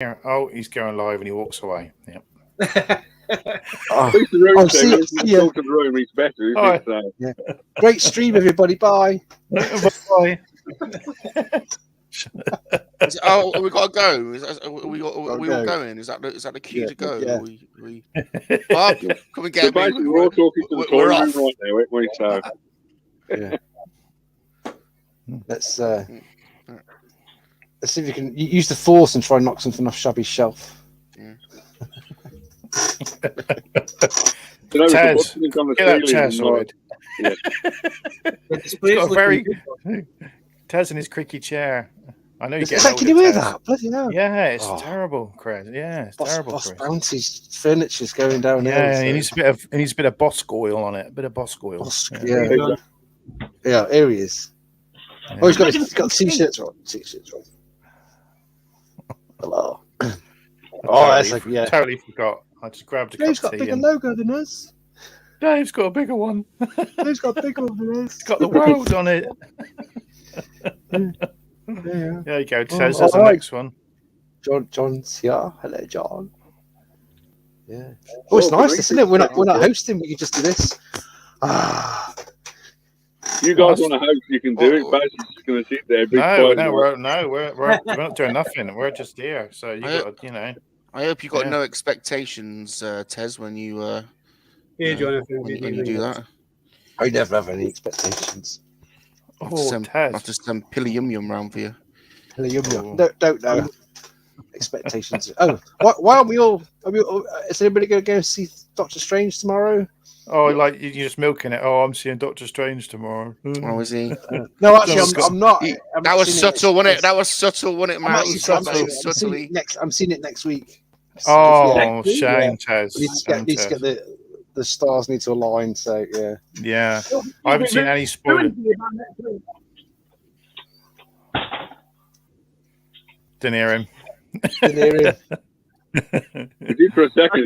Oh, he's going live and he walks away. Yep. Oh, At least the room see thing, you. talk to the room, it's better, isn't it? So, Yeah. Great stream, everybody. Bye. Bye. Oh, we got to go. Are we all go. going? Is that the cue to go? Yeah. Bob, come and get so me. basically, we're all talking to the toy We're room off. right now, aren't we? So, Yeah. Let's see if you can use the force and try and knock something off Shabby's shelf. Yeah. Taz, get that chair sorted. Yeah. Taz in his creaky chair. I know you get. Can you hear that? Bloody hell! Yeah, it's terrible, Chris. Yeah, it's terrible. Boss Chris. Bounty's furniture's going down. Yeah, he needs a bit of Bossk oil on it. A bit of Bossk oil. Yeah, here he is. Yeah. Oh, he's got t-shirts on. Hello. Totally forgot. I just grabbed a cup of tea. Dave's got a bigger logo than us. Dave's got a bigger one. Dave's got a bigger one than us. It's got the world on it. Yeah. There you go. Says there's the next one. John's here. Hello, John. Yeah. Oh, it's nice, isn't it? We're not hosting. We can just do this. You guys want to host? You can do it. Basically, just going to sit there. We're not doing nothing. We're just here. So I hope you got no expectations, Tez, when you Jonathan, when you do that. I never have any expectations. After some pilly yum yum round for you. Pilly yum yum. Don't know. Expectations. Oh, why aren't we all? Is anybody going to go see Doctor Strange tomorrow? Oh, like you're just milking it. Oh, I'm seeing Doctor Strange tomorrow. Oh, is he? No, actually, I'm not. That was subtle, wasn't it? That was subtle, wasn't it, Matt? I'm seeing it next week. Oh, shame, Tez. Need to get the stars need to align. So yeah. Yeah, I haven't seen any spoilers. Didn't hear him. He did for a second.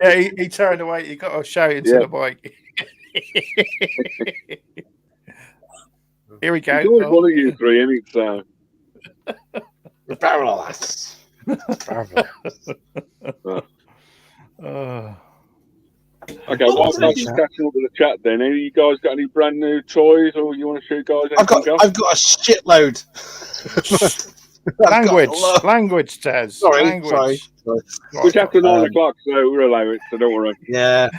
Yeah, he turned away. He got a shout into the mic. Here we go. It's always one of you three, isn't it? So. Barrelous. Okay, well, I'm just catching up with the chat then. Have you guys got any brand new toys, or you want to show guys anything else? I've got a shitload. Language, Tez. Sorry. It's after 9 o'clock, so we're allowed it, so don't worry. Yeah.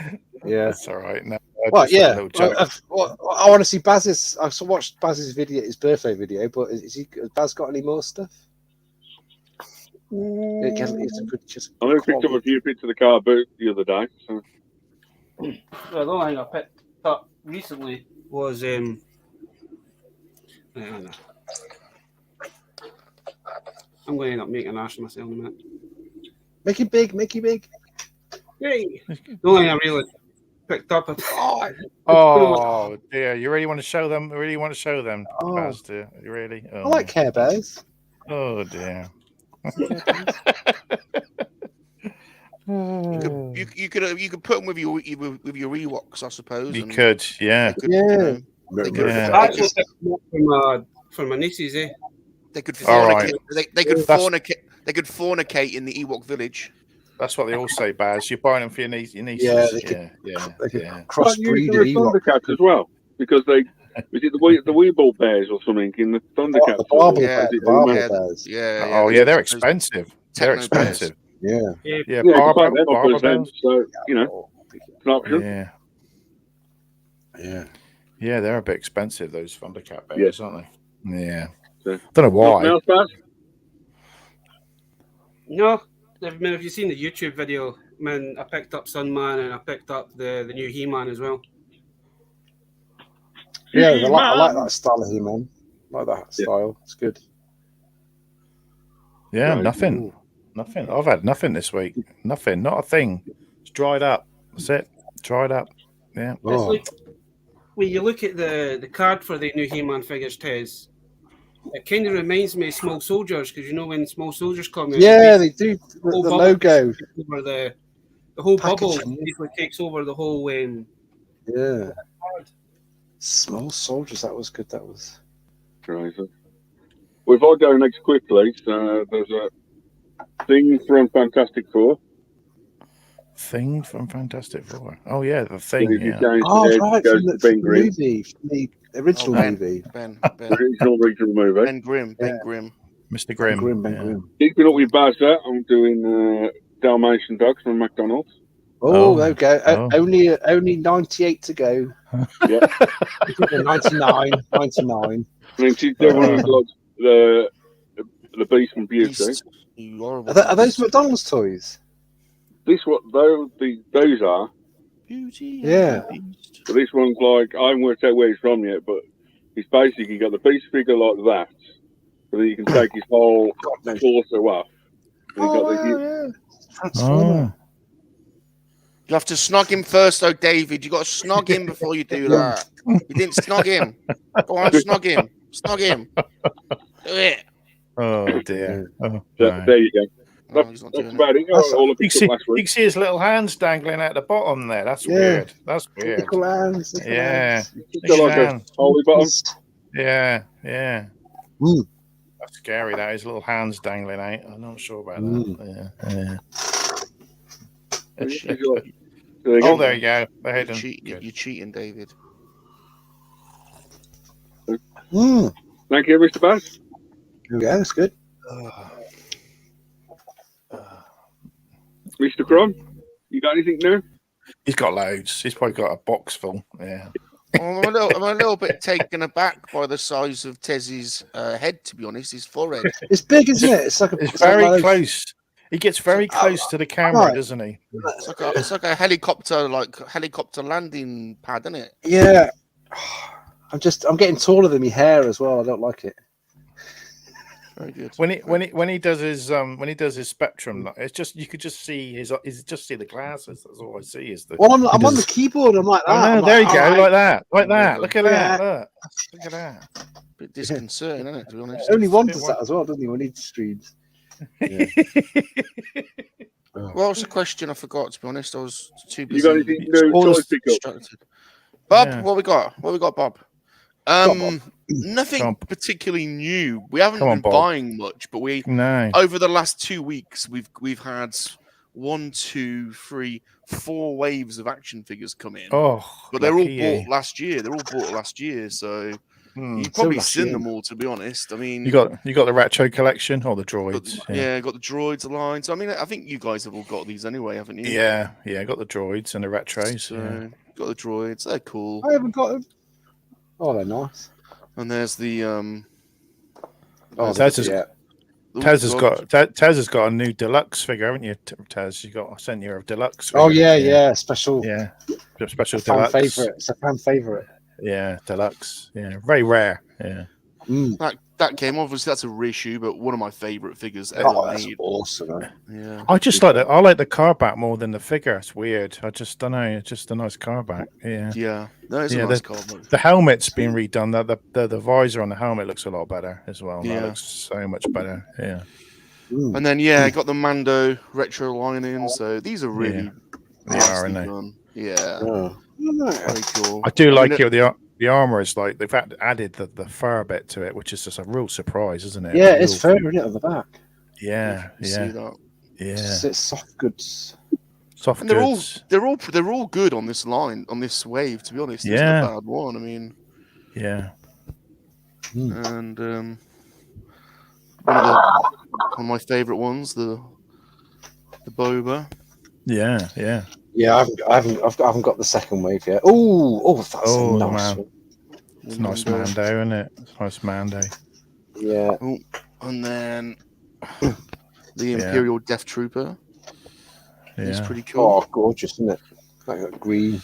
That's all right. No, well, yeah. I want to see Baz's. I watched Baz's video, his birthday video, but has Baz got any more stuff? I only picked up a few bits of the car boot the other day. So. The only thing I picked up recently was I'm going to end up making an ass of myself in a minute. Make it big. Yay! The only thing I really picked up. Oh dear! You really want to show them? Baz, do you really? Oh. I like Care Bears. Oh dear. You could put them with your Ewoks, I suppose. You could, yeah. Actually, for my nieces, They could fornicate. They could fornicate. They could fornicate in the Ewok village. That's what they all say, Baz. You're buying them for your nieces. Yeah, they could crossbreed Thundercats as well, because they is it the Weeble bears or something in the Thundercats? Yeah. Oh yeah, they're expensive. They're expensive. Yeah. Barber bears. So it's an option. Yeah, they're a bit expensive. Those Thundercat bears, aren't they? Yeah. So, don't know why. No, have you seen the YouTube video? Man, I picked up Sunman and I picked up the new He-Man as well. Yeah, I like that style of He-Man. I like that style. It's good. Yeah, nothing. I've had nothing this week. Nothing. Not a thing. It's dried up. That's it. Dried up. Yeah. When you look at the card for the new He-Man figures, Tez, it kind of reminds me of Small Soldiers, because when Small Soldiers come in, they do the logo over the whole bubble basically takes over the whole. Small Soldiers. That was good. That was. Right. Well, if I go next quickly, there's a Thing from Fantastic Four. Thing from Fantastic Four. Oh yeah, the thing. So if you Yeah. change Oh, the head, right, it goes from to the Ben Grimm. movie, from the original movie. Ben The original movie. Ben Grimm. Yeah. Ben Grimm. Mr. Grimm. Ben yeah. Grimm. Keeping up with Bazza, I'm doing Dalmatian Dogs from McDonald's. Oh, there we go. Oh. Only 98 to go. Yeah. 99. I mean, she's definitely got the Beast from Beauty. Beast. You horrible Are those beast. McDonald's toys? This what those are. Beauty. Yeah. And the Beast. But this one's like I haven't worked out where he's from yet, but he's basically got the Beast figure like that, so that you can take his whole torso off. And he's got the Transformer. Oh. You have to snog him first, though, David. You got to snog him before you do that. You didn't snog him. Go on, snog him. Snog him. Do it. Oh dear. Oh, So, right. there you go. No, That's, he's not that's doing about it. That's- All of You it can, see, last you week. can see his little hands dangling out the bottom there. That's Yeah. weird. That's weird. Little hands. Little Yeah. hands. Just got like a hands. holy bottom. Yeah, yeah. Mm. That's scary. That his little hands dangling out. I'm not sure about that. Yeah. He's got- there you Oh, go. there you go. The hidden. You're cheating, David. Mm. Thank you, Mr. Bass. There we go. That's good. Mr. Crom, you got anything new? He's got loads. He's probably got a box full. Yeah. I'm a little bit taken aback by the size of Tez's head, to be honest, his forehead. It's big, isn't it? It's like a. It's very like those- close. He gets very close to the camera, right. doesn't he? It's like a helicopter landing pad, isn't it? Yeah. I'm getting taller than my hair as well. I don't like it. Very good. When he does his spectrum, it's just you could just see just see the glasses. That's all I see is the. Well, I'm on the keyboard. I'm like that. Oh, no, I'm there like, you go, alright. like that. Look at Yeah. that. Look at that. Bit disconcerting, isn't it? To be honest. Only one Bit does more- that as well, doesn't he? When he streams. What was the question? I forgot. To be honest, I was too You busy. got anything new all toys this- pick up? Distracted. Bob, Yeah. what we got? What we got, Bob? Bob. Nothing Come on. particularly new. We haven't Come on, been Bob. buying much, but No. over the last 2 weeks we've had 1, 2, 3, 4 waves of action figures come in. Oh, but they're all lucky you. bought last year. So Hmm. you've probably last seen year. them all. To be honest, I mean, You got the retro collection or the got droids? got the droids aligned. So I mean, I think you guys have all got these anyway, haven't you? Yeah. Got the droids and the retros. So Yeah. got the droids. They're cool. I haven't got them. Oh, they're nice. And there's the Oh, Tez has, yeah. Tez has got a new deluxe figure, haven't you, Tez? I sent you a deluxe figure. Oh yeah. Special. Yeah. The special Fan deluxe. favorite. It's a fan favorite. Yeah, deluxe. Yeah. Very rare. Yeah. Mm. that came obviously that's a reissue, but one of my favorite figures ever Oh, that's made. awesome. Eh? Yeah. I just like the car back more than the figure. It's weird. I just don't know. It's just a nice car back. Yeah. Yeah. No, it's Yeah, a nice card. The helmet's been redone. The visor on the helmet looks a lot better as well. Yeah. That looks so much better. Yeah. Mm. And then I got the Mando retro line in, so these are really They are, nicely aren't they? done. Yeah. Oh. Very cool. I do like mean, it. The armor is like they've added the fur bit to it, which is just a real surprise, isn't it? Yeah, A it's real- fair, isn't it, on the back? Yeah, You see that? It's soft goods. Soft And they're goods. all good on this line, on this wave, to be honest. There's Yeah. no bad one. I mean, Yeah. and one of my favourite ones, the Boba. Yeah. Yeah, I haven't got the second wave yet. Oh, that's Oh, a nice man. one. It's a nice Mando, isn't it? It's a nice Mando. Yeah. And then the Imperial Death Trooper. He's Yeah. pretty cool. Oh, gorgeous, isn't it? Like green.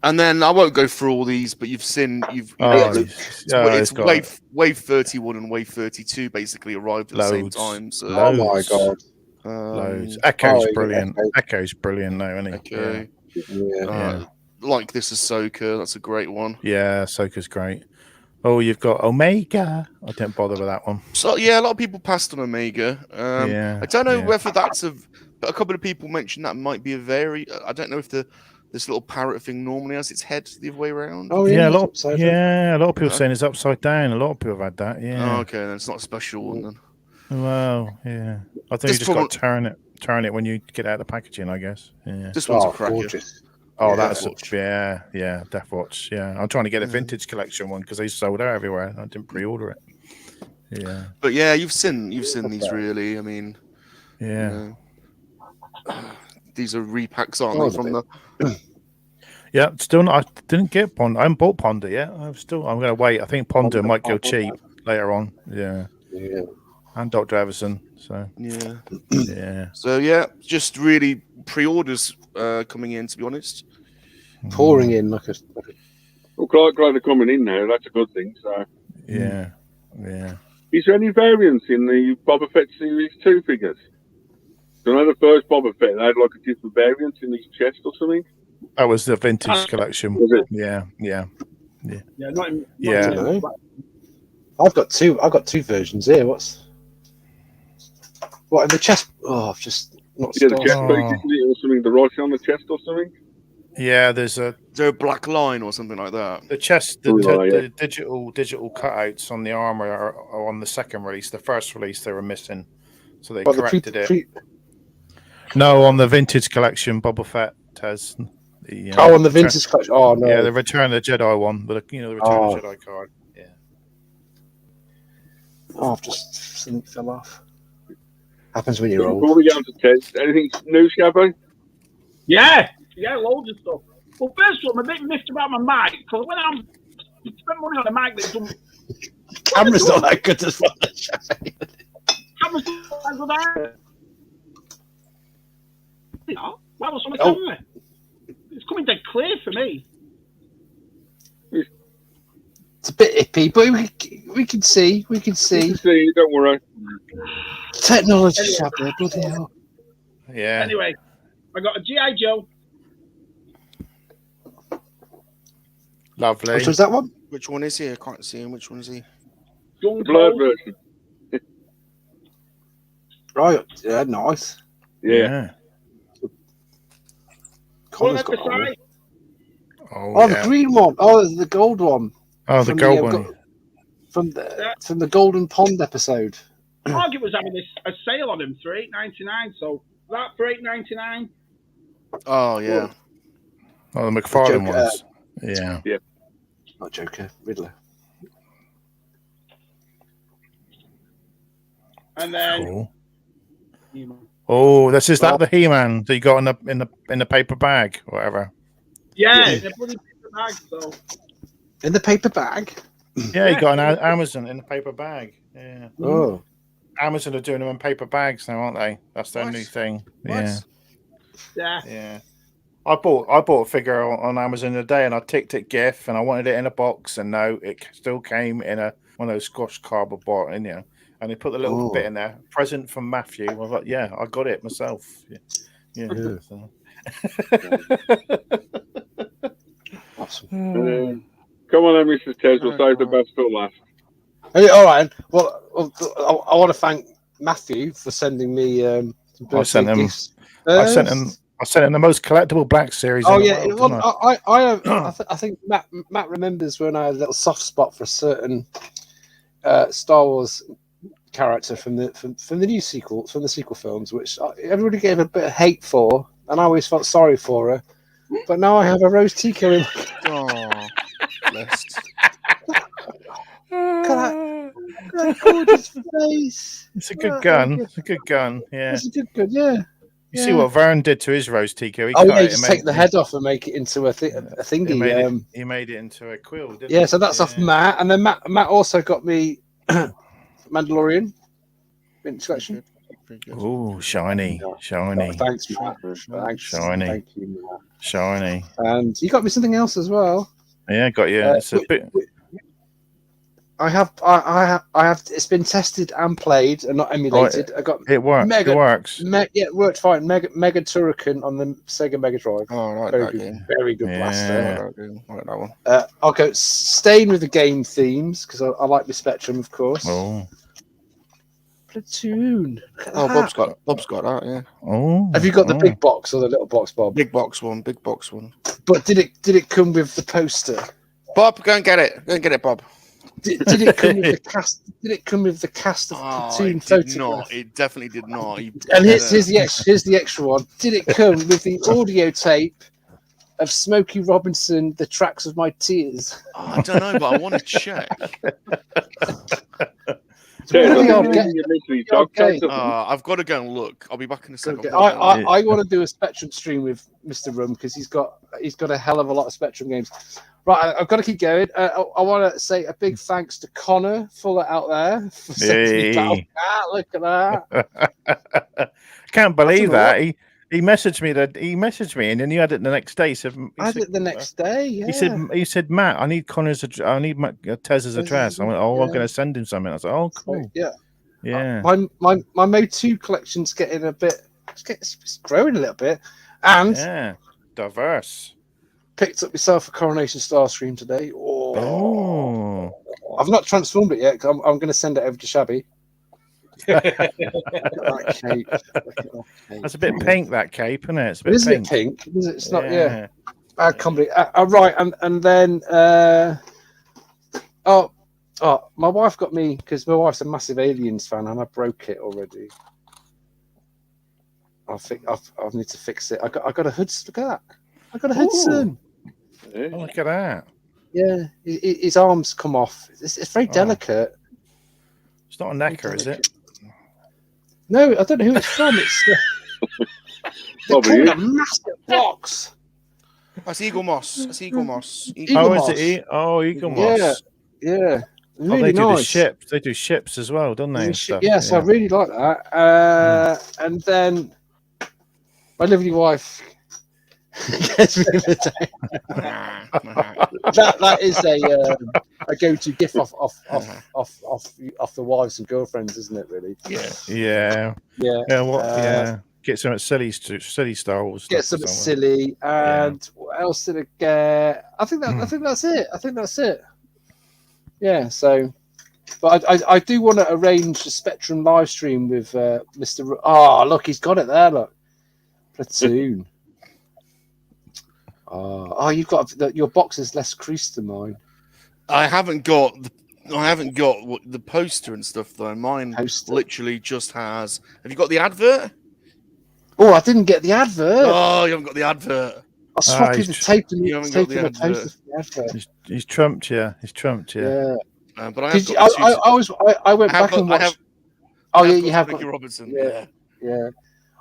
And then I won't go through all these, but you've Oh, it's got wave 31 and wave 32 basically arrived at the same Loads. time. So Oh my Loads. god. loads. Echo's yeah, brilliant. Echo. Echo's brilliant, though, isn't he? okay. Yeah. Like this Ahsoka, that's a great one. Yeah, Ahsoka's great. Oh, you've got Omega. I didn't bother with that one. So yeah, a lot of people passed on Omega. Yeah, I don't know yeah. whether that's but a couple of people mentioned that might be a I don't know if this little parrot thing normally has its head the other way around. Oh Yeah, yeah, a lot. upside down. A lot of people saying it's upside down. A lot of people have had that. Yeah. Oh, okay, then it's not a special one then. Well, yeah. I think This you just got problem- to turn it when you get out of the packaging, I guess. Yeah. This one's a Oh, cracker. gorgeous. Oh, Yeah, that's Deathwatch. yeah, Deathwatch. Yeah, I'm trying to get a Yeah. vintage collection one because they sold out everywhere. I didn't pre-order it. Yeah, But yeah, you've seen these really. I mean, yeah, these are repacks, aren't Oh, they? From the yeah. Still, not, I didn't get Ponder. I haven't bought Ponder yet. I'm going to wait. I think Ponder might go cheap later on. Yeah, Yeah. and Dr. Everson. So yeah. yeah, So yeah, just really pre-orders coming in. To be honest, Pouring in like a. Well, glad they're coming in now. That's a good thing. So, yeah. is there any variance in the Boba Fett Series 2 figures? So, I know the first Boba Fett, they had like a different variant in his chest or something. That was the vintage collection. Was it? Yeah. Yeah, not in, Yeah. Not in, I've got two versions here. What in the chest? Oh, I've just not. Yeah, the started. chest plate, isn't it, or something? The writing on the chest or something? Yeah, there's is there a black line or something like that? the chest, the Yeah. digital cutouts on the armor are on the second release. The first release they were missing, so they But corrected it. No, on the vintage collection, Boba Fett has the. on the vintage collection. Oh no. Yeah, the Return of the Jedi one, but the Return of the Jedi card. Yeah. Oh, I've just something fell off. Happens when you're old. Before we get on to Ted, anything new, Scabbo? yeah, loads of stuff. Well, first of all, I'm a bit miffed about my mic because when I'm spent money on a mic that's done. Camera's not that good as well. Camera's not that good. You know, why was someone Oh. telling me? It's coming dead clear for me. It's a bit ippy, but we can see. We can You see. can see, don't worry. Technology's out there, bloody hell. Yeah. Anyway, I got a G.I. Joe. Lovely. Which was that one? Which one is he? I can't see him. Which one is he? Young The blurred Joe. version. Right. Yeah, nice. Yeah. Connor's One got that one. beside. Oh, the green one. Oh, the gold one. Oh, the From gold the, one. From the Golden Pond episode. Target was having a sale on him for $8.99, so that for $8.99. Oh yeah. Oh, the McFarlane Joker, ones. Yeah. Not Joker, Riddler. And then Cool. Oh, this is that the He-Man that you got in the paper bag, or whatever. yeah, in a bloody paper bag. So In the paper bag. Yeah, you got an Amazon in the paper bag. Yeah. Oh. Amazon are doing them in paper bags now, aren't they? That's their What? new thing. What? yeah, Yeah. I bought a figure on Amazon today, and I ticked it GIF, and I wanted it in a box, and no, it still came in one of those squash cardboard box, and and they put the little Oh. bit in there, present from Matthew. I was like, yeah, I got it myself. Yeah. Yeah. So. Awesome. Come on then, Mrs. Ted. We'll save the best for last. Hey, all right. Well, I want to thank Matthew for sending me some I sent birthday him- gifts. I sent him the most collectible Black Series. Oh in the yeah, world, didn't I? I think Matt remembers when I had a little soft spot for a certain Star Wars character from the new sequel, from the sequel films, which everybody gave a bit of hate for, and I always felt sorry for her. But now I have a Rose Tico in. Oh, blessed. That gorgeous face. It's a good gun. It's a good gun. Yeah. It's a good gun, yeah. You see what Vern did to his Rose Tico? He Oh cut yeah, it just and take the head off and make it into a thingy. He made it into a quill. Didn't Yeah, he? so that's off Matt, and then Matt also got me Mandalorian vintage collection. Oh, shiny. Oh, thanks, Matt. Thanks. Shiny. Thank you, Matt. Shiny. And you got me something else as well. Yeah, got you. It's a bit. I have. It's been tested and played and not emulated. I got It works. Mega- It works. yeah, it worked fine. Mega Turrican on the Sega Mega Drive. Oh, I like Very that good, game. very good Yeah. blaster. I like that one. I'll go staying with the game themes because I like the Spectrum, of course. Oh. Platoon. Look at Oh, that. Bob's got that. Yeah. Oh. Have you got the oh. big box or the little box, Bob? Big box one. But did it come with the poster? Bob, go and get it. Go and get it, Bob. Did it come with the cast? Did it come with the cast of platoon it did photograph? not. It definitely did not. And here's the extra one. Did it come with the audio tape of Smokey Robinson, The Tracks of My Tears? Oh, I don't know, but I want to check. Really Yeah, odd you game. literally Odd game. I've got to go and look. I'll be back in a second. I want to do a Spectrum stream with Mr. Rum because he's got a hell of a lot of Spectrum games. Right, I've got to keep going. I want to say a big thanks to Connor Fuller out there for sending me Battle Cat. Look at that! Can't believe that he messaged me and then you had it the next day. He said, I had it the next day. Yeah. He said, Matt, I need Tez's address. I went, I'm going to send him something. I was like, oh, cool. Yeah. Yeah. My Mode 2 collection's getting it's growing a little bit, and diverse. Picked up myself a Coronation Star stream today. Oh. I've not transformed it yet. Cause I'm going to send it over to Shabby. Look at that cape. That's a bit pink, that cape, isn't it? It's a bit Isn't pink. it pink? It's not. Yeah. Bad comedy. Right, and then my wife got me because my wife's a massive Aliens fan, and I broke it already. I need to fix it. I got a Hudson. Look at that. I got a Hudson. Oh, look at that. Yeah, his arms come off. It's very delicate. It's not a necker, is it? No, I don't know who it's from. It's they're called a massive box. That's Eagle Moss. Eagle Moss. Is it? Eagle Moss. Yeah. Really they do nice. the ships. They do ships as well, don't they? Yes, I really like that. And then my lovely wife gets me the that is a go-to gift off the wives and girlfriends, isn't it? Really? Yeah. Get some silly Star Wars. Get some silly, and what else did I get? I think that's it. Yeah. So, but I do want to arrange a Spectrum live stream with Mr. Oh, look, he's got it there. Look, Platoon. You've got your box is less creased than mine. I haven't got the poster and stuff though. Mine literally just has. Have you got the advert? Oh, I didn't get the advert. Oh, you haven't got the advert. I'll swap you the tape and you haven't got the advert. He's trumped you. Yeah. But I went back and watched. You have Ricky Robinson. Yeah.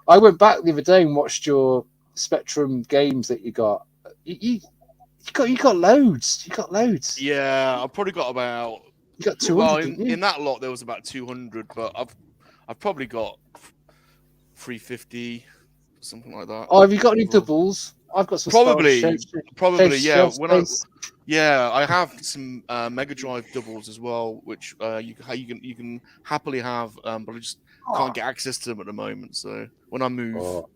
I went back the other day and watched your Spectrum games that you got. You got loads. You got loads. Yeah, I've probably got about. You got 200. Well, in that lot there was about 200, but I've probably got 350, something like that. Oh, have you got any doubles? I've got some. Probably, yeah. I have some Mega Drive doubles as well, which you can happily have, but I just can't get access to them at the moment. So when I move,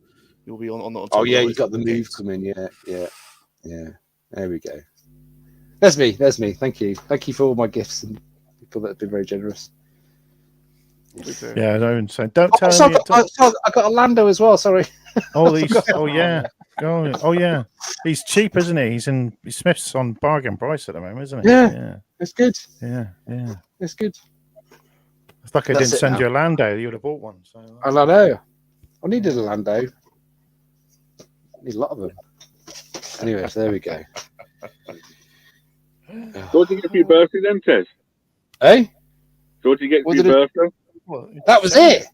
you'll be on the. Oh yeah, you got the move coming. Yeah. There we go. That's me. Thank you for all my gifts and people that have been very generous. Yeah, don't tell me. I got a Lando as well. Sorry. Oh, yeah. He's cheap, isn't he? He's in Smith's on bargain price at the moment, isn't he? Yeah. It's good. Yeah. It's good. It's like I didn't send you a Lando. You would have bought one. So. I know. I needed a Lando. I need a lot of them. Anyway, so there we go. So what did you get for your birthday then, Tez? Hey? So what did you get for your birthday? That was it.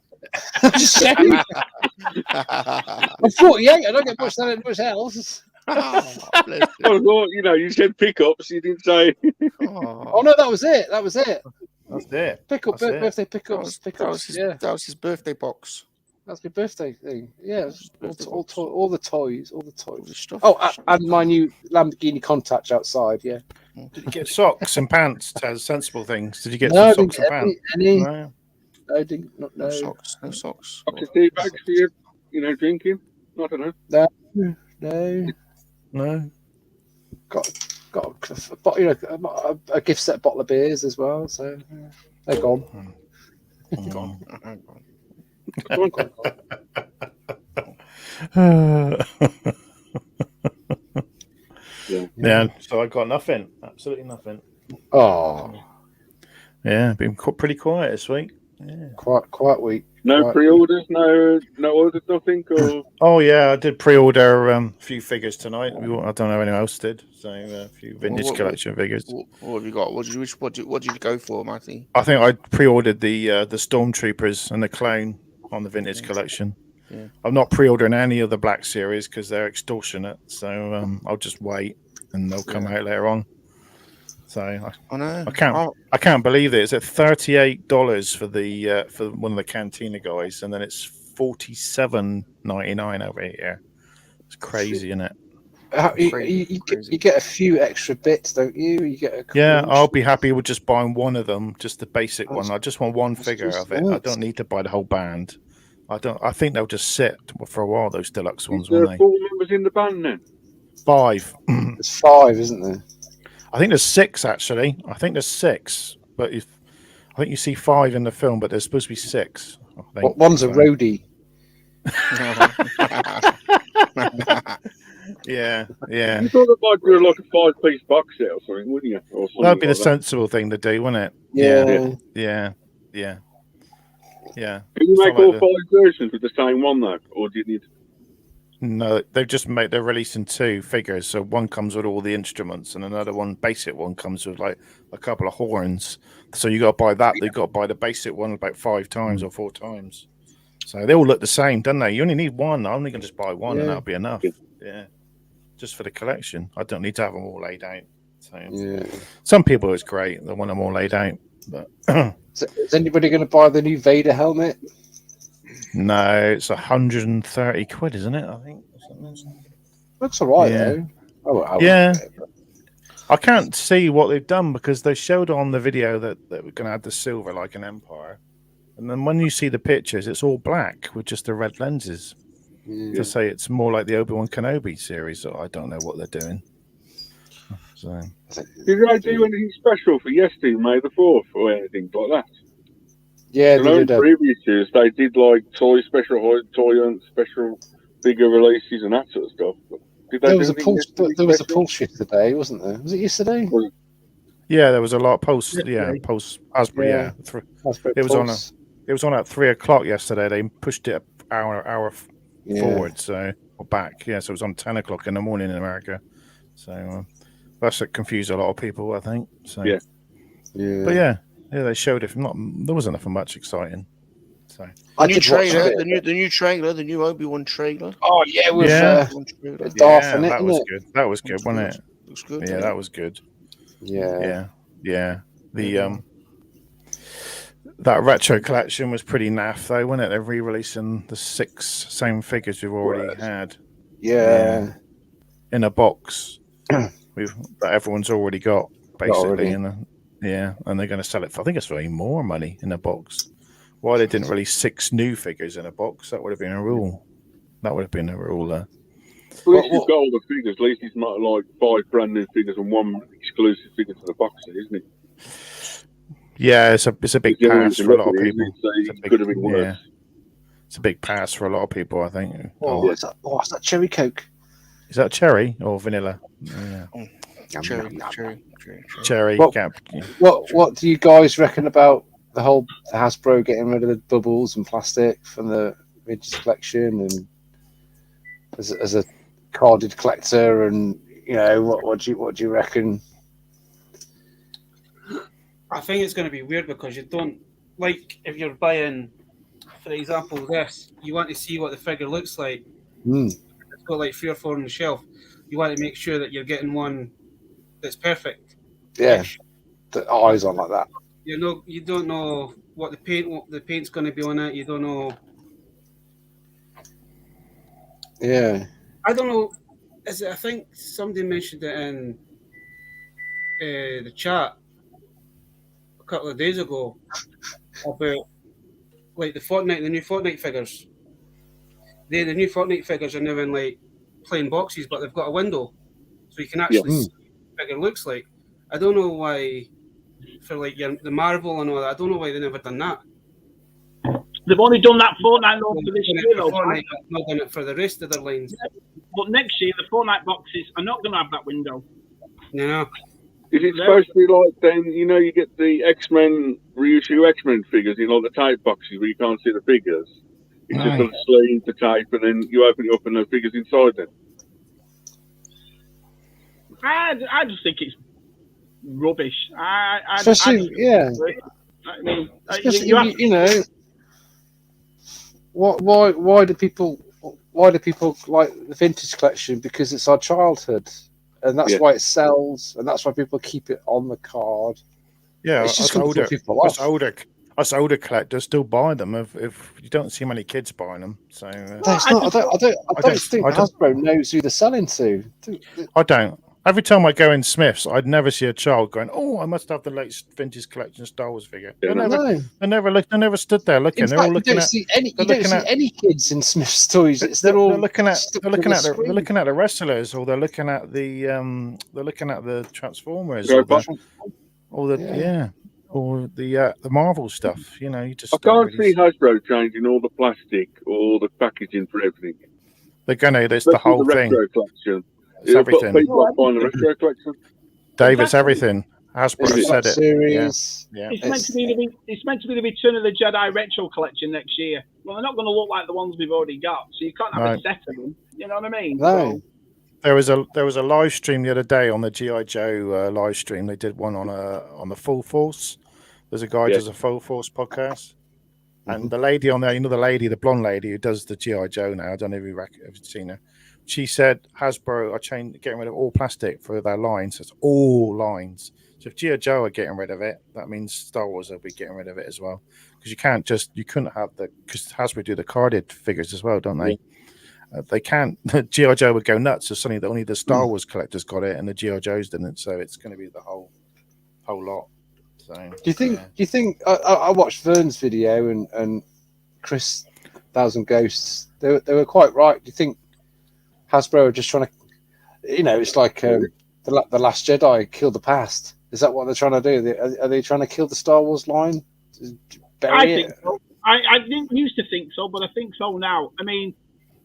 I'm just saying. I'm 48. I don't get much else. Well, you said pickups. You didn't say. Oh no, that was it. That's it. Birthday pickups. That was his birthday box. That's my birthday thing. Yeah, all the toys. All the stuff. Oh, and my new Lamborghini Countach outside. Yeah. Did you get socks and pants? As sensible things. Did you get some socks and pants? No. I didn't. No socks. No socks. Tea bags for you, drinking. I don't know. No. Got a gift set bottle of beers as well. So they're gone. Yeah. So I got nothing. Absolutely nothing. Oh. Yeah, been pretty quiet this week. Yeah. Quiet week. No Quiet pre-orders, no orders, nothing. Or Oh yeah, I did pre-order a few figures tonight. I don't know anyone else did. So a few vintage collection figures. What have you got? What did you go for, Matty? I think I pre-ordered the Stormtroopers and the clone on the vintage collection. Yeah. I'm not pre-ordering any of the Black Series because they're extortionate. So I'll just wait and they'll come out later on. So I know. I can't believe it. It's at $38 for one of the Cantina guys, and then it's $47.99 over here. It's crazy, isn't it? You get a few extra bits, don't you? You get I'll be happy with just buying one of them, just the basic one. I just want one figure of it. I don't need to buy the whole band. I think they'll just sit for a while. Those deluxe ones. There are 4 members in the band then. 5. There's 5, isn't there? I think there's 6 actually. I think there's 6, but I think you see 5 in the film, but there's supposed to be 6. I think. One's a roadie. Yeah. You thought that might do like a 5-piece box set or something, wouldn't you? Or something That'd be like the sensible thing to do, wouldn't it? Yeah. Can you make all 5 versions with the same one though, or do you need? No, they're releasing 2 figures. So one comes with all the instruments, and another one, basic one, comes with like a couple of horns. So you got to buy that. You've got to buy the basic one about 5 times or 4 times. So they all look the same, don't they? You only need one. I'm only going to just buy one, and that'll be enough. Yeah, just for the collection. I don't need to have them all laid out. So some people, it's great. They want them all laid out. But is anybody going to buy the new Vader helmet? No, it's 130 quid, isn't it? I think. Looks alright though. I can't see what they've done because they showed on the video that we're going to add the silver like an Empire, and then when you see the pictures, it's all black with just the red lenses. To say it's more like the Obi-Wan Kenobi series, so I don't know what they're doing. So, did they do anything special for yesterday, May the 4th, or anything like that? Yeah, in previous years they did like toy hunt, special figure releases and that sort of stuff. Did they there was a pulse yesterday, wasn't there? Was it yesterday? Yeah, there was a lot of posts. Yeah, post Asbury. Yeah, it was on at 3 o'clock yesterday. They pushed it an hour forward, so or back. Yeah, so it was on 10 o'clock in the morning in America. So that's confused a lot of people, I think. So but yeah, they showed it. There wasn't nothing much exciting. So the new Obi-Wan trailer. Oh yeah, with Darth in it. That was good. That was good, wasn't it? Looks good. Yeah, that was good. Yeah. The that retro collection was pretty naff though, wasn't it? They're re-releasing the 6 same figures we've already had. Yeah. In a box. that everyone's already got, basically. And they're going to sell it for, I think it's for even more money in a box. Why they didn't release 6 new figures in a box? That would have been a rule. That would have been a rule there. Well, at least you've got all the figures. At least it's not like 5 brand new figures and 1 exclusive figure to the box, isn't it? Yeah, it's a big pass for a lot of people. Could have been worse. It's a big pass for a lot of people, I think. Is that cherry Coke? Is that cherry or vanilla? Yeah. Cherry. What do you guys reckon about the whole Hasbro getting rid of the bubbles and plastic from the vintage collection, and as a carded collector, and what do you reckon? I think it's going to be weird because you don't like, if you're buying, for example, this, you want to see what the figure looks like. It's got like 3 or 4 on the shelf. You want to make sure that you're getting one that's perfect. Yeah, the eyes on like that. You don't know what the paint's going to be on it. You don't know. Yeah. I don't know. I think somebody mentioned it in the chat a couple of days ago about like the new Fortnite figures. The new Fortnite figures are now in like plain boxes, but they've got a window, so you can actually see what the figure looks like. I don't know why, for like the Marvel and all that, I don't know why they never done that. They've only done that Fortnite for this year, though. Fortnite, not done it for the rest of their lines. Yeah. But next year, the Fortnite boxes are not going to have that window. Yeah. Is it supposed to be like then? You know, you get the X-Men reissue X-Men figures in all the tape boxes where you can't see the figures. It's just a sleeve, the tape, and then you open it up and the figures inside them. I just think it's rubbish. Especially, yeah. I mean, Especially, you know, why do people like the vintage collection? Because it's our childhood, and that's why it sells, and that's why people keep it on the card. Yeah, it's just going to put people off. Us older collectors still buy them. If you don't see many kids buying them, so I don't think Hasbro knows who they're selling to. I don't. Every time I go in Smith's, I'd never see a child going, "Oh, I must have the latest vintage collection Star Wars figure." They never stood there looking. In fact, they're all looking you don't see any kids in Smith's toys. They're looking at the wrestlers, or they're looking at the Transformers, or the Marvel stuff. You know, you just. I can't see Hasbro changing all the plastic or the packaging for everything. They're gonna. It's the whole thing. Collection. It's everything. People buying the retro collection. Dave, it's everything. Hasbro said it. Series. Yeah. It's meant to be the Return of the Jedi retro collection next year. Well, they're not going to look like the ones we've already got, so you can't have a set of them. You know what I mean? No. So, there was a live stream the other day on the GI Joe live stream. They did one on the Full Force. There's a guy who does a Full Force podcast, and the lady on there, the blonde lady who does the GI Joe now. I don't know if you've seen her. She said Hasbro are getting rid of all plastic for their lines. So it's all lines. So if G.I. Joe are getting rid of it, that means Star Wars will be getting rid of it as well. Because you couldn't have because Hasbro do the carded figures as well, don't they? They can't. G.I. Joe would go nuts if suddenly only the Star Wars collectors got it and the G.I. Joes didn't. So it's going to be the whole lot. So do you think I watched Vern's video and Chris Thousand Ghosts? They were quite right. Do you think Hasbro are just trying to, it's like the Last Jedi killed the past? Is that what they're trying to do? Are they trying to kill the Star Wars line? I think so. I didn't used to think so, but I think so now. I mean,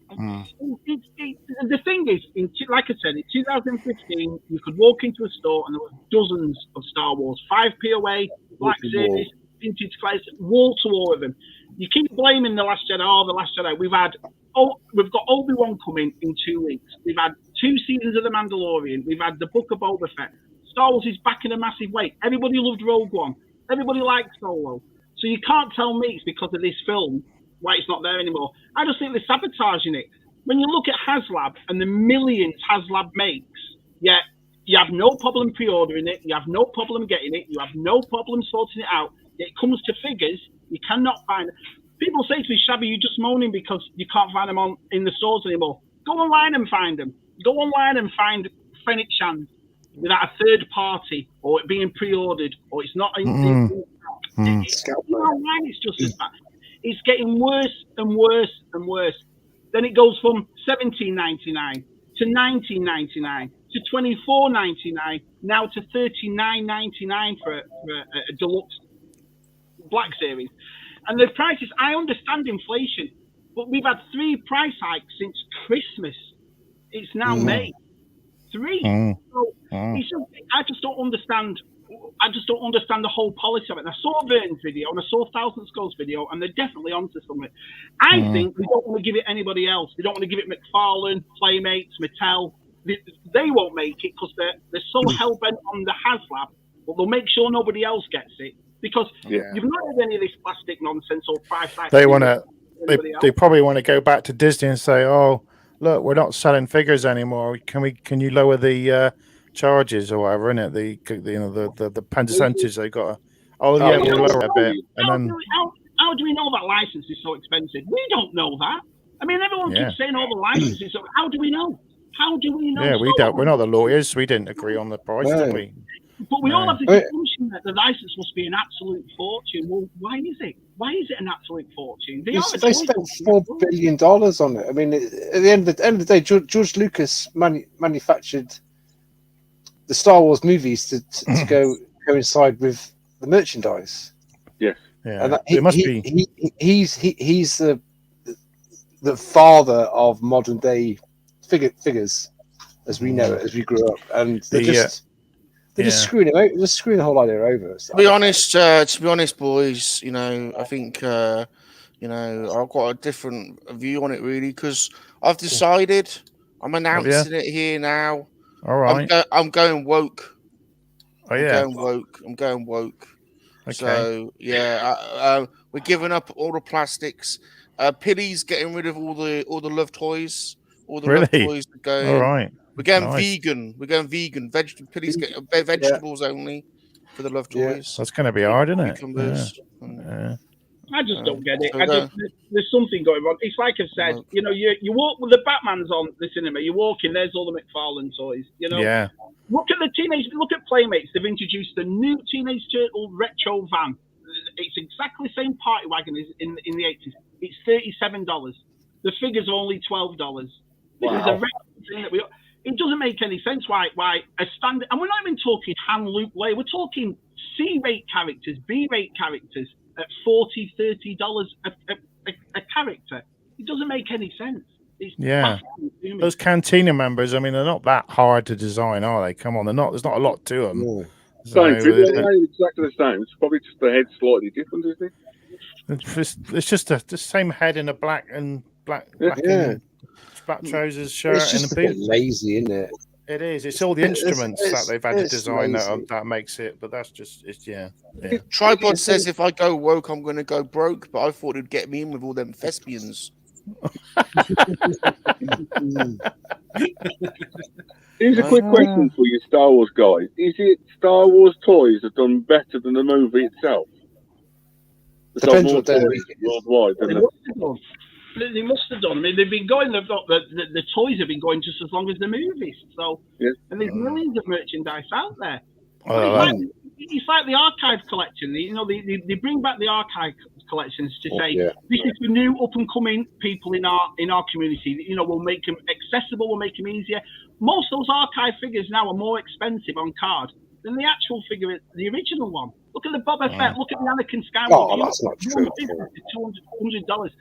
the thing is, like I said, in 2015, you could walk into a store and there were dozens of Star Wars, 5p away, Black Series, vintage classics, wall to wall of them. You keep blaming the Last Jedi. The Last Jedi. We've got Obi-Wan coming in 2 weeks. We've had 2 seasons of The Mandalorian. We've had the Book of Boba Fett. Star Wars is back in a massive way. Everybody loved Rogue One. Everybody liked Solo. So you can't tell me it's because of this film why it's not there anymore. I just think they're sabotaging it. When you look at HasLab and the millions HasLab makes, yet you have no problem pre-ordering it, you have no problem getting it, you have no problem sorting it out. Yet it comes to figures, you cannot find it. People say to me, Shabby, you're just moaning because you can't find them in the stores anymore. Go online and find them. Go online and find Fennec Shand without a third party, or it being pre-ordered, or it's not online. It's just as bad. It's getting worse and worse and worse. Then it goes from $17.99 to $19.99 to $24.99, now to $39.99 for a deluxe Black Series. And the prices, I understand inflation, but we've had 3 price hikes since Christmas. It's now May. 3. So it's just, I just don't understand the whole policy of it. And I saw Vern's video and I saw Thousand Skulls video, and they're definitely onto something. I think we don't want to give it anybody else. We don't want to give it McFarlane, Playmates, Mattel. They won't make it because they're so hell-bent on the HasLab, but they'll make sure nobody else gets it. Because you've not had any of this plastic nonsense or price hikes. They probably want to go back to Disney and say, "Oh, look, we're not selling figures anymore. Can you lower the charges or whatever, innit? The percentage they got. We'll lower a bit." And then how do we know that license is so expensive? We don't know that. I mean, everyone keeps saying all the licenses. So how do we know? How do we know? Yeah, we don't. We're not the lawyers. We didn't agree on the price, did we? But we all have the assumption that the license must be an absolute fortune. Well, why is it? Why is it an absolute fortune? They spent $4 billion on it. I mean, at the end of the day, George Lucas manufactured the Star Wars movies to go coincide with the merchandise. Yes. Yeah. And it must be. He's the father of modern day figures as we know it, as we grew up, and They're just screwing it out. Just screwing the whole idea over. To be honest, boys, I think I've got a different view on it really because I've decided I'm announcing it here now. All right. I'm going woke. Oh yeah. I'm going woke. Okay. So yeah, we're giving up all the plastics. Pilly's getting rid of all the love toys. All the love toys are going. All right. We're going vegan. We're going vegan. Pilly's getting vegetables only for the love toys. That's going to be hard, isn't it? I just don't get it. There's something going on. It's like I said, you walk with the Batman's on the cinema. You walk in, there's all the McFarlane toys. Yeah. Look at Playmates. They've introduced a new Teenage Turtle retro van. It's exactly the same party wagon as in the 80s. It's $37. The figures are only $12. This is a retro thing that it doesn't make any sense why a standard, and we're not even talking hand loop layer. We're talking C-rate characters, B-rate characters at $40, $30 a character. It doesn't make any sense. Those Cantina members, I mean, they're not that hard to design, are they? Come on, they're not. There's not a lot to them. No. Exactly the same. It's probably just the head slightly different, isn't it? It's just the same head in a black and black trousers, shirt, it's just and a boot. Bit lazy, isn't it? It is. It's all the instruments that they've had to design that makes it. But that's just Tripod says if I go woke, I'm going to go broke. But I thought it'd get me in with all them thespians. Here's a quick question for you, Star Wars guys. Is it Star Wars toys have done better than the movie itself? Depends what day worldwide. They must have done. I mean, they've been going. They've got the toys have been going just as long as the movies. So, and there's millions of merchandise out there. It's like the archive collection. They bring back the archive collections to say this is the new up and coming people in our community. We'll make them accessible. We'll make them easier. Most of those archive figures now are more expensive on card than the actual figure, the original one. Look at the Boba Fett. Look at the Anakin Skywalker. Oh, that's not true. $200.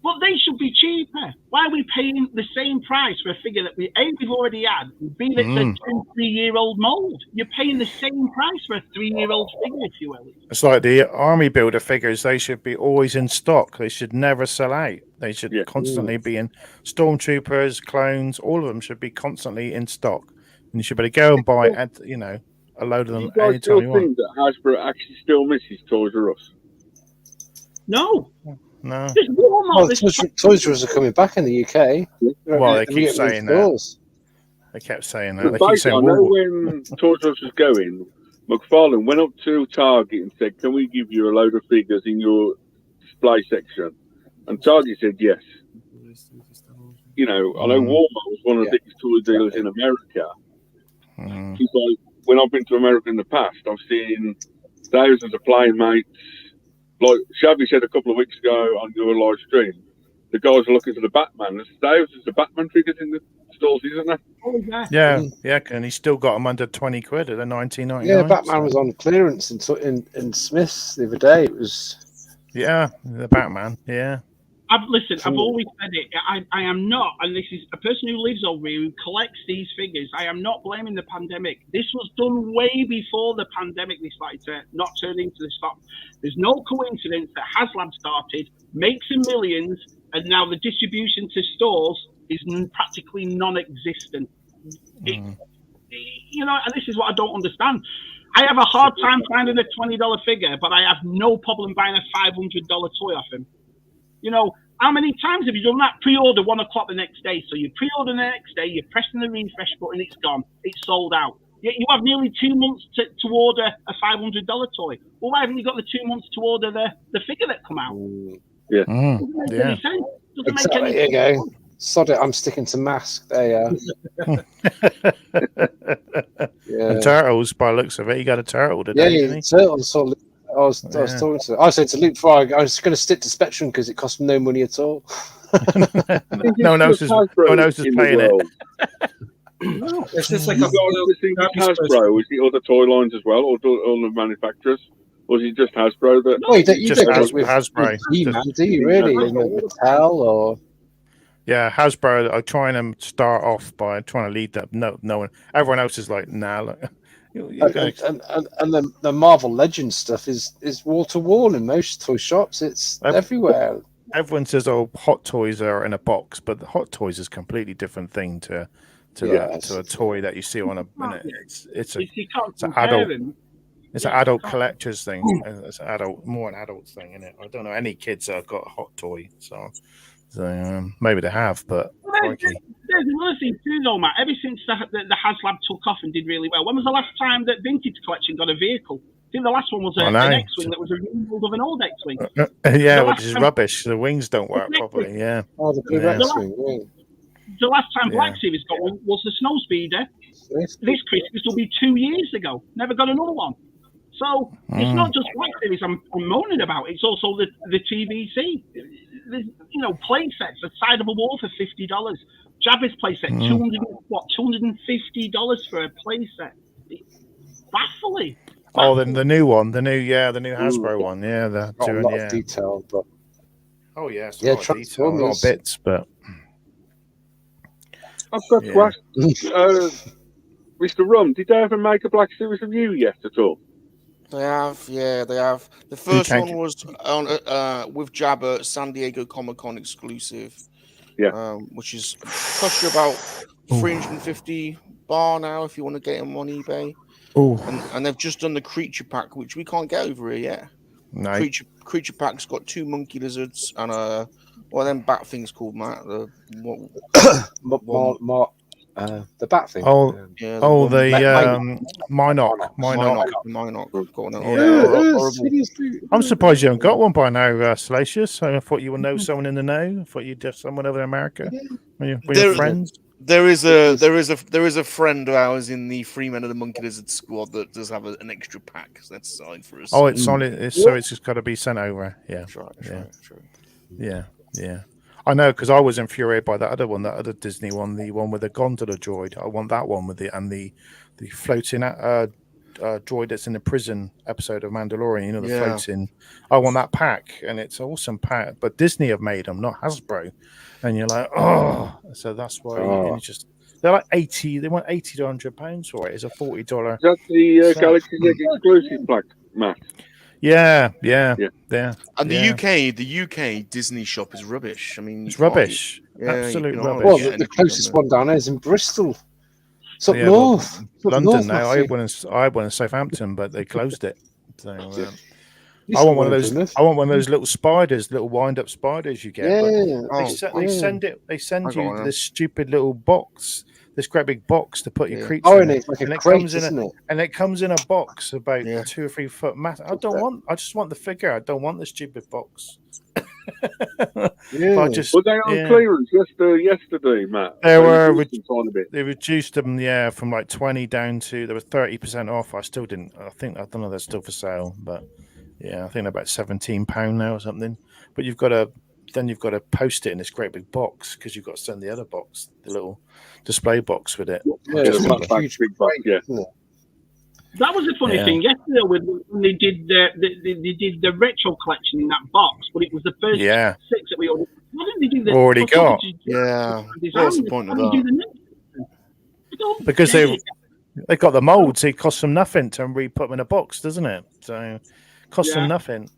But they should be cheaper. Why are we paying the same price for a figure that we've already had? B, that's a 2-3-year-old mold. You're paying the same price for a 3-year-old figure, if you will. It's like the army builder figures. They should be always in stock. They should never sell out. They should constantly be in. Stormtroopers, clones, all of them should be constantly in stock. And you should better go and buy, a load of them anytime you want. Do you think that Hasbro actually still misses Toys R Us? No. No. Toys R Us are coming back in the UK. Well, they keep saying that. They kept saying that. They keep saying, I know when Toys R Us was going, McFarlane went up to Target and said, "Can we give you a load of figures in your display section?" And Target said yes. I know Walmart was one of the biggest toy dealers in America. When I've been to America in the past, I've seen thousands of Playmates. Like Shabby said a couple of weeks ago on your live stream, the guys are looking for the Batman. There's thousands of Batman figures in the stores, isn't there? Oh, yeah. Yeah, and he's still got them under 20 quid at the 19.99. Yeah, Batman was on clearance in Smith's the other day. It was. Yeah, the Batman. Yeah. I've always said it. I am not, and this is a person who lives over here who collects these figures. I am not blaming the pandemic. This was done way before the pandemic. They started to not turn into the stock. There's no coincidence that HasLab started, makes a millions, and now the distribution to stores is practically non-existent. And this is what I don't understand. I have a hard time finding a $20 figure, but I have no problem buying a $500 toy off him. How many times have you done that? Pre-order 1 o'clock the next day. So you pre-order the next day, you're pressing the refresh button, it's gone. It's sold out. You have nearly 2 months to order a $500 toy. Well, why haven't you got the 2 months to order the figure that come out? Yeah. Doesn't make any sense. Exactly. There you go. Sod it, I'm sticking to mask. There you And Turtles, by the looks of it, you got a turtle today. Yeah, Turtles. I was talking to. I said to Luke before I was going to stick to Spectrum because it cost no money at all. no one else is playing it. It's just like Hasbro. Is it other toy lines as well, or all the manufacturers, or is it just Hasbro? That no, you just don't with Hasbro. Do you really? Mattel or? Yeah, Hasbro are trying to start off by trying to lead that. No one. Everyone else is like, nah. Look. And the Marvel Legends stuff is wall to wall in most toy shops. It's everywhere. Everyone says, "Oh, Hot Toys are in a box," but the Hot Toys is a completely different thing to a toy that you see on a. It's an adult. It's an adult collector's thing. It's more an adult thing, isn't it? I don't know any kids that have got a Hot Toy, so maybe they have, but there's another thing too, though, Matt. Ever since the HasLab took off and did really well, when was the last time that Vintage Collection got a vehicle? I think the last one was an X-Wing that was a rebuild of an old X-Wing. Which is rubbish. The wings don't work properly, yeah. Oh, the blue X-Wing, The last time Black Series got one was the Snow Speeder. This Christmas will be 2 years ago. Never got another one. So it's not just Black Series I'm moaning about. It's also the TVC. Play sets the side of a wall for $50. Jabba's play set, $250 for a play set. It's baffling. Oh, then the new one, the new Hasbro one, they're doing a lot of detail, but it's a lot of detail, a lot of bits, but I've got to ask, Mr. Rum, did they ever make a Black Series review yet at all? They have, they have. The first one was on with Jabba, San Diego Comic-Con exclusive. Which is cost you about $350 now if you want to get them on eBay. And they've just done the creature pack, which we can't get over here yet. No. Creature pack's got 2 monkey lizards and what are them bat things called, Matt? The bat thing. Mynock. I'm surprised you haven't got one by now, Salacious. I thought you would know someone in the know. I thought you'd have someone over in America. With your friends. There is a friend of ours in the Free Men of the Monkey Lizard squad that does have an extra pack that's signed for us. Oh, it's solid. So it's just got to be sent over. Yeah, True. Yeah. I know, because I was infuriated by that other one, that other Disney one, the one with the gondola droid. I want that one with the floating droid that's in the prison episode of Mandalorian. The floating. I want that pack, and it's an awesome pack. But Disney have made them, not Hasbro. And you're like, so that's why they're like 80. They want £80 to £100 for it. It's a $40. Is that the Galaxy's Edge exclusive pack, Matt? Yeah. And the UK Disney shop is rubbish. I mean, it's rubbish. Absolute rubbish. Well, the closest one down there is in Bristol. It's up north. London now. I had one in Southampton, but they closed it. So I want one of those. I want one of those little spiders, little wind-up spiders you get. They send you this stupid little box. This great big box to put your creature in. It's like a crate, isn't it? And it comes in a box about 2 or 3 foot mass. I just want the figure. I don't want the stupid box. Were they on clearance yesterday, Matt? They reduced them, from like 20 down to there was 30% off. I don't know, they're still for sale, but I think they're about £17 now or something. But you've got to post it in this great big box because you've got to send the other box, the little display box with it. That was a funny thing yesterday when they did the retro collection in that box, but it was the first 6 that we ordered. Why didn't they do the already got? What's the point of that? Because they got the molds. It costs them nothing to re-put them in a box, doesn't it? So it costs them nothing.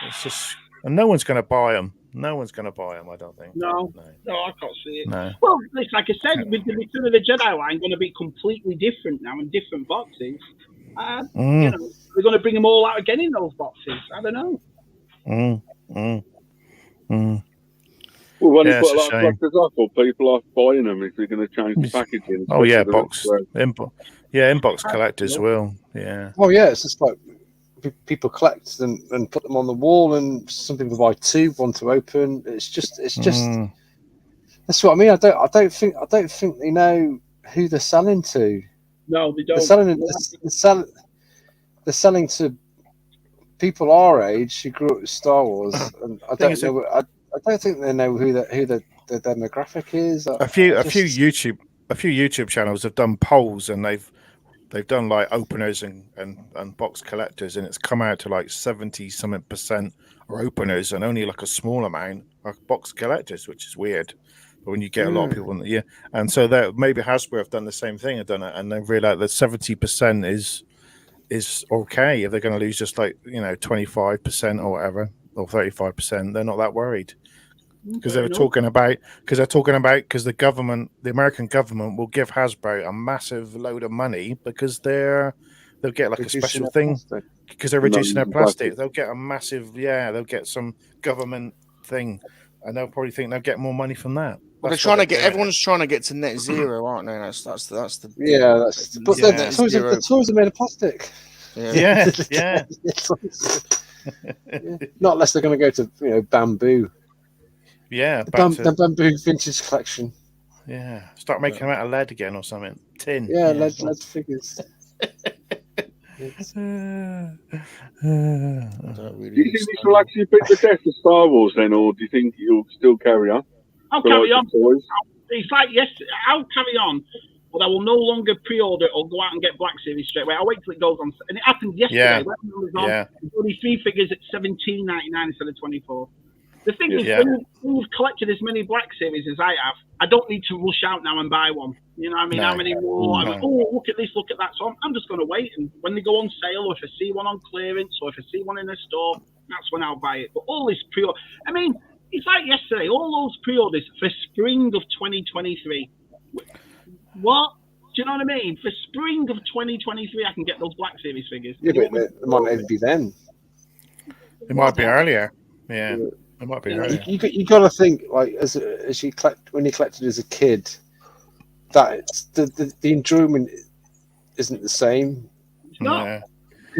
It's just, and no one's going to buy them. No one's going to buy them, I don't think. No, I can't see it. No. Well, it's like I said, with the Return of the Jedi line going to be completely different now in different boxes. We're going to bring them all out again in those boxes. I don't know. Well, when you put a lot of collectors off, or people off buying them if they're going to change the packaging. Inbox collectors will. Yeah. Oh yeah, it's just like people collect and put them on the wall, and some people buy 2, one to open. It's just. That's what I mean. I don't think they know who they're selling to. No, they don't. They're selling to people our age who grew up with Star Wars, and I don't think they know who the demographic is. A few YouTube channels have done polls, and they've done like openers and box collectors, and it's come out to like 70-something% are openers, and only like a small amount are box collectors, which is weird. when you get a lot of people, and so that maybe Hasbro have done the same thing, have done it, and they've realized that 70% is okay if they're going to lose just like 25% or whatever, or 35%. They're not that worried because they're talking about because the American government will give Hasbro a massive load of money because they'll get like a special thing because they're reducing their plastic. They'll get a massive they'll get some government thing, and they'll probably think they'll get more money from that. Well, they're trying to get everyone's trying to get to net zero, aren't they? That's the but the toys are made of plastic. Yeah. Not unless they're going to go to bamboo. Yeah, the bamboo vintage collection. Yeah, start making them out of lead again or something. Tin. Yeah, lead figures. Do you think this will actually beat the death of Star Wars then, or do you think you'll still carry on? I'll carry on. It's like I'll carry on, but I will no longer pre-order or go out and get Black Series straight away. I'll wait till it goes on, and it happened yesterday. There's only 3 figures at $17.99 instead of $24. The thing is, when you've collected as many Black Series as I have, I don't need to rush out now and buy one. You know what I mean? How many more? Look at this, look at that. So I'm just going to wait, and when they go on sale, or if I see one on clearance, or if I see one in a store, that's when I'll buy it. But all this pre-order, I mean, it's like yesterday, all those pre-orders for spring of 2023. What? Do you know what I mean? For spring of 2023, I can get those Black Series figures. Yeah, but it might not even be then. It might be earlier. Yeah. It might be earlier. You got to think, like, when you collected as a kid, that the enjoyment isn't the same. No.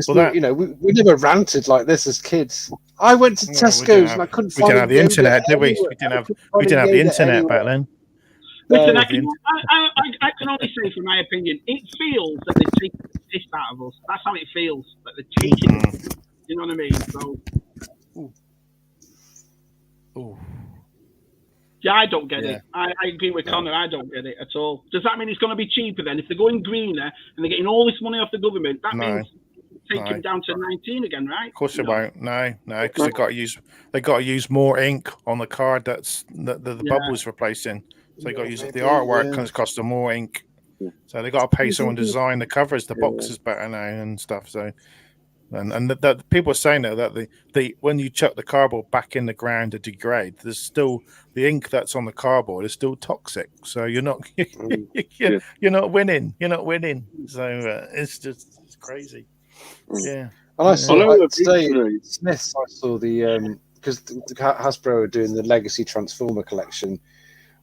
We never ranted like this as kids. I went to Tesco's and I couldn't find. We didn't have the internet, did we? We didn't have the internet back then. Listen, I can only say, from my opinion, it feels that they're taking the piss out of us. That's how it feels. That they're taking it. You know what I mean? So. Ooh. Yeah, I don't get it. I agree with Connor. I don't get it at all. Does that mean it's going to be cheaper then? If they're going greener and they're getting all this money off the government, that means taking down to 19 again, right? Of course it won't. No, because they got to use more ink on the card the bubble's replacing. So they got to use the artwork because it costs them more ink. So they got to pay someone to design the covers, the boxes better now and stuff. So. And the people are saying though that the when you chuck the cardboard back in the ground to degrade, there's still the ink that's on the cardboard is still toxic. So you're not you're not winning. You're not winning. So it's crazy. Yeah. And I saw today Smiths. I saw the because Hasbro are doing the Legacy Transformer collection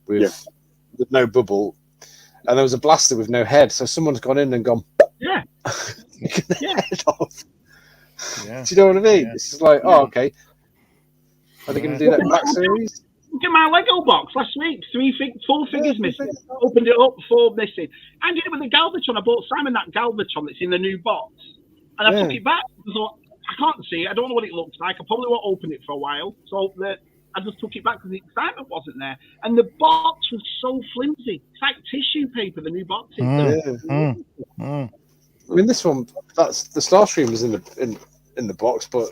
with no bubble, and there was a blaster with no head. So someone's gone in and gone head off. Yeah. Do you know what I mean? Yeah. It's like, okay. Are they going to do that in Black Series? Look at my Lego box last week. 4 figures missing. Opened it up, 4 missing. I did it with the Galvatron. I bought Simon that Galvatron that's in the new box. And I took it back. I thought, I can't see it. I don't know what it looks like. I probably won't open it for a while. So I just took it back because the excitement wasn't there. And the box was so flimsy. It's like tissue paper, the new box is. I mean, this one, that's the Starstream was in the box, but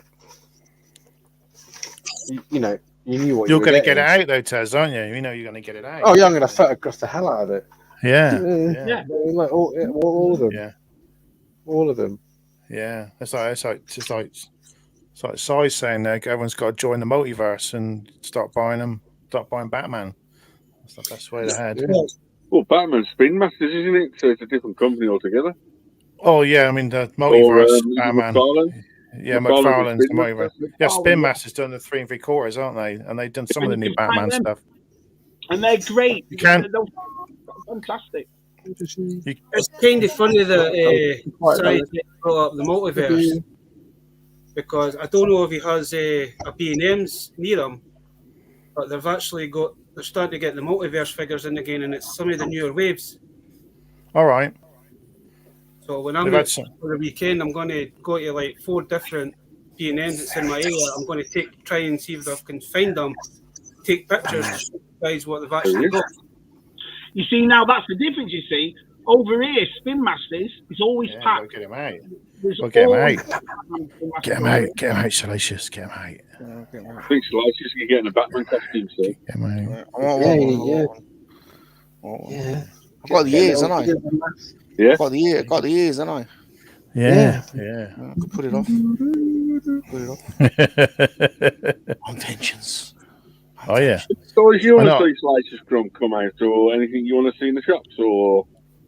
you knew what you're going to get it out, though, Tez, aren't you? You know you're going to get it out. Oh yeah, I'm going to photograph the hell out of it. Yeah. Like all of them. Yeah, all of them. Yeah, it's like Size saying there, everyone's got to join the multiverse and start buying Batman. That's the best way ahead. Yeah. Well, Batman's Spin Masters, isn't it? So it's a different company altogether. Oh yeah, I mean the multiverse Batman. McFarlane? Yeah, McFarlane's the multiverse. Yeah, Spin Masters done the 3 3/4, aren't they? And they've done some of the new Batman stuff. And they're great. You can't. They're fantastic. It's kind of funny that Size brought up the multiverse because I don't know if he has a B&M's near him, but they're starting to get the multiverse figures in again, and it's some of the newer waves. All right. So when I'm for the weekend, I'm going to go to like 4 different B&Ms that's in my area. I'm going to try and see if I can find them, take pictures, to show you guys what they've actually got. You see, now that's the difference, you see. over here, Spin Masters is always Yeah, packed. get him out. There's Well, get him always out. Spin Masters Get him over out. Get him out, Salacious. Get him out. I think Salacious can get in a Batman costume soon. Get him out. Yeah. I've got the ears, haven't I? Yeah. Got the ears, haven't I? Yeah. Put it off. Put it off. Intentions. Oh, yeah. Stories you Why want to not? see Salacious come out, or anything you want to see in the shops, or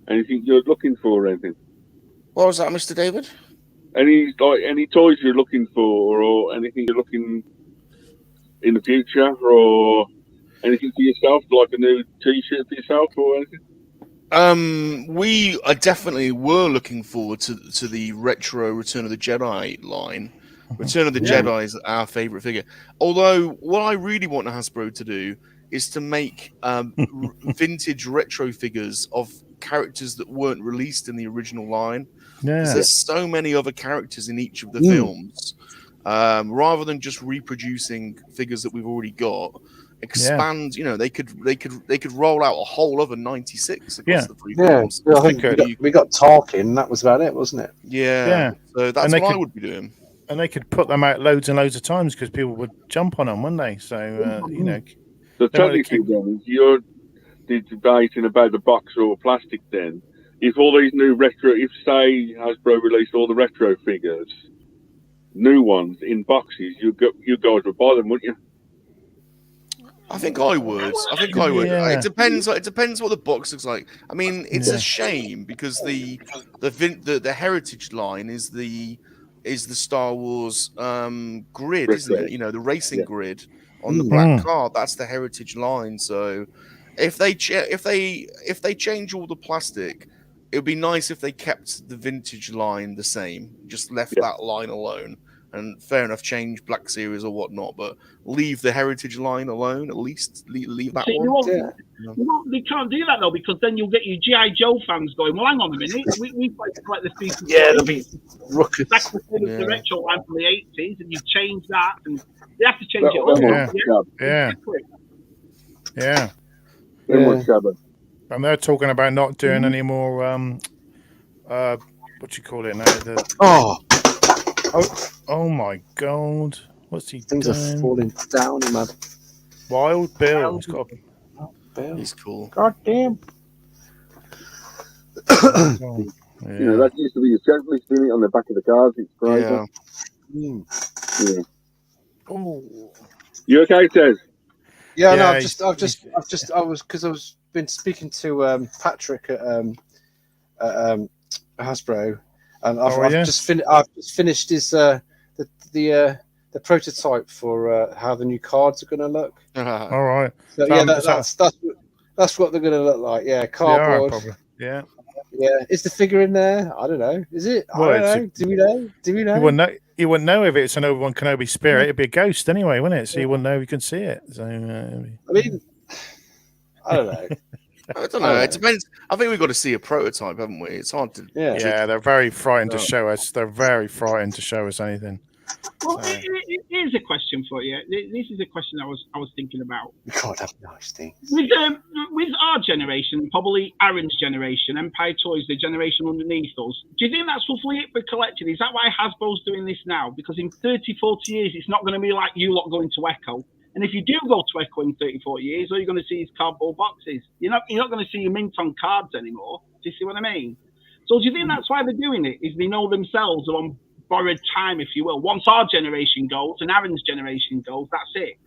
anything you're looking for, or anything? What was that, Mr. David? Any toys you're looking for, or anything you're looking in the future, or anything for yourself, like a new T-shirt for yourself, or anything? We are definitely were looking forward to the retro Return of the Jedi line. Return of the Jedi is our favorite figure. Although, what I really want Hasbro to do is to make vintage retro figures of characters that weren't released in the original line. Because there's so many other characters in each of the films. Rather than just reproducing figures that we've already got, expand. You know, they could roll out a whole other 96 across the three films. I think we got talking. That was about it, wasn't it? Yeah. So that's what I would be doing. And they could put them out loads and loads of times because people would jump on them, wouldn't they? So you know. So technically, then you're debating about the box or plastic. Then, if all these new retro, if say Hasbro released all the retro figures, new ones in boxes, you guys would buy them, wouldn't you? I think I would. Yeah. It depends. It depends what the box looks like. I mean, it's a shame because the heritage line is the Star Wars grid, isn't it? You know, the racing grid on the black card. That's the heritage line. So if they change all the plastic, it would be nice if they kept the vintage line the same. Just left that line alone. And fair enough, change Black Series or whatnot, but leave the heritage line alone. At least leave that one. They can't do that though, because then you'll get your GI Joe fans going. Well, hang on a minute, we like to collect the FIFA. There'll be ruckus. That's the retro line from the '80s, and you change that, and they have to change it all. And they're talking about not doing any more. What do you call it now? Oh my God! What's he Things doing? are falling down, man. Wild Bill. He's got. He's cool. God damn. You know, that used to be a checklist doing it on the back of the cars. It's great. Oh. You okay, Ted? Yeah, no. I was been speaking to Patrick at Hasbro, and I've just finished his the prototype for how the new cards are going to look. All right. So, that's what they're going to look like. Yeah, cardboard. Yeah. Is the figure in there? I don't know. Is it? I don't know. Do we know? You wouldn't know if it's an Obi-Wan Kenobi spirit. It'd be a ghost anyway, wouldn't it? So you wouldn't know if you can see it. So I mean, I don't know. I don't know. It depends. I think we've got to see a prototype, haven't we? It's hard to. Yeah, they're very frightened to show us. They're very frightened to show us anything. Well, here's a question for you. This is a question I was thinking about. We can't have nice things. With our generation, probably Aaron's generation, Empire Toys, the generation underneath us, do you think that's roughly it for collecting? Is that why Hasbro's doing this now? Because in 30, 40 years, it's not going to be like you lot going to Echo. And if you do go to Echo in 30, 40 years, all you're going to see is cardboard boxes. You're not going to see your mint on cards anymore. Do you see what I mean? So do you think that's why they're doing it? Is they know themselves are on borrowed time, if you will. Once our generation goes and Aaron's generation goes, that's it.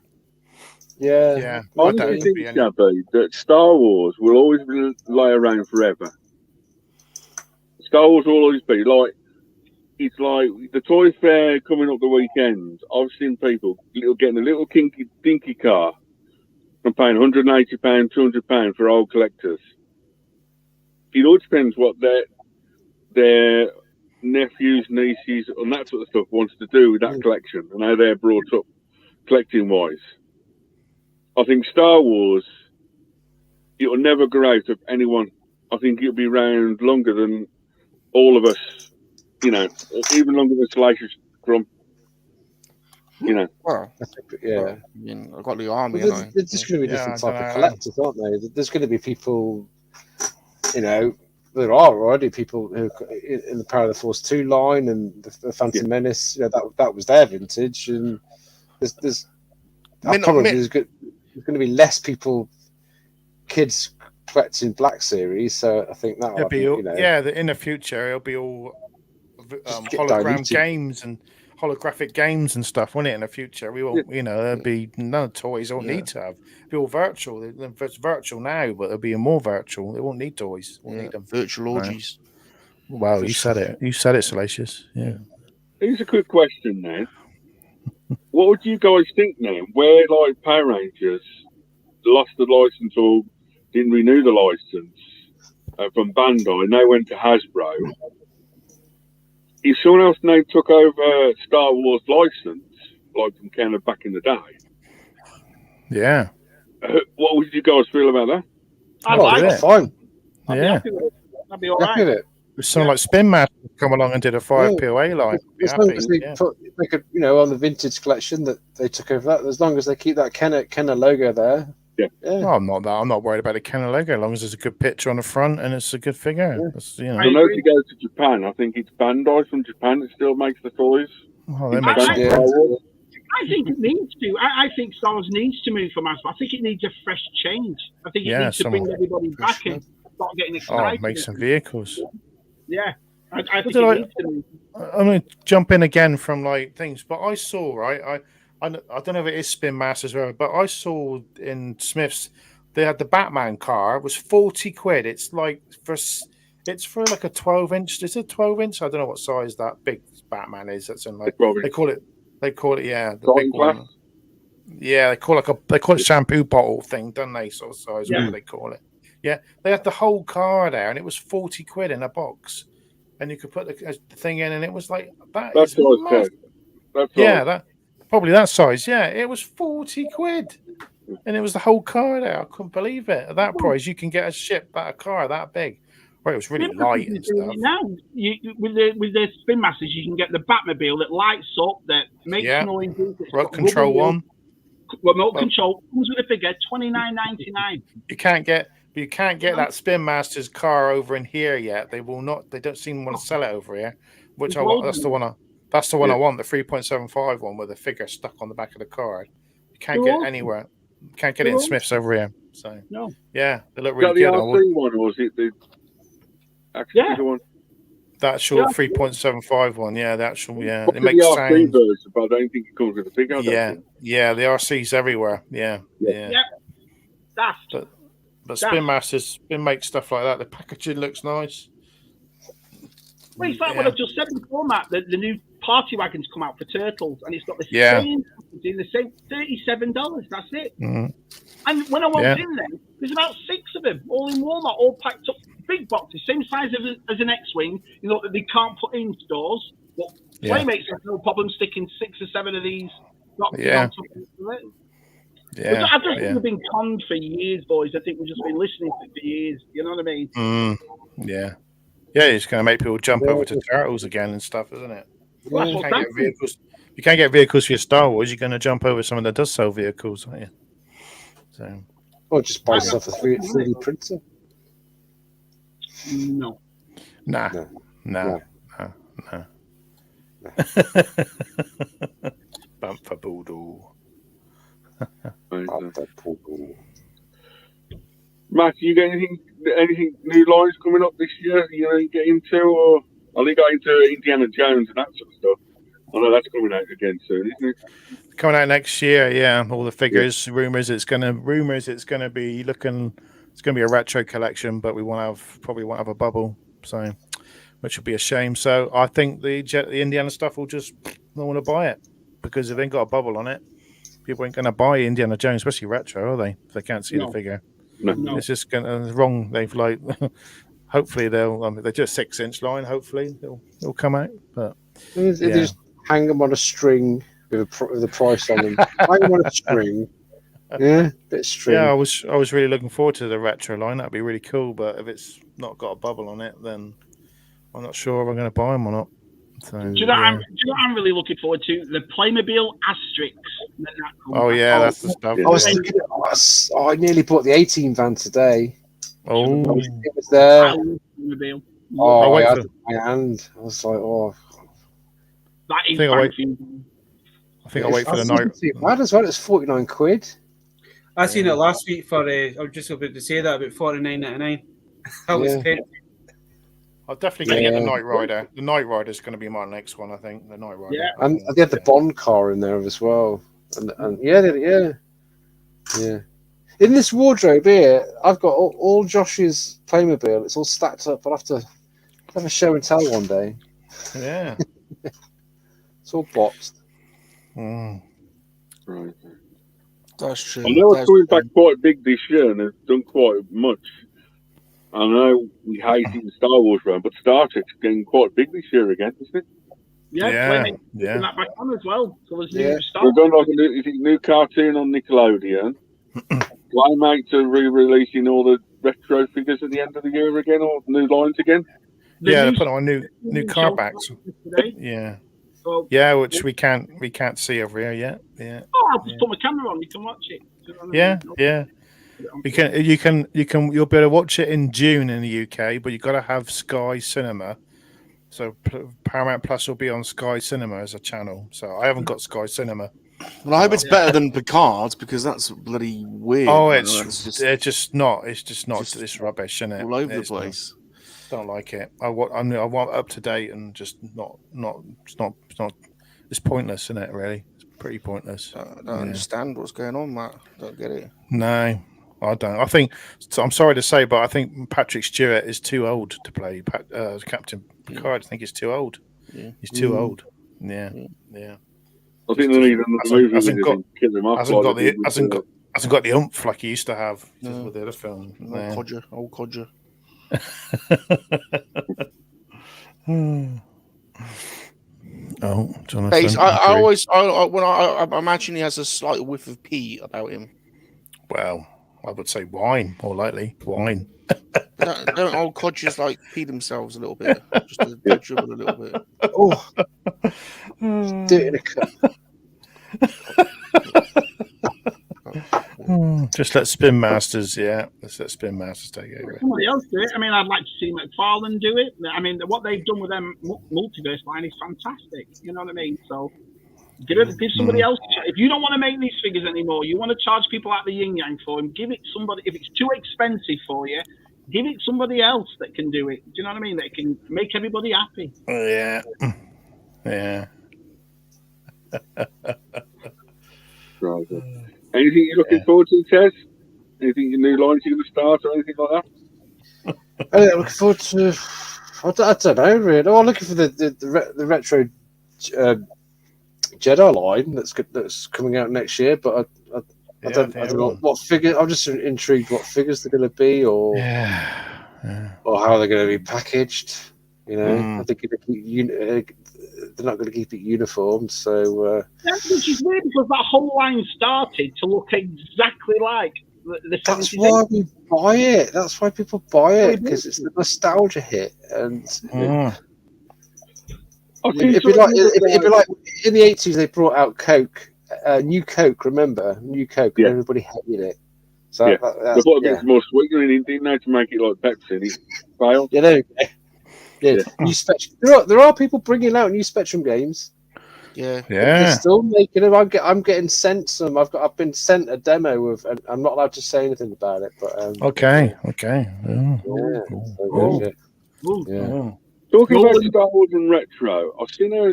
Yeah. I think, Gabby, that Star Wars will always lie around forever. Star Wars will always be like, it's like the toy fair coming up the weekend. I've seen people getting a little dinky car and paying £180, £200 for old collectors. It all depends what their nephews, nieces, and that sort of stuff wants to do with that collection and how they're brought up collecting wise. I think Star Wars, it will never grow out of anyone. I think it'll be around longer than all of us, you know, even longer than Salacious Crumb. You know. Well, yeah. I mean, I've got the army. Well, there's just going to be different type of collectors, aren't they? There's going to be people, you know, there are already people who in the Power of the Force 2 line and the Phantom Menace. That was their vintage, and there's going to be less kids collecting Black Series. So I think that in the future it'll be all hologram games and holographic games and stuff, won't it? In the future, we won't, there'll be no toys. They won't need to have. It'll be all virtual. It's virtual now, but they'll be more virtual. They won't need toys. Won't need them. Virtual orgies. Wow, you said it. You said it, Salacious. Yeah. Here's a quick question now. What would you guys think now? Where like Power Rangers lost the license or didn't renew the license from Bandai, and they went to Hasbro. If someone else now took over Star Wars license, like from Kenner back in the day, yeah, what would you guys feel about that? I like it. Fine. That'd be all right. If someone like Spin Master come along and did a 5 POA line, as long as they could, on the vintage collection that they took over that, as long as they keep that Kenner logo there. Yeah. No, I'm not worried about the Kenner logo as long as there's a good picture on the front and it's a good figure. Yeah. I know if you go to Japan, I think it's Bandai from Japan that still makes the toys. Oh, they make I think it needs to. I think Star Wars needs to move from Hasbro. I think it needs a fresh change. I think it needs to bring everybody back and start getting excited. Make some vehicles. Yeah. I think it needs to move. I'm going to jump in again from like things, but I saw, right? I don't know if it is Spin Masters or whatever, but I saw in Smith's they had the Batman car. It was 40 quid. It's for like a 12-inch. Is it 12-inch? I don't know what size that big Batman is. That's in like they call it the big one. Yeah, they call it shampoo bottle thing, don't they? Sort of size, whatever they call it. Yeah, they had the whole car there, and it was 40 quid in a box, and you could put the thing in, and it was like that's probably that size. Yeah, it was 40 quid, and it was the whole car there. I couldn't believe it. At that price, you can get a car that big. Well, it was really light and stuff. Now, with the Spin Masters, you can get the Batmobile that lights up, that makes noises. Remote control one. Remote control comes with a figure, $29.99. You can't get that Spin Masters car over in here yet. They will not. They don't seem to want to sell it over here. Which I want. That's the one. I want. The 3.75 one with the figure stuck on the back of the car. You can't get it anywhere. You can't get it in Smith's over here. So yeah, they look really good. The RC one, or was it the actual one? The actual 3.75 one. Yeah, the actual. Yeah, it makes the RC version, but I don't think it comes with a figure. Yeah, the RC's everywhere. Yeah. But Spin Masters make stuff like that. The packaging looks nice. Well, it's like what I've just said before, Matt. The new party wagons come out for Turtles, and it's got the same packaging, the same $37. That's it. Mm-hmm. And when I walked in there, there's about 6 of them, all in Walmart, all packed up, big boxes, same size as an X-wing. That they can't put in stores. But Playmates have no problem sticking 6 or 7 of these boxes on top of it. Yeah, I just think we've been conned for years, boys. I think we've just been listening to it for years. You know what I mean? Yeah, it's going to make people jump over to Turtles again and stuff, isn't it? Well, you can't get vehicles for your Star Wars. You're going to jump over someone that does sell vehicles, aren't you? So, or just buy yourself a 3D printer. No. Nah. Bump for Boodle. Matt, you got anything new lines coming up this year? You get into, or I think got into Indiana Jones and that sort of stuff. I know that's coming out again soon, isn't it? Coming out next year, yeah. All the figures, rumors it's going to be a retro collection, but we probably won't have a bubble, so which would be a shame. So I think the Indiana stuff will just not want to buy it because if they ain't got a bubble on it, people ain't going to buy Indiana Jones, especially retro, are they? If they can't see the figure. No. It's just wrong. They've hopefully they'll they do a 6-inch line. Hopefully they'll come out. But they just hang them on a string with a price on them. Hang them on a string. Yeah, bit of string. Yeah, I was really looking forward to the retro line. That'd be really cool. But if it's not got a bubble on it, then I'm not sure if I'm going to buy them or not. So, do you know what I'm really looking forward to? The Playmobil Asterix. That's the stuff. I was thinking, I nearly bought the 18 van today. Oh, it was there. reveal. Oh, wait I for- had my hand. I was like, oh. That is think I'll wait- confusing. I think I'll wait for the That's night. too bad as well. It's 49 quid. I seen it last week for. I was just about to say that about 49.99. I was Yeah. tempted. I'm definitely going to get the Yeah. Knight Rider. The Knight Rider is going to be my next one, I think. The Knight Rider. Yeah. And they had the Bond car in there as well. And yeah. In this wardrobe here, I've got all Josh's Playmobil. It's all stacked up. I'll have to have a show and tell one day. Yeah. It's all boxed. Mm. Right. That's true. I know That's it's coming back quite big this year and it's done quite much. I know we hate it in Star Wars run, but Star Trek's getting quite big this year again, isn't it? Yeah, Yeah, putting yeah. that back on as well. So there's Yeah. new stuff. We've done like a new cartoon on Nickelodeon. Playmates are re-releasing all the retro figures at the end of the year again, or new lines again. Yeah, they put on new car show backs. today. Yeah. So, Yeah, which we can't see over here yet. Yeah. oh, I'll just put my camera on. You can watch it. Do you know what I Yeah, mean? yeah. You'll be able to watch it in June in the UK, but you've got to have Sky Cinema. So Paramount Plus will be on Sky Cinema as a channel. So I haven't got Sky Cinema. Well, I hope it's better than Picard because that's bloody weird. Oh, man. it's That's just not. It's just not just this rubbish, isn't it? all over the It's not. place. Don't like it. I want up to date and just not. It's not. It's pointless, isn't it? Really, it's pretty pointless. I don't understand what's going on, Matt. Don't get it. No, I don't. I think. I'm sorry to say, but I think Patrick Stewart is too old to play Captain Picard. I think he's too old. Yeah. He's too old. Yeah. I think they need another movie with him and kill him off. Hasn't got the oomph like he used to have No. with the other film. Old codger. Oh, Jonathan. I imagine he has a slight whiff of pee about him. Well, I would say wine, more likely wine. Don't old codgers like pee themselves a little bit, just to dribble a little bit? Oh, do it in a cup. Just let Spin Masters, let's let Spin Masters take over. Somebody else do it. I mean, I'd like to see McFarlane do it. I mean, what they've done with them multiverse line is fantastic. You know what I mean? So give somebody else. If you don't want to make these figures anymore, you want to charge people out the yin yang for them. Give it somebody. If it's too expensive for you, give it somebody else that can do it. Do you know what I mean? That can make everybody happy. Yeah. Right. Anything you're looking forward to, Tez? Anything new lines you're going to start or anything like that? Looking forward to. I don't know really. I'm looking for the retro Jedi line that's coming out next year, but I don't know what figure. I'm just intrigued what figures they're going to be, or how they're going to be packaged. You know, I think they're not going to keep it uniform. So which is weird because that whole line started to look exactly like the that's why we buy it. That's why people buy it, because it's the nostalgia hit, and it'd be like in the 80s they brought out Coke, new Coke. Remember, new Coke, and everybody hated it. So they put a bit more sweetener in it, didn't they, to make it like Pepsi? And it failed. Yeah, there you go. Yeah. New Spectrum. There are people bringing out new Spectrum games. Yeah. They're still making them. I'm getting sent some. I've been sent a demo of, and I'm not allowed to say anything about it. But okay. Talking about Star Wars and retro, I've seen a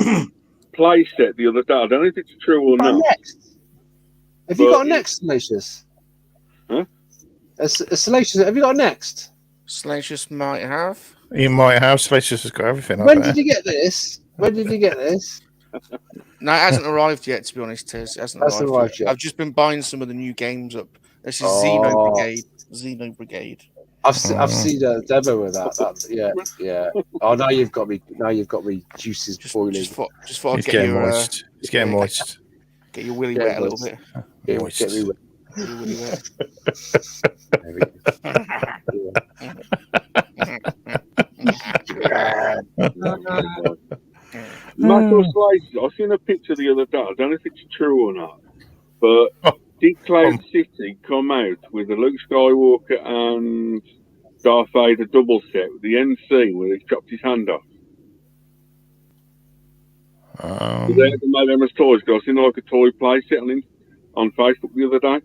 play set the other day. I don't know if it's true or not. Have you got a next, Salacious? Huh? Salacious, have you got a next? Salacious might have. You might have. Salacious has got everything. When did you get this? No, it hasn't arrived yet, to be honest, Tez. It hasn't arrived yet. I've just been buying some of the new games up. This is Xeno Brigade. I've seen a demo of that. Yeah. Oh, now you've got me juices boiling. Just thought He's getting moist. He's getting moist. Get your willy wet a little bit. Get me wet. Get your willy wet. Michael Slices, I've seen a picture the other day. I don't know if it's true or not, but did Cloud City come out with a Luke Skywalker and Darth Vader double set with the end scene where he chopped his hand off? They made them as toys. I seen like a toy play set on Facebook the other day.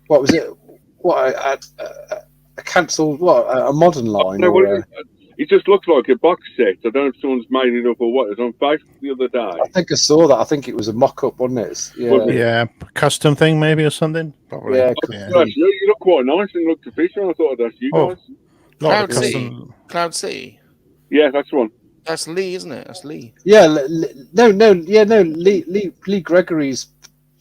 What was it? What a cancelled? What a modern line? No, Or it just looks like a box set. I don't know if someone's made it up or what. It was on Facebook the other day. I think I saw that. I think it was a mock-up, wasn't it? Yeah. Yeah, custom thing maybe or something. Probably. Yeah. You look quite nice and looked official. I thought that's you guys. Cloud City. Cloud City. Yeah, that's one. That's Lee, isn't it? That's Lee. Yeah. No. Lee Gregory's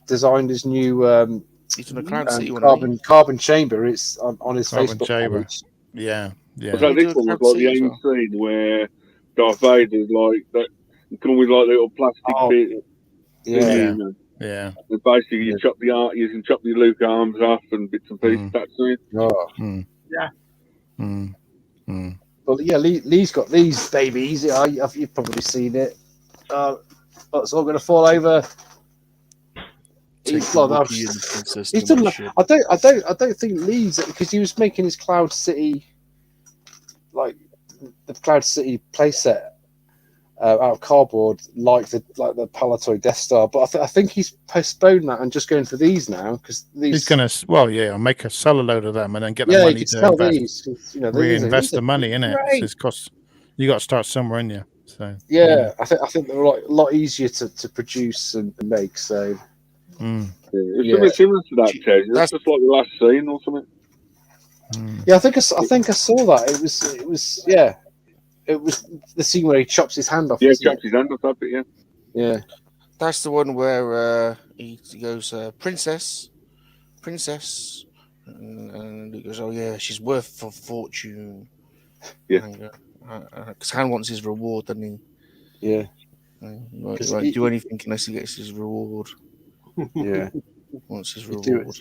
designed his new He's in a Cloud City one. carbon chamber. It's on his Carbon Facebook chamber. page. Yeah. So this one was like the end scene where Darth Vader's like that. Come with like little plastic bit. Yeah. Yeah. And basically, you can chop the Luke arms off and bits and pieces. That's it. Oh. Yeah. Well, yeah, Lee's got these babies. You've probably seen it. It's all going to fall over. He's done. I don't think Lee's, because he was making his Cloud City, like the Cloud City playset out of cardboard, like the Palatoy Death Star. But I think he's postponed that and just going for these now because he's gonna sell a load of them and then get the money to sell these. Reinvest the money in it. It's cost. You got to start somewhere, in you. So I think they're a lot easier to produce and make. So. It's something similar to that, Ted. That's just like the last scene or something. Yeah, I think I saw that. It was the scene where he chops his hand off. Yeah, chops his hand off. That bit, yeah. Yeah. That's the one where he goes, Princess, and he goes, oh yeah, she's worth a fortune. Yeah. Because Han wants his reward, doesn't he? Yeah. He won't do anything unless he gets his reward. Yeah. Wants his reward.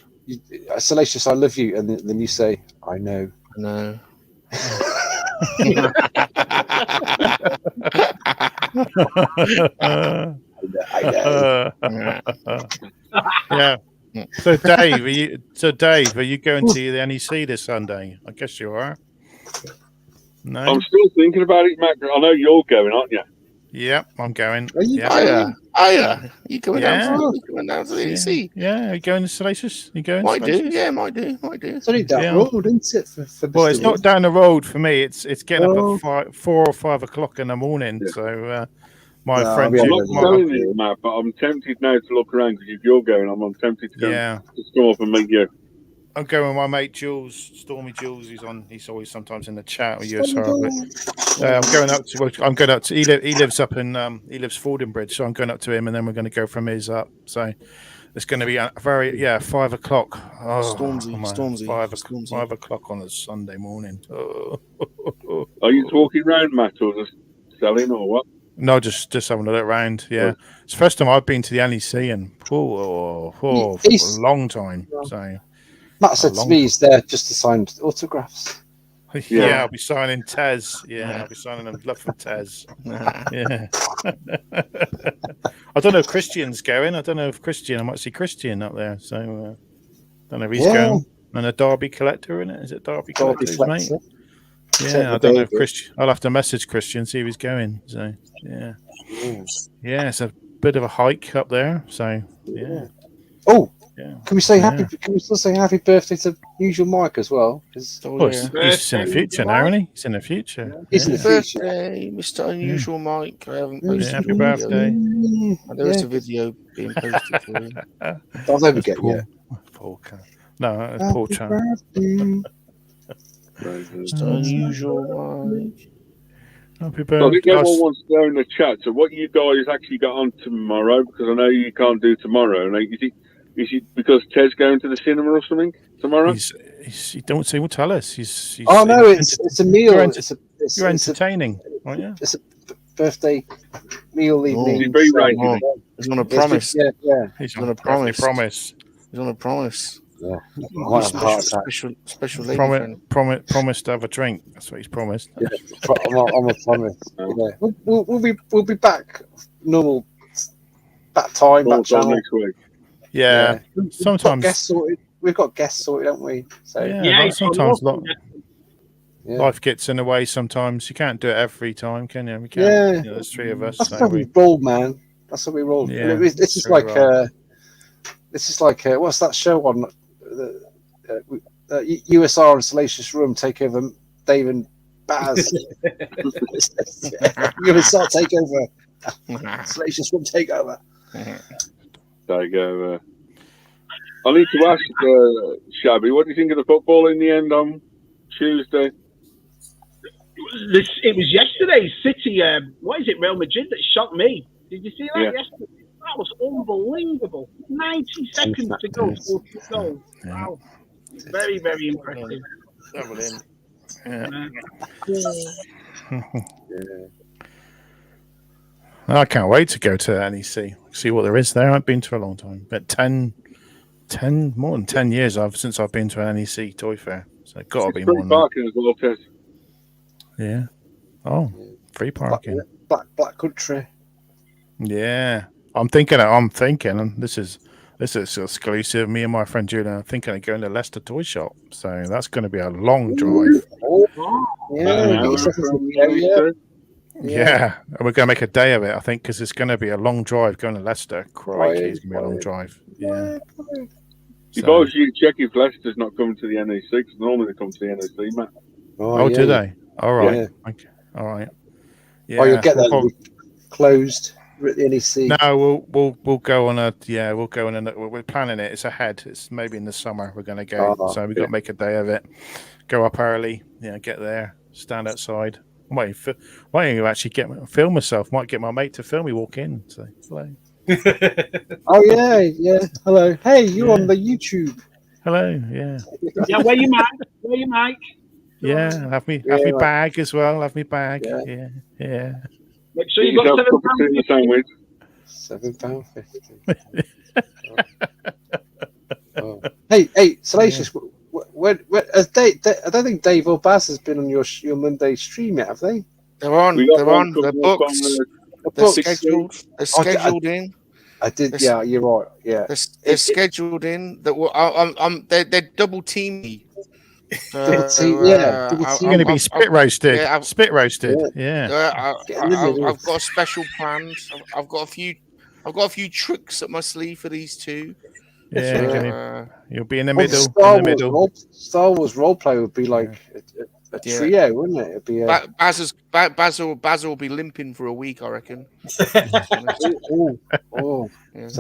Salacious, I love you, and then you say, I know. I know. Yeah. So Dave, are you going to the NEC this Sunday? I guess you are. No. I'm still thinking about it, Mac. I know you're going, aren't you? Yeah, I'm going. Are you going? You going down to the NEC? Yeah, are you going to Salacious? You going? Might do. It's only down the road, isn't it? For it's not down the road for me. It's getting up at 4 or 5 o'clock in the morning. Yeah. So my friend, I'm not going there, Matt, but I'm tempted now to look around because if you're going, I'm tempted to go. To come up and meet you. I'm going with my mate Jules, Stormy Jules. He's always sometimes in the chat with USR. I'm going up to. He lives up in. He lives Fordingbridge, so I'm going up to him, and then we're going to go from his up. So it's going to be a very 5 o'clock. Stormzy. 5 o'clock on a Sunday morning. Oh. Are you talking round, Matt, or just selling, or what? No, just having a look around. Yeah, it's the first time I've been to the NEC in for a long time. So. Matt said to me he's there just to sign autographs. Yeah, I'll be signing Tez. Yeah, I'll be signing a love for Tez. Yeah. I don't know if Christian's going. I might see Christian up there. So I don't know if he's going. And a Derby collector, in it? Is it Derby collector's mate? Yeah, I don't know if Christian. I'll have to message Christian, see if he's going. So yeah. It's a bit of a hike up there. So yeah. Oh. Yeah. Can we say Can we still say happy birthday to Usual Mike as well? He's in the future now, isn't he? He's in the future. He's in the future. Birthday, Mr. Unusual Mike. I haven't posted happy birthday. There is a video being posted for him. I'll never get you. Paul. No, it's Paul Chan. Mr. Unusual Mike. Happy birthday. So I think everyone wants to go in the chat. So what you guys actually got on tomorrow? Because I know you can't do tomorrow. Is it because Ted's going to the cinema or something tomorrow? He don't say. Will tell us. He's no, it's a meal. You're entertaining, aren't you? It's a birthday meal evening. He's on a promise. Yeah. He's on a promise. He's on a promise. Yeah. Special lady promise to have a drink. That's what he's promised. Yeah, I'm a promise. Yeah. We'll be back normal. Back time. Back channel next week. Yeah. Sometimes we've got guests sorted, haven't we? So sometimes Life gets in the way sometimes. You can't do it every time, can you? We can't. Yeah. You know, there's three of us. That's So how we roll, man. That's how we roll. Yeah, This is like what's that show on the USR and Salacious Room take over Dave and Baz. USR take over. Salacious Room take over. There you go. I need to ask Shabby, what do you think of the football in the end on Tuesday? It was yesterday. City, what is it? Real Madrid that shocked me. Did you see that yesterday? That was unbelievable. 90 seconds to go. 4 goals. Wow. Very, very impressive. I can't wait to go to NEC. See what there is there. I've been to a long time, but more than 10 years since I've been to an NEC toy fair. So it's got to be more than parking as well, Tess. Yeah. Oh, free parking. Black Country. Yeah. I'm thinking, and this is exclusive. Me and my friend Julian are thinking of going to Leicester Toy Shop. So that's going to be a long drive. Yeah. And we're going to make a day of it, I think, because it's going to be a long drive going to Leicester. Crikey, it's going to be a long drive. Yeah. You've always check if Leicester's not coming to the NEC, because normally they come to the NEC, Matt. Oh, do they? All right. Yeah. Okay. All right. Yeah. You'll get that closed at the NEC. No, we'll go on we're planning it. It's ahead. It's maybe in the summer we're going to go. So we've got to make a day of it. Go up early. Yeah, get there. Stand outside. Might actually film myself. Might get my mate to film me walk in. So hello. Oh yeah. Hello. Hey, you're on the YouTube. Hello. Yeah. Yeah. Where you mic? Yeah. Have me bag as well. Have me bag. Yeah. Make sure you got £7.50. Hey, Salacious. When I don't think Dave or Baz has been on your Monday stream yet, have they? They're on. They're booked. They're scheduled. They're scheduled in. I did. Yeah, you're right. Yeah, they're scheduled in. They're double teaming. You're going to be spit roasted. Spit roasted. Yeah. I've got special plans. I've got a few tricks up my sleeve for these two. Yeah. You'll be in the middle. Star Wars roleplay would be like a trio, wouldn't it? It'd be Basil will be limping for a week, I reckon. So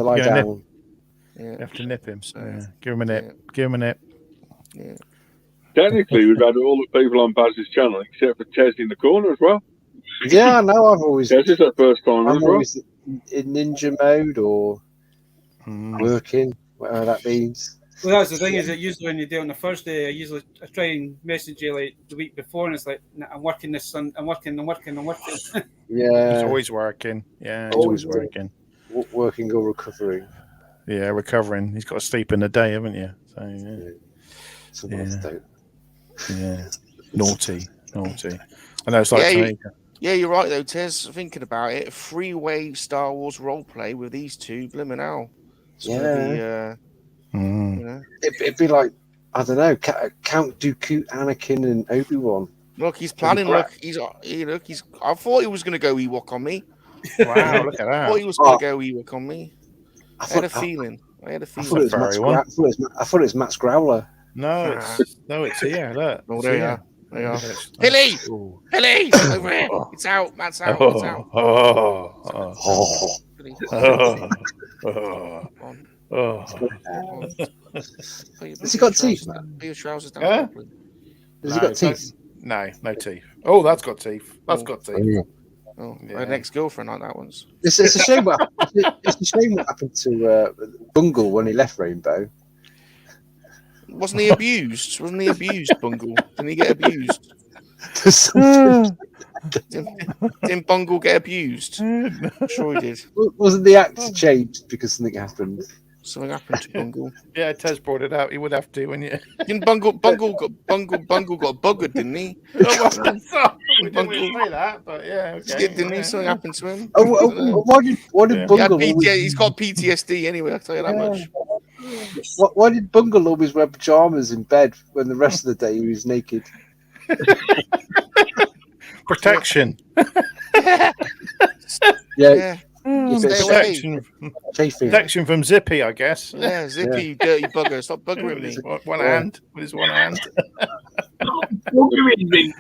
lie down. You have to nip him. So give him a nip. Give him a nip. Yeah. Technically, we've had all the people on Baz's channel except for Tez in the corner as well. Yeah, I know. I've always. Tez is that first time as well. Always in ninja mode or working, whatever that means. Well, that's the thing is that usually when you do it on the first day, I try and message you like the week before, and it's like I'm working this Sunday, I'm working. Yeah, it's always working. Yeah, it's always working. Working or recovering. Yeah, recovering. He's got to sleep in the day, haven't you? So yeah. Naughty. I know it's like yeah, you're right though, Tez. Thinking about it, a three-way Star Wars roleplay with these two, blimmin' hell. It'd be like, I don't know, Count Dooku, Anakin, and Obi-Wan. Look, he's planning. Look, he's. I thought he was going to go Ewok on me. Wow, look at that. I thought he was going to go Ewok on me. I had a feeling. I thought it was Matt's Growler. No, it's here. Look. Oh, there you are. Hilly! Hilly! Over here. It's out. Matt's out. It's out. Has he got teeth, Matt? Put your trousers down. Has he got teeth? No teeth. Oh, that's got teeth. That's got teeth. Oh, my ex-girlfriend like that once. It's a shame what happened to Bungle when he left Rainbow. Wasn't he abused? Bungle? Didn't he get abused? Didn't Bungle get abused? I'm sure he did. Wasn't the actor changed because something happened? Something happened to Bungle. Yeah, Tez brought it out. He would have to, wouldn't you? Didn't Bungle got buggered, didn't he? We didn't say that, but yeah. Okay. Didn't he? Something happened to him. Why did Bungle? He's got PTSD anyway. I'll tell you that much. Why did Bungle always wear pajamas in bed when the rest of the day he was naked? Protection. Yeah. Protection. Protection from Zippy, I guess. Yeah, Zippy, you dirty bugger. Stop buggering me. One hand. With his one hand. Buggering me.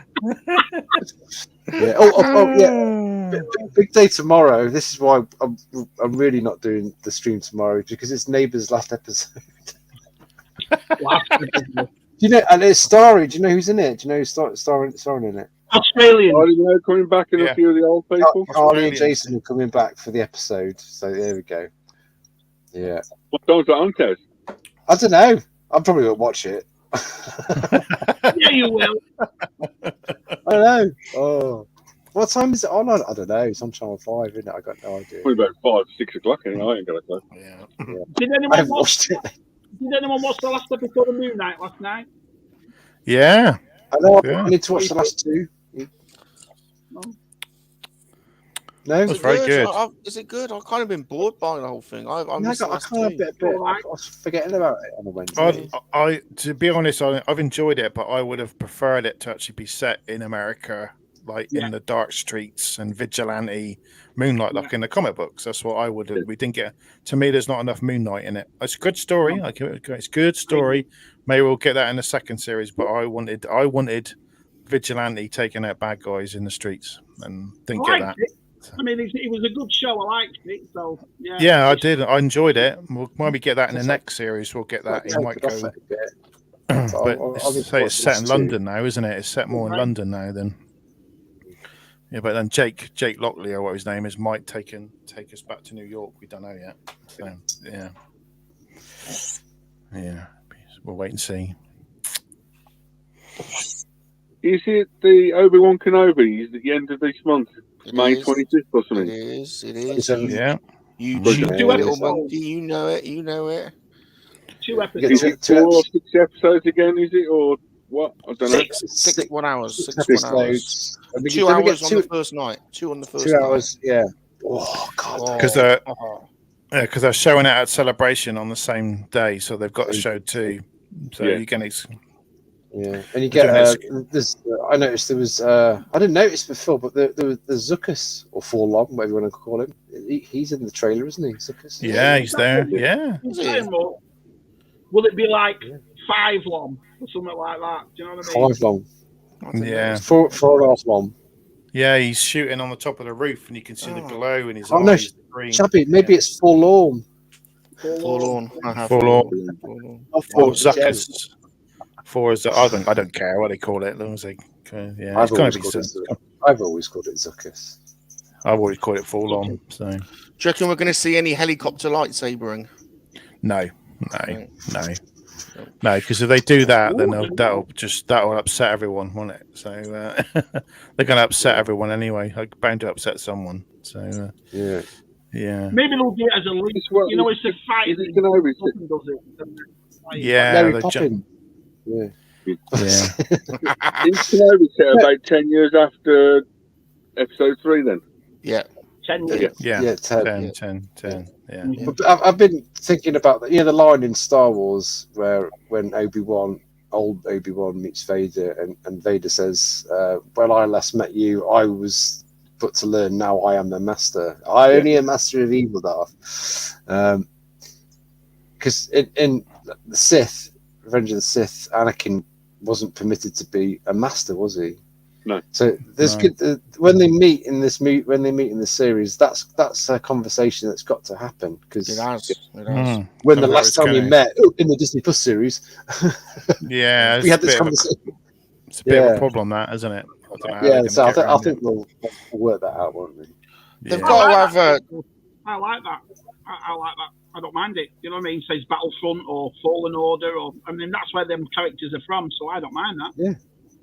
Yeah. Oh, yeah. Big day tomorrow. This is why I'm really not doing the stream tomorrow, because it's Neighbours' last episode. Do you know? And it's starring. Do you know who's in it? Do you know who's starring in it? Australian. Carly coming back and a few of the old people. Carly and Jason are coming back for the episode. So there we go. Yeah. What time's that on, Tez? I don't know. I probably won't watch it. Yeah, you will. I don't know. Oh, what time is it on? I don't know. It's on Channel 5, isn't it? I got no idea. Probably about 5, 6 o'clock. I ain't got a clue. Yeah. Did I anyone haven't watched it. watch the last episode of Moon Knight last night? Yeah. I know. Yeah. I need to watch the last two. No, That's very good. Is it good? I've kind of been bored by the whole thing. I I was forgetting about it on the Wednesday. To be honest, I've enjoyed it, but I would have preferred it to actually be set in America, like in the dark streets and vigilante Moonlight, like in the comic books. That's what I would have. We didn't get. To me, there's not enough Moonlight in it. It's a good story. It's a good story. Maybe we'll get that in the second series. But I wanted vigilante taking out bad guys in the streets, and didn't get that. I mean, it was a good show. I liked it. So yeah. Yeah, I did. I enjoyed it. We'll maybe get that in the next series. We'll get that. It might go. But it's set in London now, isn't it? It's set more in London now than. Yeah, but then Jake Lockley, or what his name is, might take us back to New York. We don't know yet. So yeah, we'll wait and see. Is it the Obi-Wan Kenobi? Is it the end of this month? May 25th or something? It is. Yeah. You little monkey, you know it. 2 episodes. Is it 4 or 6 episodes again, is it? Or what? I don't know. 6 1 hours. 6 6 1 hours. 2 hours on the first night. 2 on the first 2 night. hours, yeah. Oh, God. Because they're showing it at Celebration on the same day, so they've got to show 2. So you can. Yeah, and you get this. I noticed there was. I didn't notice before, but there was the Zuckus or Forlom, whatever you want to call him. He's in the trailer, isn't he? Zuckus. Yeah, he's there. Yeah. Will it be like 5 long or something like that? Do you know what I mean? 5 long. Yeah. 4.5 long. Yeah, he's shooting on the top of the roof, and you can see the glow in his eyes. No, green. Chubby, maybe it's Forlorn. Forlorn. Or Zuckus. I don't care what they call it, as long as they. Yeah, I've always called it Zuckus. I've always called it Forlorn. So, do you reckon we're going to see any helicopter lightsabering? No, because if they do that, then that'll upset everyone, won't it? So they're going to upset everyone anyway. They're bound to upset someone. So yeah. Maybe they'll do it as a link. You know, it's a fight. Is it Kenobi? Does it? Yeah, Mary Poppins. Yeah. Is Kenobi set about 10 years after episode 3 then? Yeah. 10 years. Yeah. 10. Yeah. But I've been thinking about the line in Star Wars where when old Obi-Wan meets Vader and Vader says, when I last met you, I was put to learn, now I am the master. I only am master of evil, Darth. Because in the Sith, Revenge of the Sith, Anakin wasn't permitted to be a master, was he? No. So there's good when they meet in this series. That's a conversation that's got to happen because it has. When the last time we met in the Disney Plus series, we had this conversation. It's a bit of a problem, that, isn't it? So I think we'll work that out, won't we? They've got to have. I like that. I like that. I don't mind it. You know what I mean? Says Battlefront or Fallen Order, that's where them characters are from. So I don't mind that.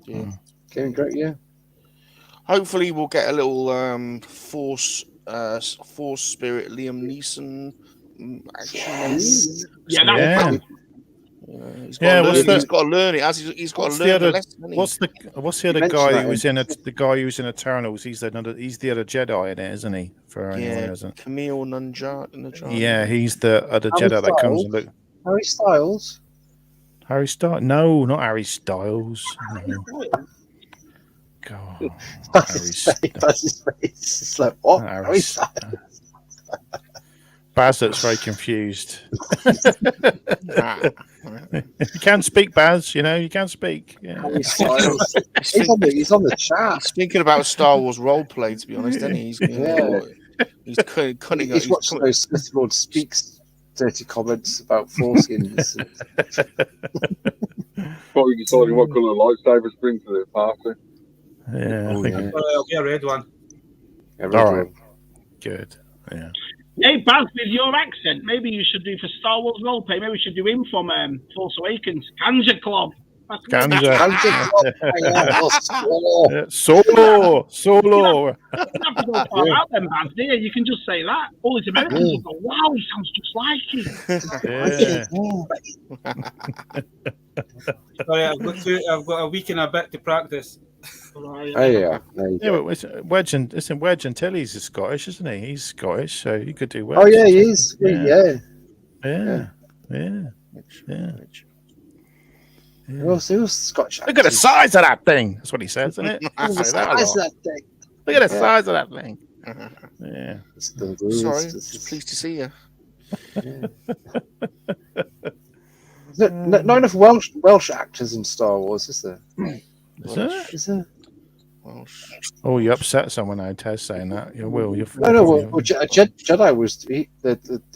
Yeah. Getting great, yeah. Hopefully, we'll get a little Force Spirit Liam Neeson action. He's got to learn it. He's got to learn the lesson. What's the other guy who was in the guy who's in Eternals? He's the other Jedi in it, isn't he? Camille Nanjar. Yeah, he's the other Jedi that comes and look. Harry Styles. No, not Harry Styles. No. God, That's his face. It's like, what? How is that? Baz looks very confused. You can speak, Baz. You know, you can speak. Yeah. He's on the chat. He's thinking about Star Wars roleplay, to be honest, isn't he? He's cunning. He's watching those Smith Lord Speaks dirty comments about foreskins. Probably deciding what colour lightsabers bring to the party. Yeah, I think I'll get a red one. Yeah, all right. Good. Yeah. Hey, Baz, with your accent, maybe you should do for Star Wars roleplay. Maybe we should do him from Force Awakens. Ganja Club. Ganja. Solo. You don't have to go far out then, Baz, do you? You can just say that. All these Americans will go, wow, he sounds just like him. Sorry, I've got a week and a bit to practice. Oh yeah. But Wedge Antilles is Scottish, isn't he? He's Scottish, so you could do Wedge. Oh yeah, he is. Yeah. He was Scottish. Look at the size of that thing. That's what he says, isn't it? Look at the size of that thing. Yeah. Sorry, just pleased to see you. Not enough Welsh actors in Star Wars, is there? Is there? Oh, you upset someone now, Tez, saying that. You will. No. Jedi was the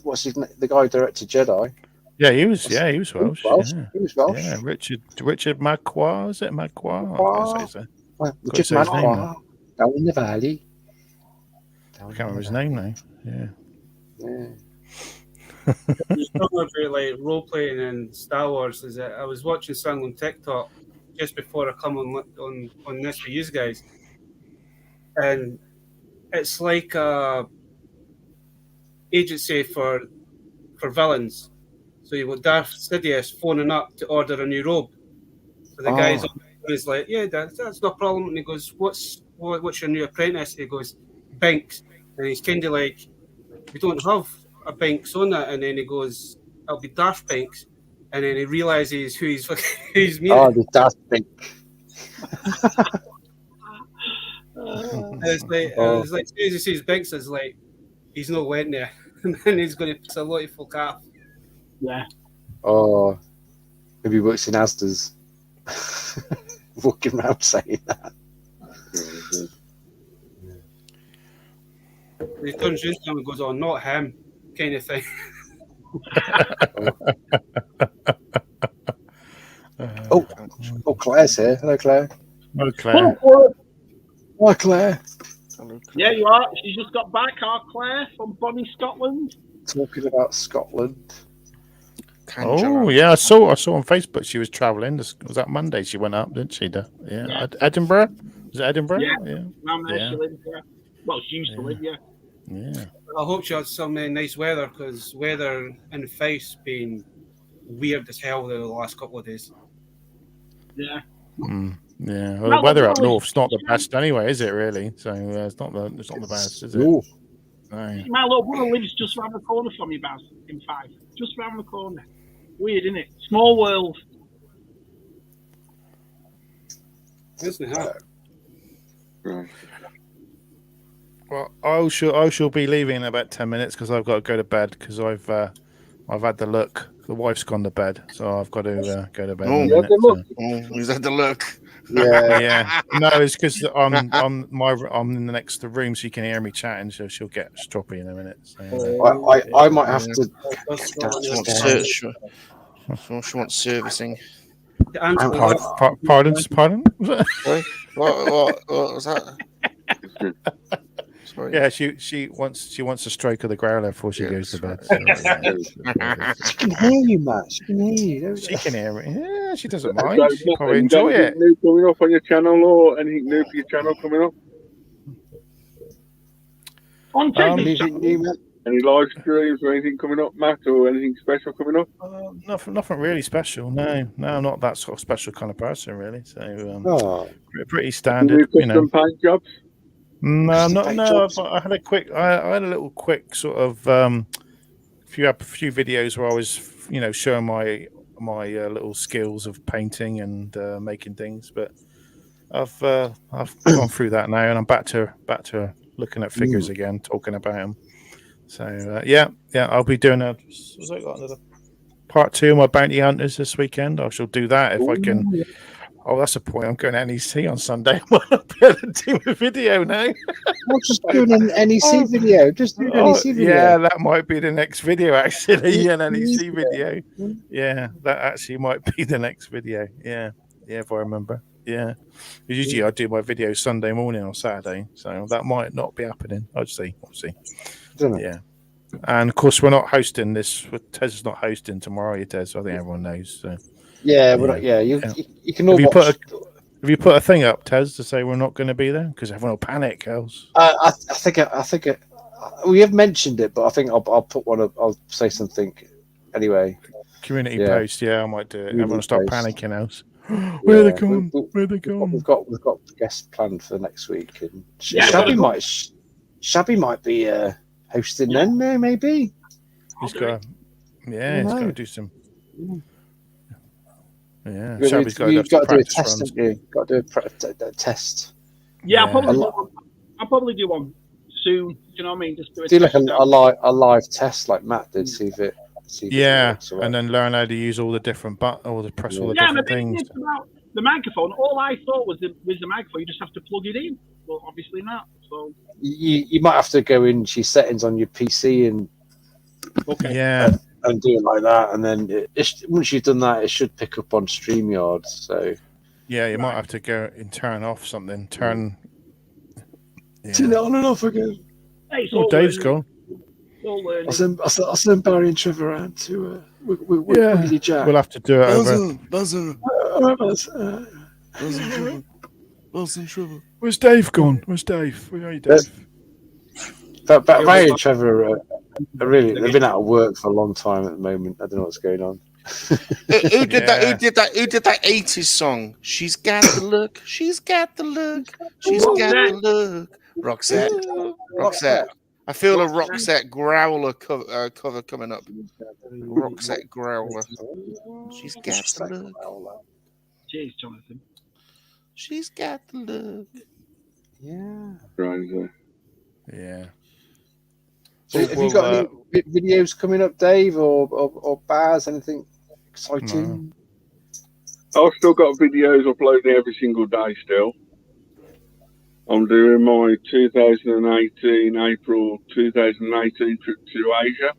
what's his name? The guy who directed Jedi. Yeah, he was. Yeah, he was Welsh. He was Welsh. Yeah, Richard Magquire. Was it Magquire? Richard Magquire. Down in the valley. I can't remember his name now. Yeah. There's something about like role playing in Star Wars. Is that I was watching something on TikTok just before I come on this for you guys, and it's like a agency for villains. So you got Darth Sidious phoning up to order a new robe. So the guy's on is like, yeah, that's no problem. And he goes, what's your new apprentice? He goes, Binks. And he's kind of like, we don't have a Binks on it. And then he goes, it'll be Darth Binks. And then he realizes who he's meeting. Oh, the Darth Binks. It's like, as soon as he sees Binks, it's like, he's not went there. And then he's going to piss a lot of folk off. Yeah. Oh, maybe he works in Asda's. Walking around saying that. He turns into him and goes, oh, not him, kind of thing. Claire's here. Hello, Claire. Hello, Claire. Hi, Claire. Yeah, you are. She just got back, our Claire from Bonnie, Scotland. Talking about Scotland. Oh yeah, I saw on Facebook she was travelling. Was that Monday? She went up, didn't she? Yeah. Edinburgh. Was it Edinburgh? Yeah. She lives there. Well, she used to live. Yeah. I hope she has some nice weather because weather in Fife been weird as hell the last couple of days. Yeah. Yeah. Well, the weather up north's not the best anyway, is it? Really? So it's not the best, is it? No. My little brother lives just around the corner from me, Baz, in Fife. Just around the corner. Weird, isn't it? Small world. Isn't it? Well, I shall be leaving in about 10 minutes because I've got to go to bed because I've had the look. The wife's gone to bed, so I've got to go to bed. He's had the look. Yeah. No, it's because I'm in the next room, so you can hear me chatting. So she'll get stroppy in a minute. So, I might have to. She wants servicing. Pardon? Sorry? What was that? Sorry. Yeah, she wants a stroke of the growler before she goes to bed. So, she can hear you, Matt. She can hear you. She can hear me. Yeah, she doesn't mind. She probably enjoy it. Anything new coming up on your channel, or anything new for your channel coming up? Any live streams or anything coming up, Matt, or anything special coming up? Nothing really special. No, I'm not that sort of special kind of person, really. So, pretty standard. Paint jobs. No, I'm not. No, I had a little quick sort of a few videos where I was, showing my little skills of painting and making things, but I've gone through that now, and I'm back to looking at figures again, talking about them. So yeah, I'll be doing a. Was I got another part 2 of my bounty hunters this weekend? I shall do that if I can. Oh, that's a point. I'm going to NEC on Sunday. I'll be able to do a video now. Not just doing an NEC video. Just do an NEC video. Yeah, that might be the next video, actually. An NEC video. Yeah, that actually might be the next video. Yeah, if I remember. Yeah. Usually I do my video Sunday morning or Saturday, so that might not be happening. I'll see. Yeah. And of course, we're not hosting this. Tez is not hosting tomorrow, Tez. I think everyone knows. So. Yeah, we're not. Yeah, you can all watch. Have you put a thing up, Tez, to say we're not going to be there? Because everyone will panic, girls. I think we have mentioned it, but I think I'll put one up. I'll say something anyway. Community post, I might do it. Everyone will start panicking, else. Where are they going? Where are they going? We've got guests planned for next week, and Shabby might be hosting then, maybe. He's got to do some. Yeah, you've got to do a test, haven't you? Got to do a test. Yeah, I'll probably do one soon. Do you know what I mean? Just do like a live test, like Matt did. See if it works, and then learn how to use all the different press all the different things. About the microphone. All I thought was the microphone. You just have to plug it in, but obviously not. So you might have to go into your settings on your PC and and do it like that, and then once you've done that, it should pick up on StreamYard. So you might have to go and turn off something. Turn it on and off again. Hey, Dave's gone. I'll send Barry and Trevor around to Wiggly Jack. We'll have to do it over. Trevor. Where's Dave gone? Where's Dave? Where are you, Dave? But Barry and Trevor they've been out of work for a long time at the moment. I don't know what's going on. Who did that 80s song? She's got the look. She's got the look. She's got the look. Roxette. I feel a Roxette Growler cover coming up. Roxette Growler. She's got the look. Jeez, Jonathan. She's got the look. Yeah. Right. Yeah. So have you got any videos coming up, Dave, or Baz? Anything exciting? No. I've still got videos uploading every single day still. I'm doing my 2018, April 2018 trip to Asia.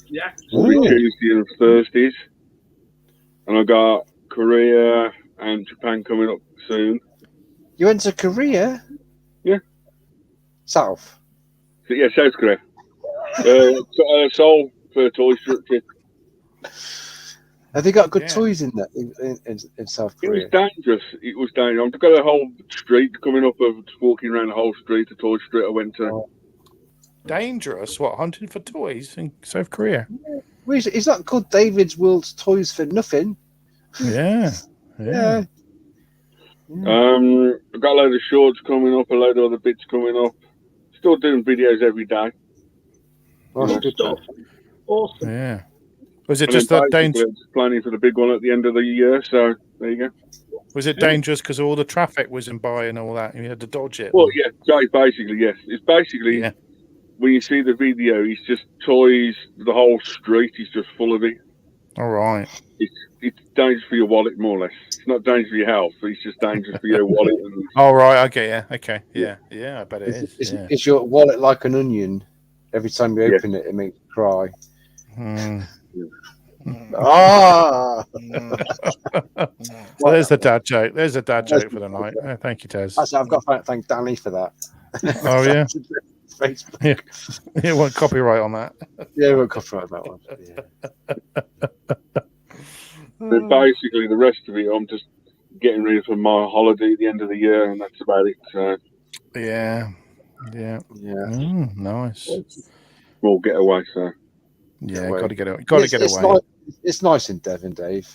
Yeah. Tuesday and Thursdays. And I got Korea and Japan coming up soon. You went to Korea? Yeah. South? Yeah, South Korea. Seoul for a toy trip. Have they got good toys in that in South Korea? It was dangerous. I've got a whole street coming up of walking around the whole street, the toy street I went to. Dangerous? What, hunting for toys in South Korea? Well, it's not called David's World's Toys for nothing. Yeah. I've got a load of shorts coming up, a load of other bits coming up. Still doing videos every day. Awesome. Yeah. Was it just that dangerous? Planning for the big one at the end of the year, so there you go. Was it dangerous because all the traffic was in by and all that, and you had to dodge it? Well, yeah, basically, yes. It's basically, when you see the video, it's just toys, the whole street is just full of it. All right. It's dangerous for your wallet, more or less. It's not dangerous for your health, but it's just dangerous for your wallet. All right, okay, yeah, okay. Yeah, I bet it is. Is your wallet like an onion? Every time you open it, it makes you cry. So there's the dad joke. There's a dad joke for the night. Thank you, Tez. Actually, I've got to thank Danny for that. Oh yeah. Facebook. You want copyright on that? Yeah, we won't copyright that one. But basically, the rest of it, I'm just getting ready for my holiday at the end of the year, and that's about it. So. Yeah. Nice. We'll get away, so. Yeah, got to get away. Got to get away. It's nice in Devon, Dave.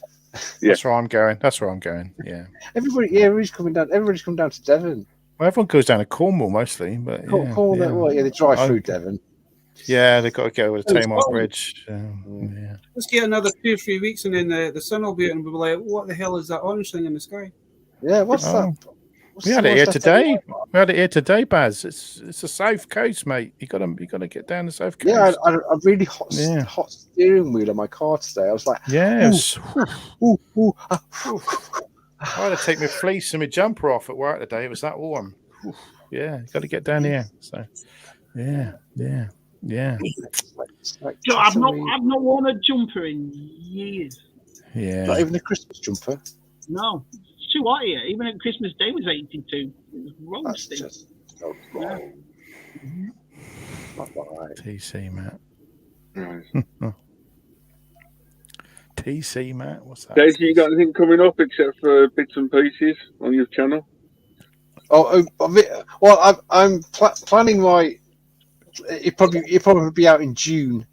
Yeah. That's where I'm going. Yeah. Everybody's coming down. Everybody's coming down to Devon. Well, everyone goes down to Cornwall mostly, but Cornwall. They drive through Devon. Yeah, they've got to go over the Tamar Bridge. Let's get another 2 or 3 weeks, and then the sun will be out, and we'll be like, "What the hell is that orange thing in the sky?" Yeah, what's that? We had it here today. We had it here today, Baz. It's the south coast, mate. You gotta get down the south coast. Yeah, I really hot steering wheel on my car today. I was like, yes. I I had to take my fleece and my jumper off at work today. It was that warm. Yeah, got to get down here. So, yeah. I've not worn a jumper in years. Yeah. Not even a Christmas jumper. No, it's too hot here. Even at Christmas Day was 82. It was roasting. TC, Matt. Right. TC, Matt. What's that? Daisy, you got anything coming up except for bits and pieces on your channel? Well, I'm planning my. It probably be out in June,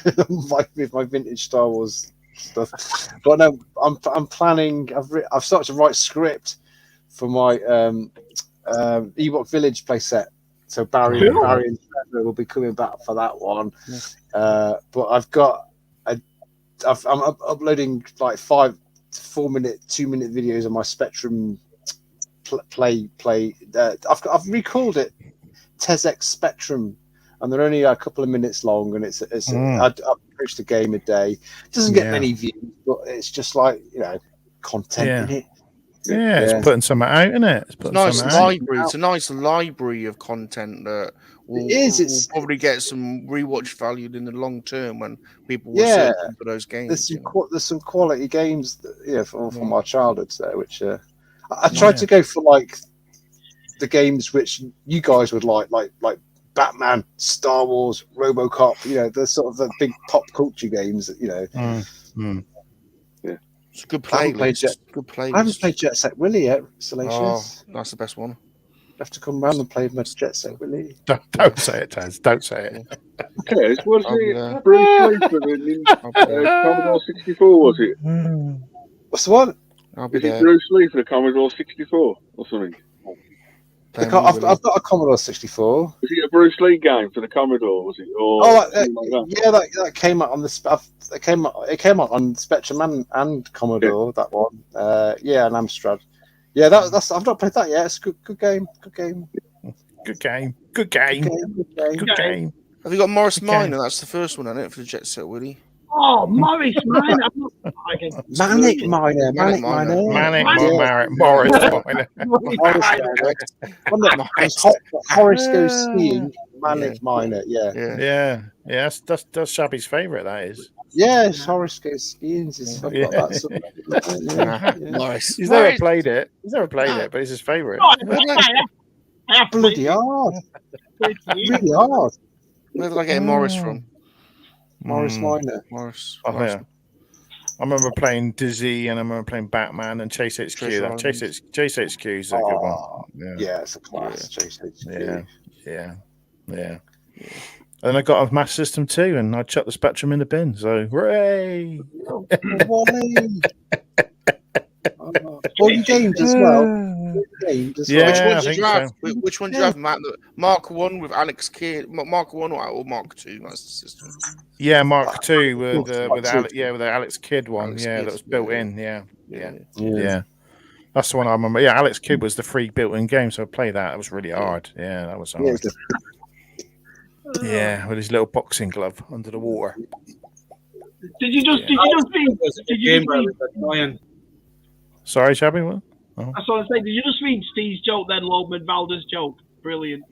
with my vintage Star Wars stuff. But no, I'm planning. I've started to write script for my Ewok Village playset. So Barry and Trevor will be coming back for that one. But I'm uploading like 4 minute, 2 minute videos on my Spectrum play. I've recalled it TESX Spectrum, and they're only a couple of minutes long, and it's I post a game a day. It doesn't get many views, but it's just like, content in it. Yeah, it's putting something out, isn't it? It's a nice library. It's a nice library of content that will probably get some rewatch value in the long term when people will search for those games. There's some quality games from my childhood there, which I tried to go for like the games which you guys would like Batman, Star Wars, RoboCop. The sort of the big pop culture games that It's a good playlist. I haven't played Jet Set Willy yet, Salacious. Oh, that's the best one. Have to come round and play my Jet Set Willy. Don't say it, Taz. Don't say it. Okay, was it Bruce Lee for the Commodore 64? Was it? What's the one? I'll be Is there. it Bruce Lee for the Commodore 64 or something? I've got a Commodore 64. Was it a Bruce Lee game for the Commodore? Was it? That came out on the. It came out on Spectrum and Commodore. That one. And Amstrad. Yeah, that's. I've not played that yet. It's a good game. Good game. Have you got Morris Minor? That's the first one, isn't it, for the Jet Set Willy? Oh, Morris Minor. Manic Minor. Morris Minor. Horace Goes Skiing. Manic Minor. Yeah. That's Shabby's favourite. That is. Yeah, Horace Goes Skiing. Morris. He's never played it. But it's his favourite. Bloody hard. Really hard. Where did I get Morris from? Morris Minor. Morris. Yeah. I remember playing Dizzy, and I remember playing Batman and Chase HQ. Chase HQ is a good one. Yeah, it's a class. Chase HQ. Yeah. And then I got a Master System too, and I chucked the Spectrum in the bin. So, hooray! All your games as well. Which one do you have, Matt? Mark 1 with Alex Kidd, Mark 1 or Mark 2? That's the system. Yeah, Mark 2 with the Alex Kidd one. That was built in. Yeah. That's the one I remember. Yeah, Alex Kidd was the free built-in game, so I played that. It was really hard. Yeah, that was hard. Yeah, with his little boxing glove under the water. Did you just read? Sorry, Shabby. What? I was going to say, did you just read Steve's joke then, Lobman Valder's joke? Brilliant.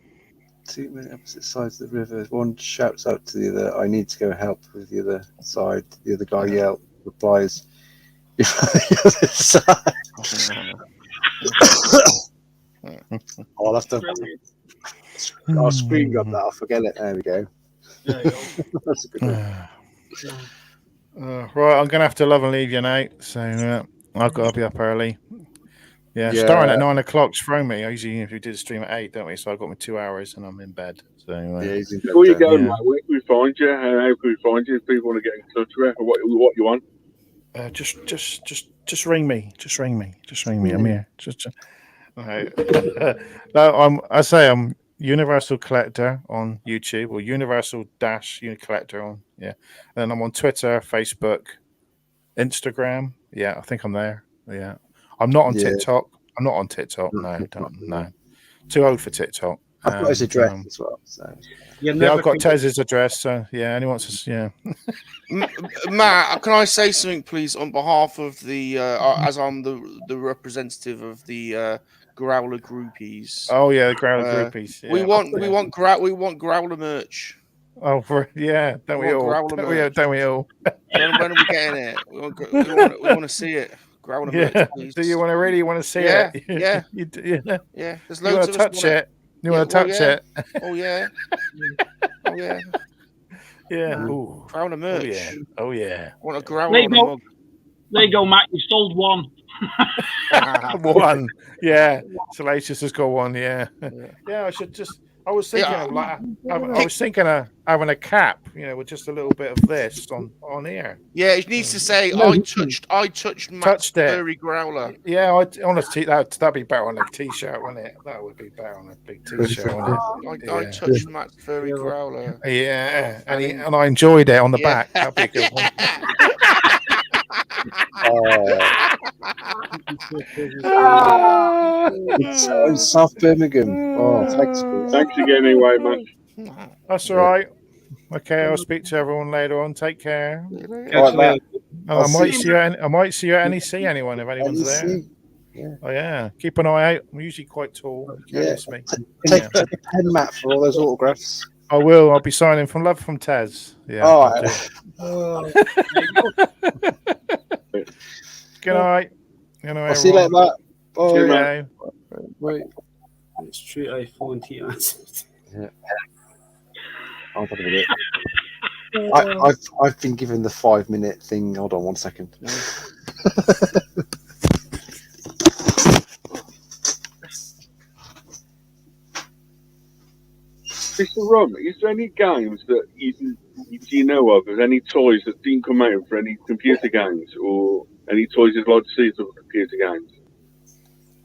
2 men opposite sides of the river. One shouts out to the other, "I need to go help," with the other side. The other guy replies, "You're on the other side." I'll have to. I'll screen grab that. I'll forget it. There we go. There you go. That's a good one. Right, I'm gonna have to love and leave you now. So I've got to be up early. Yeah, starting at 9 o'clock's thrown me. Usually, if we did a stream at 8, don't we? So I've got my 2 hours, and I'm in bed. So before you go, mate, where can we find you? How can we find you if people want to get in touch with you? What you want? Just ring me. Just ring me. I'm here. Right. No, I'm Universal Collector on YouTube, or Universal-Collector on and then I'm on Twitter, Facebook, Instagram. Yeah, I think I'm there. Yeah, I'm not on TikTok. I'm not on TikTok. No, no. Too old for TikTok. I've got his address as well. So. Yeah, I've got Tez's address. So yeah, anyone wants to, yeah. Matt, can I say something, please, on behalf of the as I'm the representative of the Growler groupies? Oh yeah, the Growler groupies. Yeah. We want Growler merch. Oh, yeah. Don't we all? Don't we all? When are we getting it? We want to see it. Growler merch, please. Do you really want to see it? Yeah. Yeah. There's loads of us touch it. You want to touch it? Oh yeah. Oh yeah. Yeah. Growler merch. Oh yeah. Want a Growler mug? There you go, Matt. You sold one. One. Yeah. Salacious has got one. Yeah. Yeah. I should just. I was thinking of having a cap, with just a little bit of this on here. Yeah, it needs to say I touched Matt's furry growler. Yeah, honestly, that'd be better on a t-shirt, wouldn't it? That would be better on a big t-shirt, wouldn't it? I touched Matt's furry growler. Yeah, and I enjoyed it on the back. That'd be a good one. It's South Birmingham. Oh, thanks. Thanks again, anyway, man. That's all right. Okay, I'll speak to everyone later on. Take care. All right, I might see you at NEC. Anyone if anyone's there. Yeah. Oh yeah. Keep an eye out. I'm usually quite tall. Take a pen, Matt, for all those autographs. I will. I'll be signing from love from Tez. Yeah. All right. Good night. I'll see you later, Matt. Bye. Wait. It's true. iPhone T answered. Yeah. I'll have a minute. I've been given the 5-minute thing. Hold on 1 second. Mr. Ron, is there any games that you know of? Is any toys that didn't come out for any computer games, or any toys you'd like to see for computer games?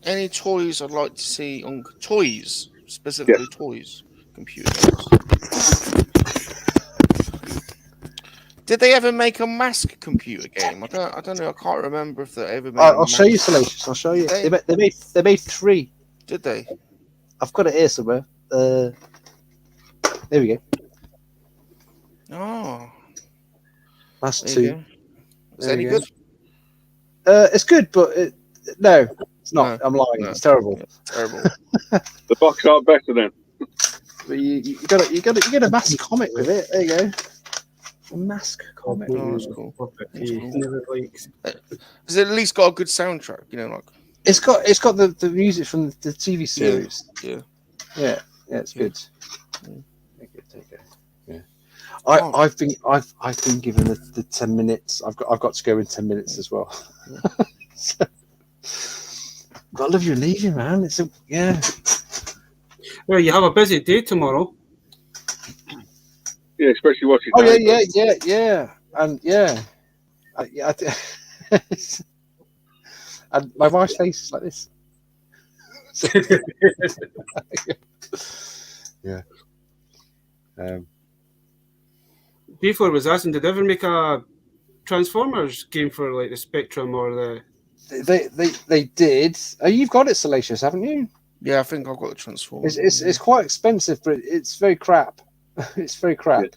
Any toys I'd like to see on toys, specifically toys, computer games. Did they ever make a Mask computer game? I don't know. I can't remember if they ever made. I'll show you, Salacious. I'll show you. They made 3. Did they? I've got it here somewhere. There we go. Oh, that's 2. Is any good? It's good, but no, it's not. No, I'm lying. no. It's terrible. Terrible. The box art better then. But you get a Mask comic with it. There you go. A Mask comic. Oh, that's cool. That's cool. Has it at least got a good soundtrack? It's got the music from the TV series. Yeah. It's good. Take it. Yeah. I've been given the 10 minutes. I've got to go in 10 minutes as well. Gotta love you leaving, man. Well, you have a busy day tomorrow. Yeah, especially watching. Oh yeah, and and my wife's face is like this. Yeah. Before was asking, did they ever make a Transformers game for like the Spectrum or the? They did. You've got it, Salacious, haven't you? Yeah, I think I've got the Transformers. It's quite expensive, but it's very crap. It's very crap.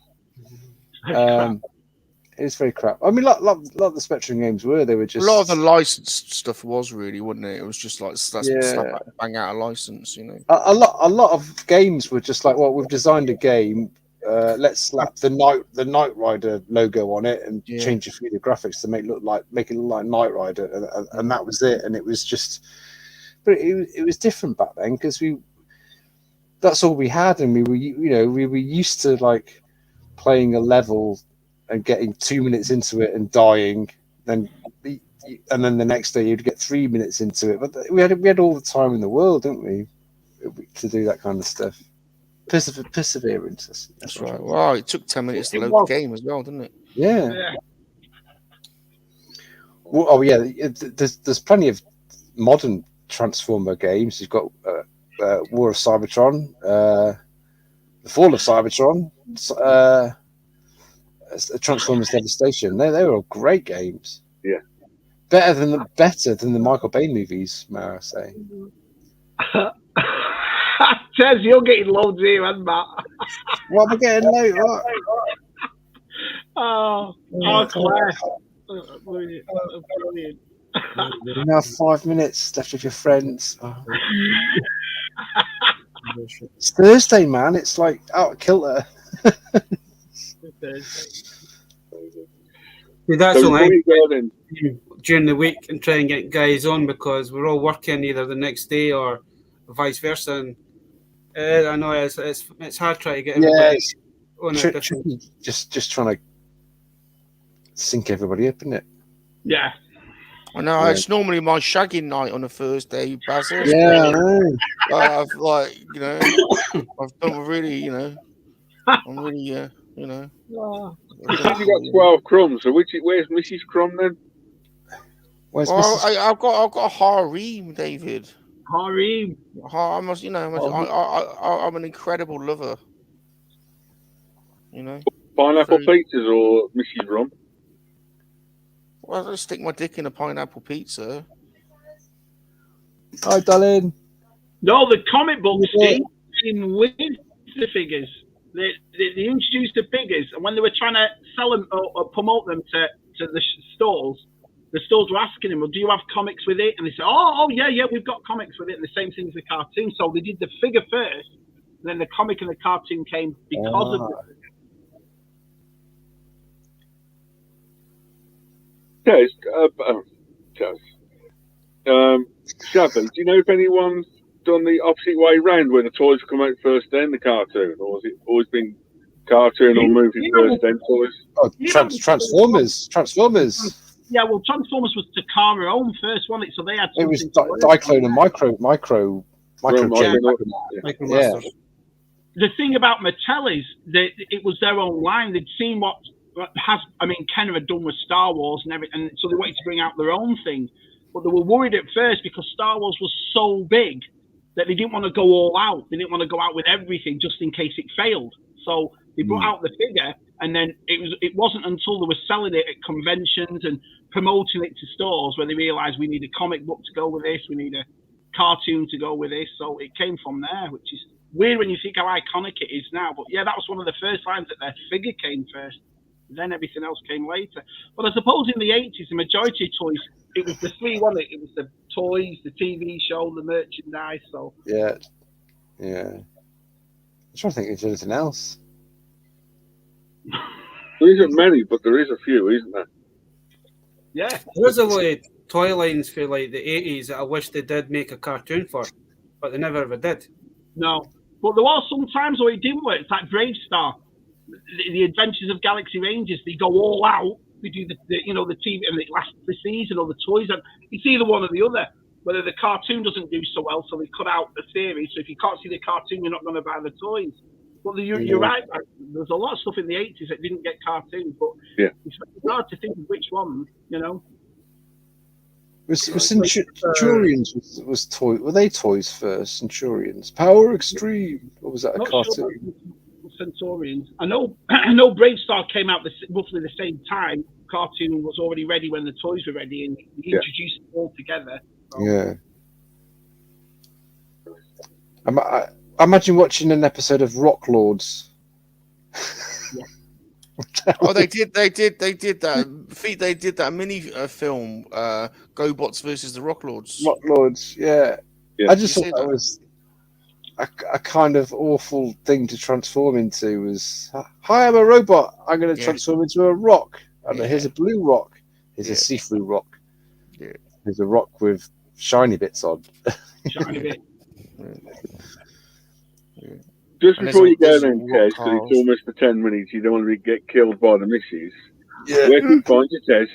It's very crap. I mean, a lot of the Spectrum games were. They were just a lot of the licensed stuff was really, wasn't it? It was just like bang out a license, A lot of games were just like, well, we've designed a game. Let's slap the Knight Rider logo on it and change a few of the graphics to make it look like Knight Rider, and that was it. And it was just, but it was different back then because that's all we had, and we were used to like playing a level and getting 2 minutes into it and dying, and then the next day you'd get 3 minutes into it. But we had all the time in the world, didn't we, to do that kind of stuff. Perseverance. That's right. Wow, it took 10 minutes to load the game as well, didn't it? Yeah. Well, there's plenty of modern Transformer games. You've got War of Cybertron, The Fall of Cybertron, Transformers Devastation. They were all great games. Yeah. better than the Michael Bay movies, may I say? Says you're getting loads here, and Matt. What am I getting late? What? Oh, Claire. Brilliant. You now have 5 minutes left with your friends. Oh. It's Thursday, man. It's like out of kilter. That's So only before you go then, during the week and try and get guys on because we're all working either the next day or vice versa. And I know it's hard trying to get everybody on it. Tricky. Just trying to sync everybody up, isn't it? Yeah. I know it's normally my shagging night on a Thursday, Basil. Yeah, I know. I've I've done really, I'm really, you said you got 12 crumbs. So where's Mrs. Crumb then? Where's well, Mrs. I've got a harem, David. Harem. I must, I'm an incredible lover. Pineapple pizzas or Mrs. Rum? Well, I'll stick my dick in a pineapple pizza. Hi, darling. No, the comic books came with the figures. They introduced the figures, and when they were trying to sell them or promote them to the stores were asking them, well, do you have comics with it? And they said, oh yeah, we've got comics with it. And the same thing as the cartoon. So they did the figure first, and then the comic and the cartoon came because of it. Shabby, do you know if anyone's done the opposite way round where the toys come out first then the cartoon, or has it always been cartoon or movie first then toys? Oh, Transformers. Yeah, well, Transformers was Takara own first, wasn't it? So they had. It was Diaclone and Micro. Yeah. The thing about Mattel is that it was their own line. They'd seen what Kenner had done with Star Wars and everything, and so they wanted to bring out their own thing. But they were worried at first because Star Wars was so big that they didn't want to go all out. They didn't want to go out with everything just in case it failed. So they brought out the figure, and then it wasn't until they were selling it at conventions and promoting it to stores where they realised we need a comic book to go with this, we need a cartoon to go with this. So it came from there, which is weird when you think how iconic it is now. But yeah, that was one of the first lines that their figure came first. Then everything else came later. But I suppose in the 80s, the majority of toys, it was the three, wasn't it? It was the toys, the TV show, the merchandise. So yeah. I'm trying to think of anything else. There isn't many, but there is a few, isn't there? Yeah. There's a lot of toy lines for like the 80s that I wish they did make a cartoon for, but they never ever did. No. But there are some times where it didn't work. It's like Brave Star. The Adventures of Galaxy Rangers, they go all out. They do the TV and it lasts the season or the toys. And it's either one or the other. Whether the cartoon doesn't do so well, so they cut out the series. So if you can't see the cartoon, you're not going to buy the toys. But you're right. There's a lot of stuff in the 80s that didn't get cartoons, but it's hard to think of which one. Centurions was toy? Were they toys first? Centurions, Power Extreme. Or was that a cartoon? Centurions. I know Brave Star came out roughly the same time. Cartoon was already ready when the toys were ready, and he introduced it all together. So. Yeah. I imagine watching an episode of Rock Lords. Oh, they did that. They did that mini film, GoBots versus the Rock Lords. Rock Lords, yeah. I just thought that was a kind of awful thing to transform into. Was, hi, I'm a robot. I'm going to transform into a rock. And here's a blue rock. Here's a see-through rock. Yeah. Here's a rock with shiny bits on. Shiny bit. Just before you go then, Tez, because it's almost the 10 minutes, you don't want to get killed by the missus. Yeah. Where can you find you, Tez?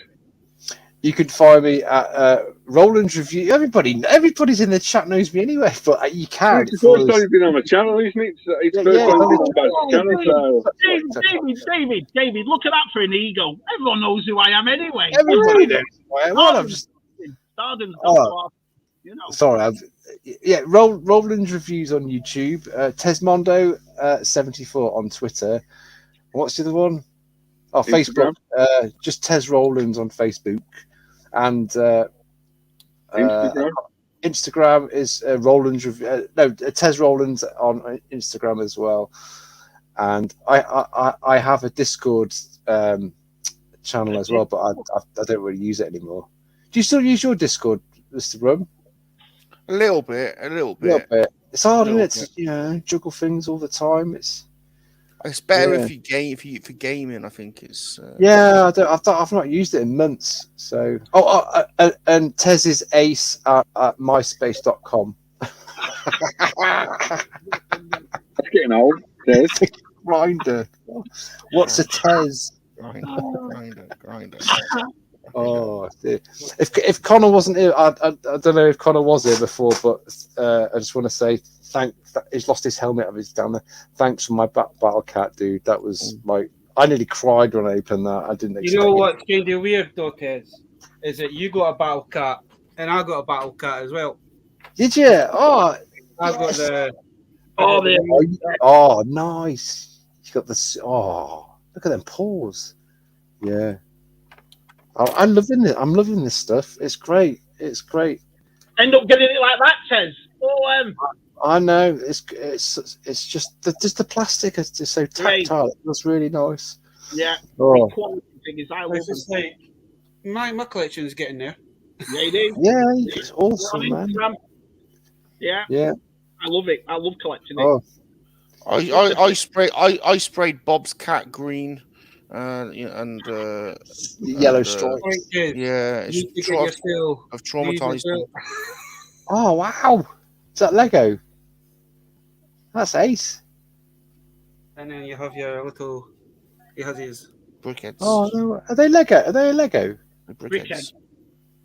You can find me at Roland's Review. Everybody's in the chat knows me anyway, but you can. It's the first time you've been on the channel, isn't it? It's the first time you've been on the channel. David, look at that for an ego. Everyone knows who I am anyway. Everybody knows who I am. Well, I'm just... Sorry, Roland's Reviews on YouTube, Tesmondo 74 on Twitter. What's the other one? Oh, Facebook. Just Tez Rollins on Facebook. and Instagram. Instagram is Roland's Tez Roland's on Instagram as well, and I have a Discord channel as well, but I don't really use it anymore. Do you still use your Discord, Mr. Rum? A little bit. It's hard, isn't it? To, juggle things all the time. It's better if you for gaming. I think it's. I've not used it in months. So and Tez is ace at myspace.com. That's getting old. Tez. Grinder. What's a Tez? Grinder. Oh, dear. If Connor wasn't here, I don't know if Connor was here before, but I just want to say he's lost his helmet of his down there. Thanks for my battle cat, dude. That was I nearly cried when I opened that. I didn't expect. You know what's kind of weird though, Tez, is that you got a battle cat and I got a battle cat as well. Did you? Oh, I got the. Oh, nice. You got the. Oh, look at them paws. Yeah. I'm loving it. I'm loving this stuff. It's great. It's great. End up getting it like that, Tez. I know. It's just the plastic is just so tactile. It was really nice. Yeah. Oh. Quality thing is I love It's like my collection is getting there. Yeah, it is. Yeah, it's awesome, man. Yeah. Yeah. I love it. I love collecting it. Oh. I sprayed Bob's cat green. And yellow stripes. Yeah, I've traumatized me. Oh wow! Is that Lego? That's ace. And then you have your little, you have these brickheads. Oh no, are they Lego? Are they Lego? Brickheads.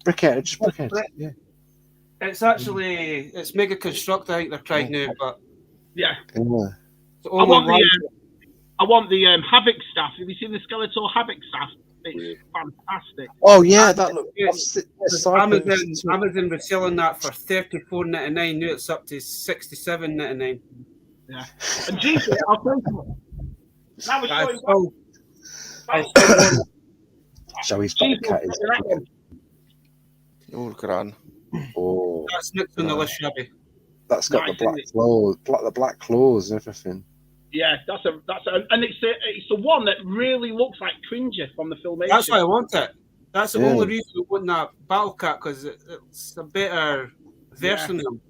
Brickhead, just brickhead. Yeah. It's actually Mega Construct. I think they're trying now, but yeah. I want the Havoc staff. Have you seen the Skeletor Havoc staff? It's fantastic. Oh yeah, that looks. Amazon was selling that for $34.99. Now it's up to $67.99. Yeah. And Jesus, I'll tell you. That was Shall cat is. Oh, look at that. Oh, that's next on the list, Shabby. That's got the black claws and everything. Yeah, and it's the one that really looks like Cringer from the Filmation. That's why I want it. That's the only reason I want that battle cat, because it's a better version of them.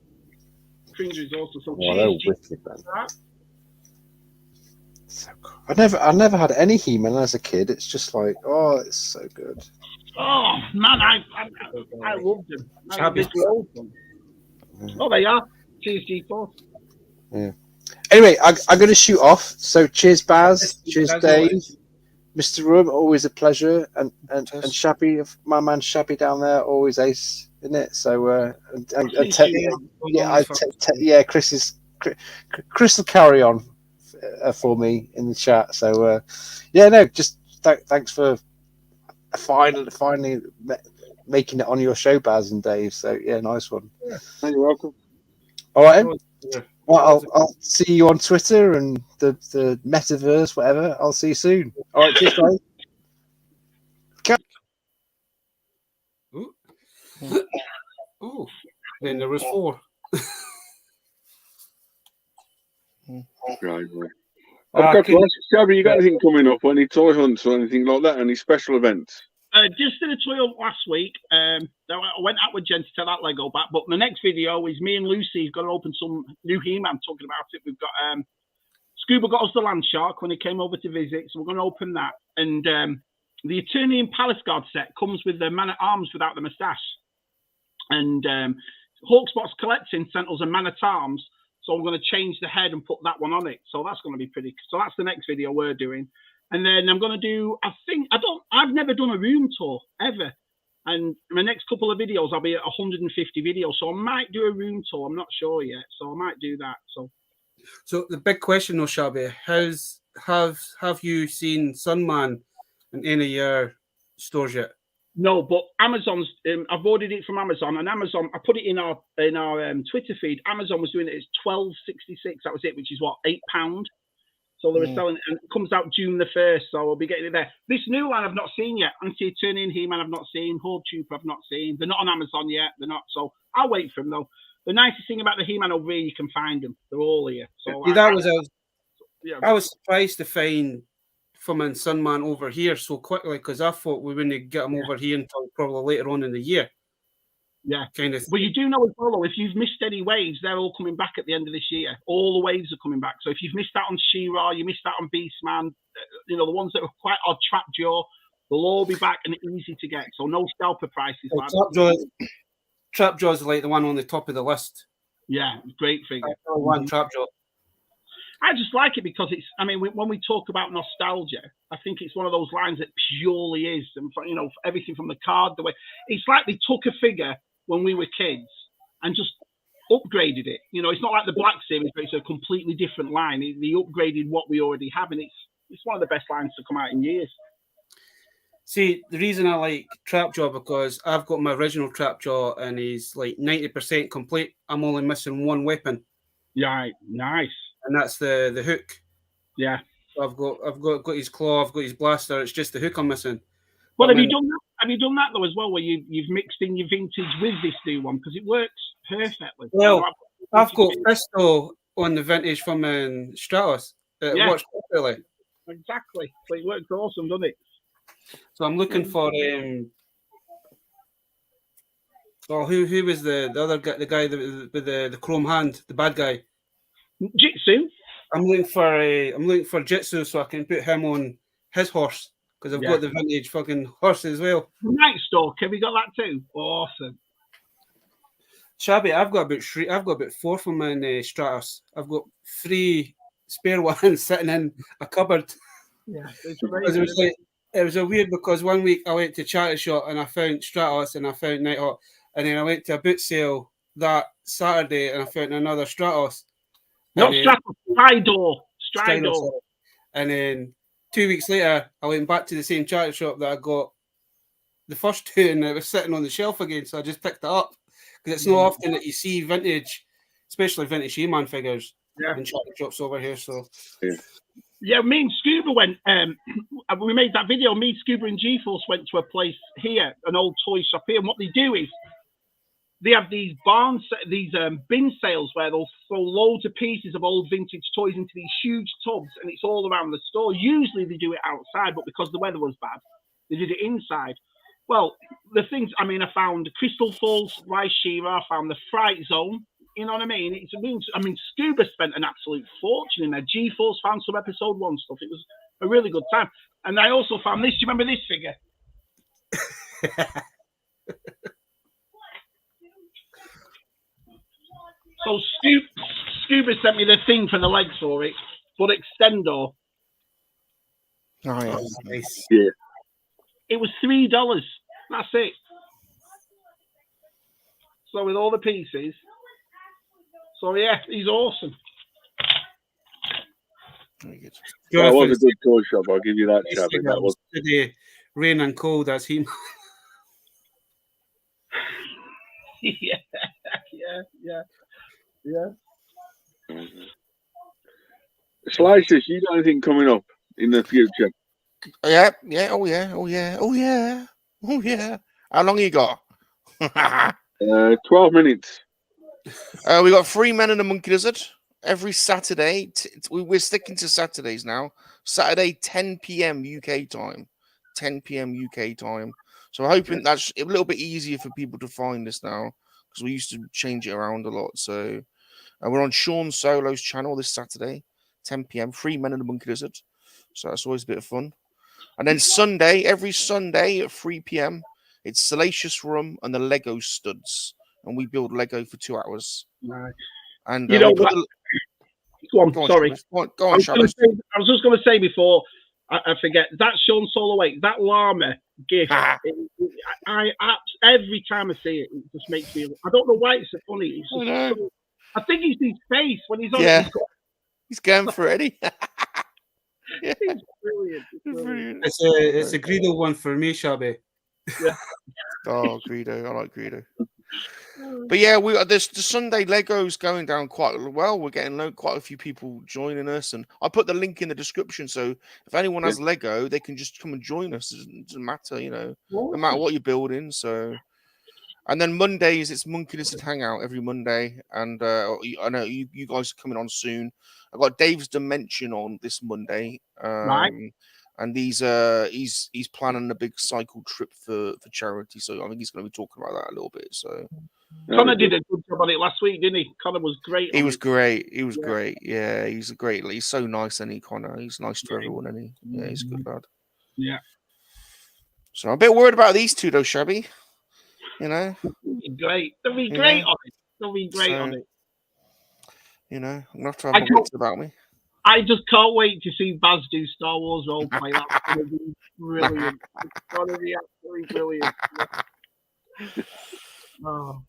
Cringer is also so they're wicked, man. So cool. I never had any He-Man as a kid. It's just like, oh, it's so good. Oh man, I loved them. Oh, they are. Cheers, G4. Yeah. Anyway, I'm going to shoot off. So cheers, Baz. Cheers, Dave. Mr. Rum, always a pleasure. And Shabby, my man Shabby down there, always ace, isn't it? So Chris will carry on for me in the chat. So just thanks for finally making it on your show, Baz and Dave. So yeah, nice one. Yeah, you're welcome. All right. Well, I'll see you on Twitter and the metaverse, whatever. I'll see you soon. All right, cheers, guys. Ooh. Then there was 4. Right. I've got to ask Shabby, you got anything coming up? Any toy hunts or anything like that? Any special events? Just did a toy hunt last week. I went out with Jen to tell that Lego back. But the next video is me and Lucy's going to open some new He-Man. Talking about it, we've got Scuba got us the land shark when he came over to visit, so we're going to open that. And the Eternian Palace Guard set comes with the Man at Arms without the moustache. And Hawkspots Collecting sent us a Man at Arms, so I'm going to change the head and put that one on it. So that's going to be pretty. So that's the next video we're doing. And then I'm going to do, I've never done a room tour ever. And in the next couple of videos, I'll be at 150 videos. So I might do a room tour. I'm not sure yet. So I might do that. So the big question though, Shabby, have you seen Sunman in any of your stores yet? No, but Amazon's, I've ordered it from Amazon, and Amazon, I put it in our Twitter feed. Amazon was doing it as $12.66. That was it, which is what, £8. So they were selling it, and it comes out June the 1st, so we'll be getting it there. This new line I've not seen yet. Anti-Eternian He-Man I've not seen. Horde Trooper I've not seen. They're not on Amazon yet. They're not, so I'll wait for them though. The nicest thing about the He-Man over here, you can find them. They're all here. So I was surprised to find Fun and Sunman over here so quickly, because I thought we wouldn't get them over here until probably later on in the year. Yeah, kind of. But you do know as well, though, if you've missed any waves, they're all coming back at the end of this year. All the waves are coming back. So if you've missed out on She-Ra, you missed out on Beastman, you know, the ones that were quite odd, Trapjaw, they'll all be back and easy to get. So no scalper prices. Trapjaw's like the one on the top of the list. Yeah, great figure. One Trapjaw. I just like it because it's, I mean, when we talk about nostalgia, I think it's one of those lines that purely is, and you know, everything from the card, the way, it's like they took a figure when we were kids and just upgraded it. You know, it's not like the Black Series, but it's a completely different line. They upgraded what we already have, and it's one of the best lines to come out in years. See, the reason I like Trapjaw, because I've got my original Trapjaw and he's like 90% complete. I'm only missing one weapon. Yeah, nice. And that's the hook. Yeah. So I've got his claw, I've got his blaster. It's just the hook I'm missing. Well, have you done that? Have you done that though as well, where you've mixed in your vintage with this new one, because it works perfectly? Well, I've got Fisto on the vintage from Stratos. It works perfectly. Exactly. So it works awesome, doesn't it? So I'm looking for who was the other guy, the guy with the chrome hand, the bad guy? Jitsu. I'm looking for Jitsu so I can put him on his horse, because I've got the vintage fucking horse as well. Night Stalker, have you got that too? Awesome. Shabby, I've got about 4 from in Stratos. I've got 3 spare ones sitting in a cupboard. Yeah, it's amazing. It was a weird, because one week I went to charity shop and I found Stratos and I found Nighthawk, and then I went to a boot sale that Saturday and I found another Stratos. Not Stratos, Stridor. And then 2 weeks later, I went back to the same charity shop that I got the first 2, and it was sitting on the shelf again. So I just picked it up, because it's not often that you see vintage, especially vintage He-Man figures in charity shops over here. So yeah, me and Scuba went. We made that video. Me, Scuba, and G-Force went to a place here, an old toy shop here, and what they do is they have these bin sales where they'll throw loads of pieces of old vintage toys into these huge tubs, and it's all around the store. Usually they do it outside, but because the weather was bad, they did it inside. Well, the things, I mean, I found Crystal Falls, Rise She-Ra, I found the Fright Zone. You know what I mean? I mean, Scuba spent an absolute fortune in there. G-Force found some episode 1 stuff. It was a really good time. And I also found this. Do you remember this figure? So Scuba sent me the thing for the legs for it, but Extendor. Oh, yeah. Nice. Yeah. It was $3. That's it. So with all the pieces. So yeah, he's awesome. Very good. That was a good toy shop. I'll give you that, Chappie. That was today, rain and cold as he. Yeah. Salacious, you got anything coming up in the future? Yeah. Oh yeah. How long you got? 12 minutes. We got 3 Men in a Monkey Lizard every Saturday. We're sticking to Saturdays now. Saturday, 10 p.m. UK time. 10 p.m. UK time. So I'm hoping that's a little bit easier for people to find us now, because we used to change it around a lot. So we're on Sean Solo's channel this Saturday, 10 p.m. 3 Men in a Monkey Lizard. So that's always a bit of fun. And then Sunday, every Sunday at 3 p.m., it's Salacious Room and the Lego Studs. And we build Lego for 2 hours. Nice. And you know what? Go on, sorry. Go on, Charles. I was just going to say before I forget, that Sean Solo 8, that llama gift, every time I see it, it just makes me, I don't know why it's so funny. It's just I think it's his face when he's on it. He's going for it, isn't he? It's brilliant. It's a Greedo one for me, Shabby. Yeah. Oh, Greedo. I like Greedo. But yeah, the Sunday Lego's going down quite well. We're getting quite a few people joining us, and I put the link in the description. So if anyone has Lego, they can just come and join us. It doesn't matter, you know, no matter what you're building. So, and then Mondays it's Monkey Lizard Hangout every Monday, and I know you guys are coming on soon. I've got Dave's Dimension on this Monday, Right. and he's planning a big cycle trip for charity. So I think he's going to be talking about that a little bit. So. Connor did a good job on it last week, didn't he? Connor was great. He was great. He was great. Yeah, he's he's so nice, and Connor. He's nice to everyone, and he's a good lad. Yeah. So I'm a bit worried about these two though, Shabby. You know. Great. They'll be great on it. They'll be great on it. You know, I'm gonna have to have my wits about me. I just can't wait to see Baz do Star Wars roleplay. That's gonna be brilliant. It's gonna be absolutely brilliant. Oh.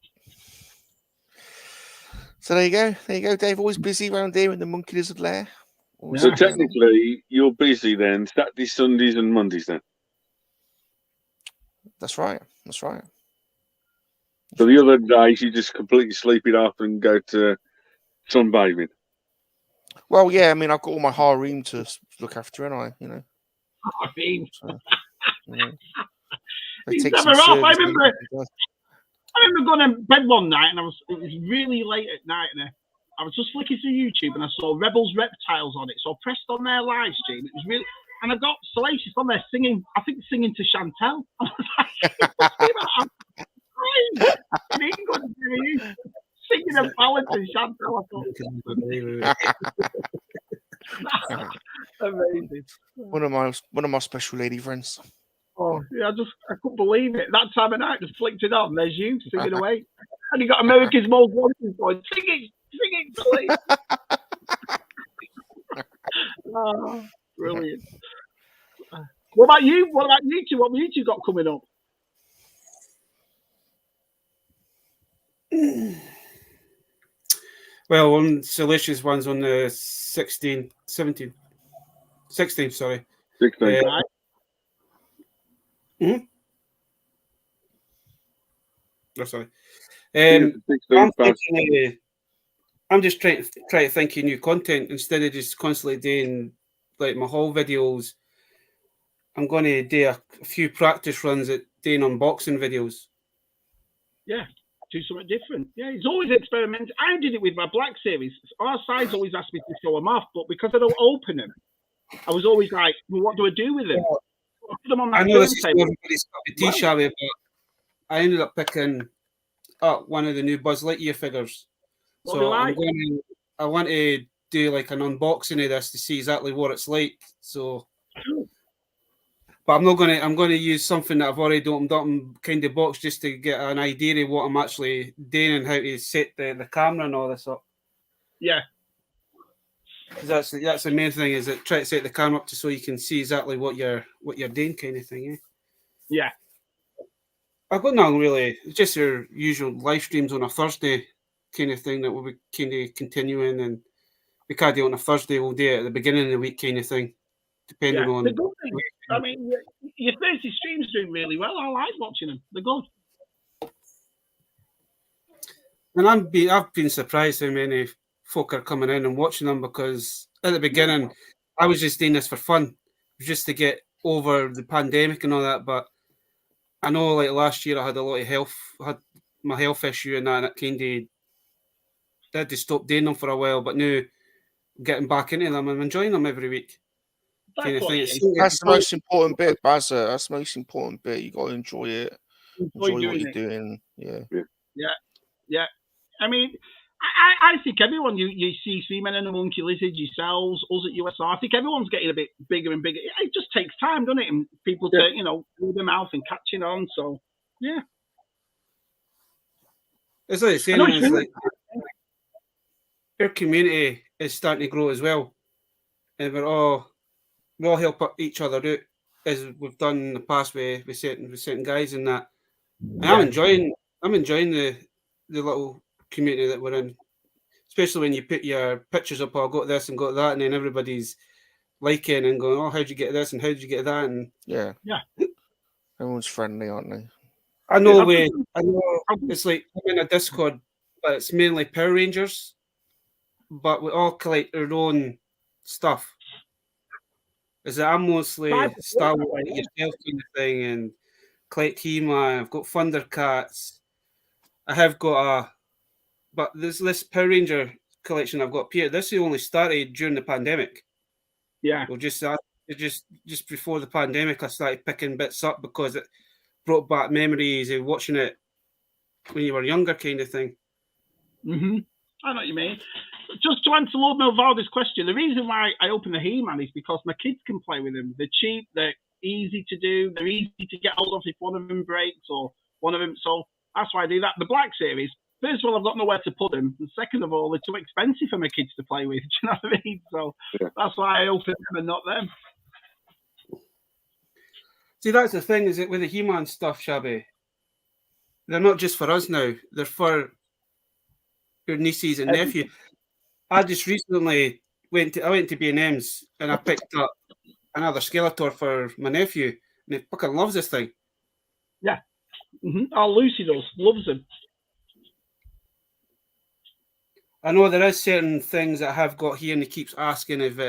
So there you go, Dave. Always busy around here in the Monkey Lizard lair. So technically, you're busy then, Saturdays, Sundays, and Mondays then. That's right. That's right. So the other days, you just completely sleep it off and go to sunbathing. Well, yeah. I mean, I've got all my harem to look after, and I, you know. Harem. So, you know, He's never off. I remember going to bed one night, and it was really late at night, and I was just flicking through YouTube, and I saw Rebels Reptiles on it. So I pressed on their live stream. It was really, and I got Salacious on there singing. I think singing to Chantel. I was like, in England, singing a ballad to Chantel. I thought, amazing. One of my special lady friends. Oh, yeah, I couldn't believe it. That time of night, just flicked it on. There's you singing away. And you got America's Most Wanted going, sing it, please. Oh, brilliant. What about you? What about you two? What have you two got coming up? Well, on Salacious one's on the 16th, 16th, sorry. 16th. Oh, sorry. I'm just trying to think of new content instead of just constantly doing like my haul videos. I'm going to do a few practice runs at doing unboxing videos. Yeah, do something different. Yeah, it's always experimenting. I did it with my Black Series. Our sides always asked me to show them off, but because I don't open them, I was always like, well, what do I do with them? I put them on that I know this is everybody's cup of tea, Shabby, but I ended up picking up one of the new Buzz Lightyear figures. So I want to do like an unboxing of this to see exactly what it's like. So, but I'm going to use something that I've already opened up and kind of box just to get an idea of what I'm actually doing and how to set the camera and all this up. Yeah. That's the main thing, is that try to set the camera up so you can see exactly what you're doing, kind of thing. Yeah. I've got nothing really. It's just your usual live streams on a Thursday kind of thing that we'll be kind of continuing, and we can't do it on a Thursday. We'll do it at the beginning of the week, kind of thing, depending on. The good thing, I mean, your Thursday streams doing really well. I like watching them. They're good. And I've been surprised how many folk are coming in and watching them, because at the beginning I was just doing this for fun, just to get over the pandemic and all that. But I know, like last year, I had a lot of my health issue and that, and it kind of had to stop doing them for a while. But now, getting back into them, I'm enjoying them every week. That's the most important bit, Bazza. That's the most important bit. You got to enjoy it. Enjoy what you're doing. Yeah. I mean, I think everyone, you see Seamen and the Monkey Lizard, yourselves, us at USR, I think everyone's getting a bit bigger and bigger. It just takes time, doesn't it? And people, through their mouth and catching on. So, yeah. It's like saying, like, our community is starting to grow as well. And we're all help each other out, as we've done in the past with certain guys and that. And I'm enjoying the little community that we're in, especially when you put your pictures up, got this and got that, and then everybody's liking and going, oh, how'd you get this and how'd you get that? And yeah, everyone's friendly, aren't they? I know it's like I'm in a Discord, but it's mainly Power Rangers, but we all collect our own stuff. Is that I'm mostly Star Wars yourself kind of thing, and collect He-Man. I've got Thundercats. I have got but this Power Ranger collection I've got here. This only started during the pandemic. Yeah. Well, just before the pandemic, I started picking bits up because it brought back memories of watching it when you were younger, kind of thing. Mm-hmm. I know what you mean. Just to answer Lord Melvalda's question, the reason why I open the He-Man is because my kids can play with them. They're cheap, they're easy to do, they're easy to get hold of if one of them breaks or one of them. So that's why I do that. The Black Series, first of all, I've got nowhere to put them. And second of all, they're too expensive for my kids to play with. Do you know what I mean? So that's why I open them and not them. See, that's the thing, is it with the He-Man stuff, Shabby? They're not just for us now. They're for your nieces and nephew. I just recently went to B&M's and I picked up another Skeletor for my nephew, and he fucking loves this thing. Yeah. Mm-hmm. Oh, Lucy does. Loves him. I know there is certain things that I have got here, and he keeps asking if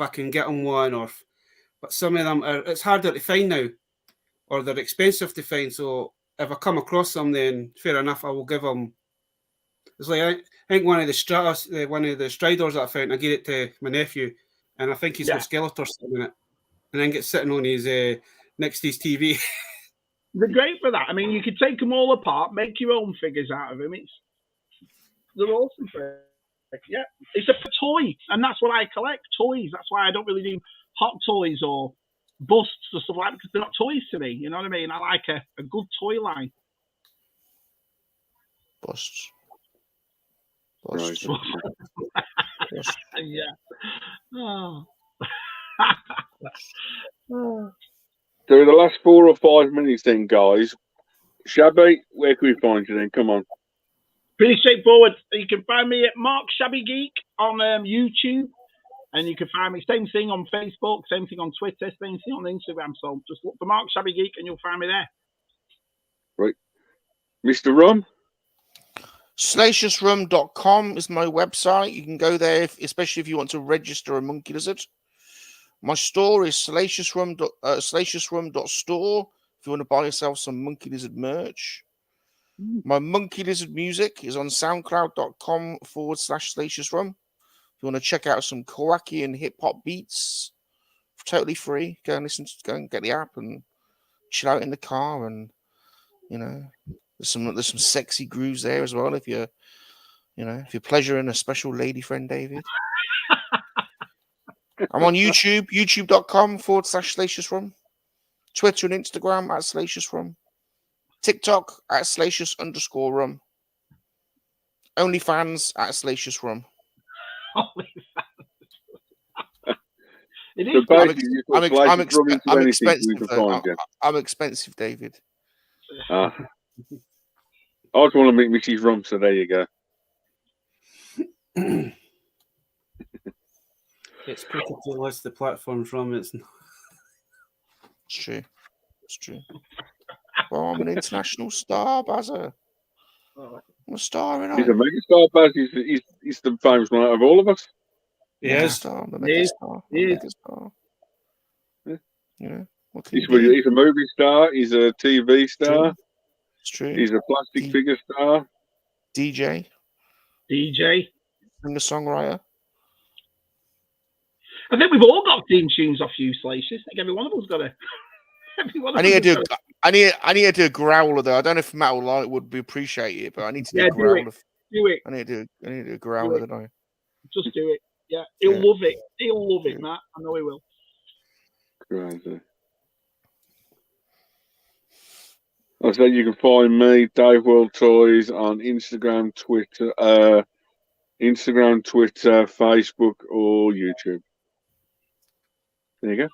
I can get him one, but some of them it's harder to find now, or they're expensive to find. So if I come across them, then fair enough, I will give them. It's like I think one of the Stridors that I found, I gave it to my nephew, and I think he's got Skeletor sitting in it, and then get sitting on his next to his TV. They're great for that. I mean, you could take them all apart, make your own figures out of them. They're awesome for it. Yeah, it's a toy, and that's what I collect, toys. That's why I don't really do hot toys or busts or stuff like that, because they're not toys to me. You know what I mean? I like a good toy line. Busts. Right. Yeah. Oh. So in the last 4 or 5 minutes then, guys, Shabby, where can we find you then? Come on. Pretty straightforward. You can find me at Mark Shabby Geek on YouTube, and you can find me same thing on Facebook, same thing on Twitter, same thing on Instagram. So just look for Mark Shabby Geek and you'll find me there. Right. Mr. Rum? Salaciousrum.com is my website. You can go there, especially if you want to register a Monkey Lizard. My store is salaciousrum.store if you want to buy yourself some Monkey Lizard merch. My Monkey Lizard music is on soundcloud.com/salaciousrum. If you want to check out some Kowakian and hip hop beats, totally free, go and get the app and chill out in the car. And there's some sexy grooves there as well. If you're pleasuring a special lady friend, David. I'm on YouTube, youtube.com/salaciousrum. Twitter and Instagram @salaciousrum. TikTok @salacious_rum. OnlyFans @salaciousrum. I'm expensive, David. I just want to meet Mrs. Rum, so there you go. It's pretty to list the platforms from. It's true. It's true. Well, I'm an international star, Bazza. I'm a star, and he's a mega star, Baz. He's the famous one out of all of us. Yes, I'm a mega star. Yeah. He's a movie star. He's a TV star. It's true. He's a plastic figure star. DJ. And the songwriter. I think we've all got theme tunes off you, Salacious. I think every one of us got a. I need to do a growler though. I don't know if Matt would appreciate it, but I need to do a growler. Do it. I need to do a growler tonight. Just do it. Yeah, he'll love it. He'll love it, Matt. I know he will. Crazy. I said you can find me, Dave World Toys, on Instagram, Twitter, Facebook, or YouTube. There you go.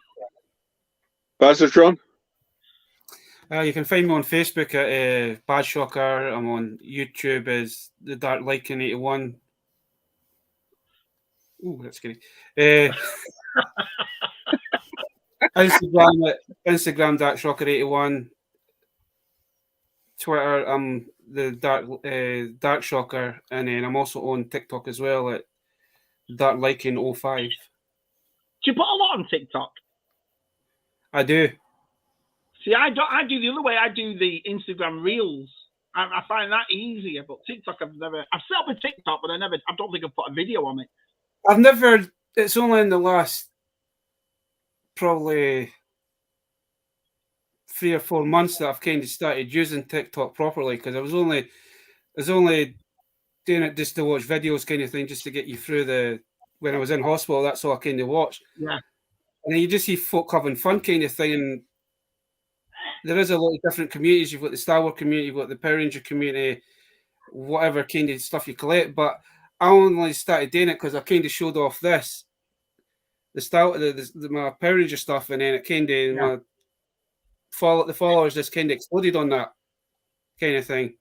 Bazatron? You can find me on Facebook at Bad Shocker. I'm on YouTube as The Dark Lycan 81. Ooh, that's scary. Instagram Dark Shocker 81. Twitter, I'm the Dark Shocker, and then I'm also on TikTok as well at Dark Liking 05. Do you put a lot on TikTok? I do. See, I don't. I do the other way. I do the Instagram Reels. I find that easier. But TikTok, I've set up a TikTok, but I don't think I've put a video on it. I've never. It's only in the last probably 3 or 4 months that I've kind of started using TikTok properly, because I was only doing it just to watch videos, kind of thing, just to get you through when I was in hospital. That's all I kind of watched. Yeah. And then you just see folk having fun, kind of thing. And there is a lot of different communities. You've got the Star Wars community, you've got the Power Ranger community, whatever kind of stuff you collect. But I only started doing it because I kind of showed off my Power Ranger stuff, and then it kind of the followers just kind of exploded on that kind of thing.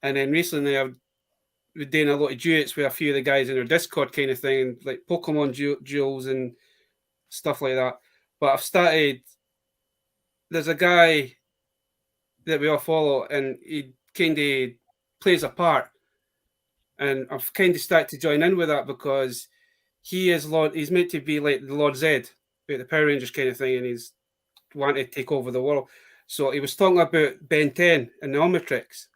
And then recently I've been doing a lot of duets with a few of the guys in their Discord kind of thing, like Pokemon duels and stuff like that. But I've started. There's a guy that we all follow, and he kind of plays a part, and I've kind of started to join in with that because he's meant to be like the Lord Zed, like the Power Rangers kind of thing, and he's wanted to take over the world. So he was talking about Ben 10 and the Omnitrix,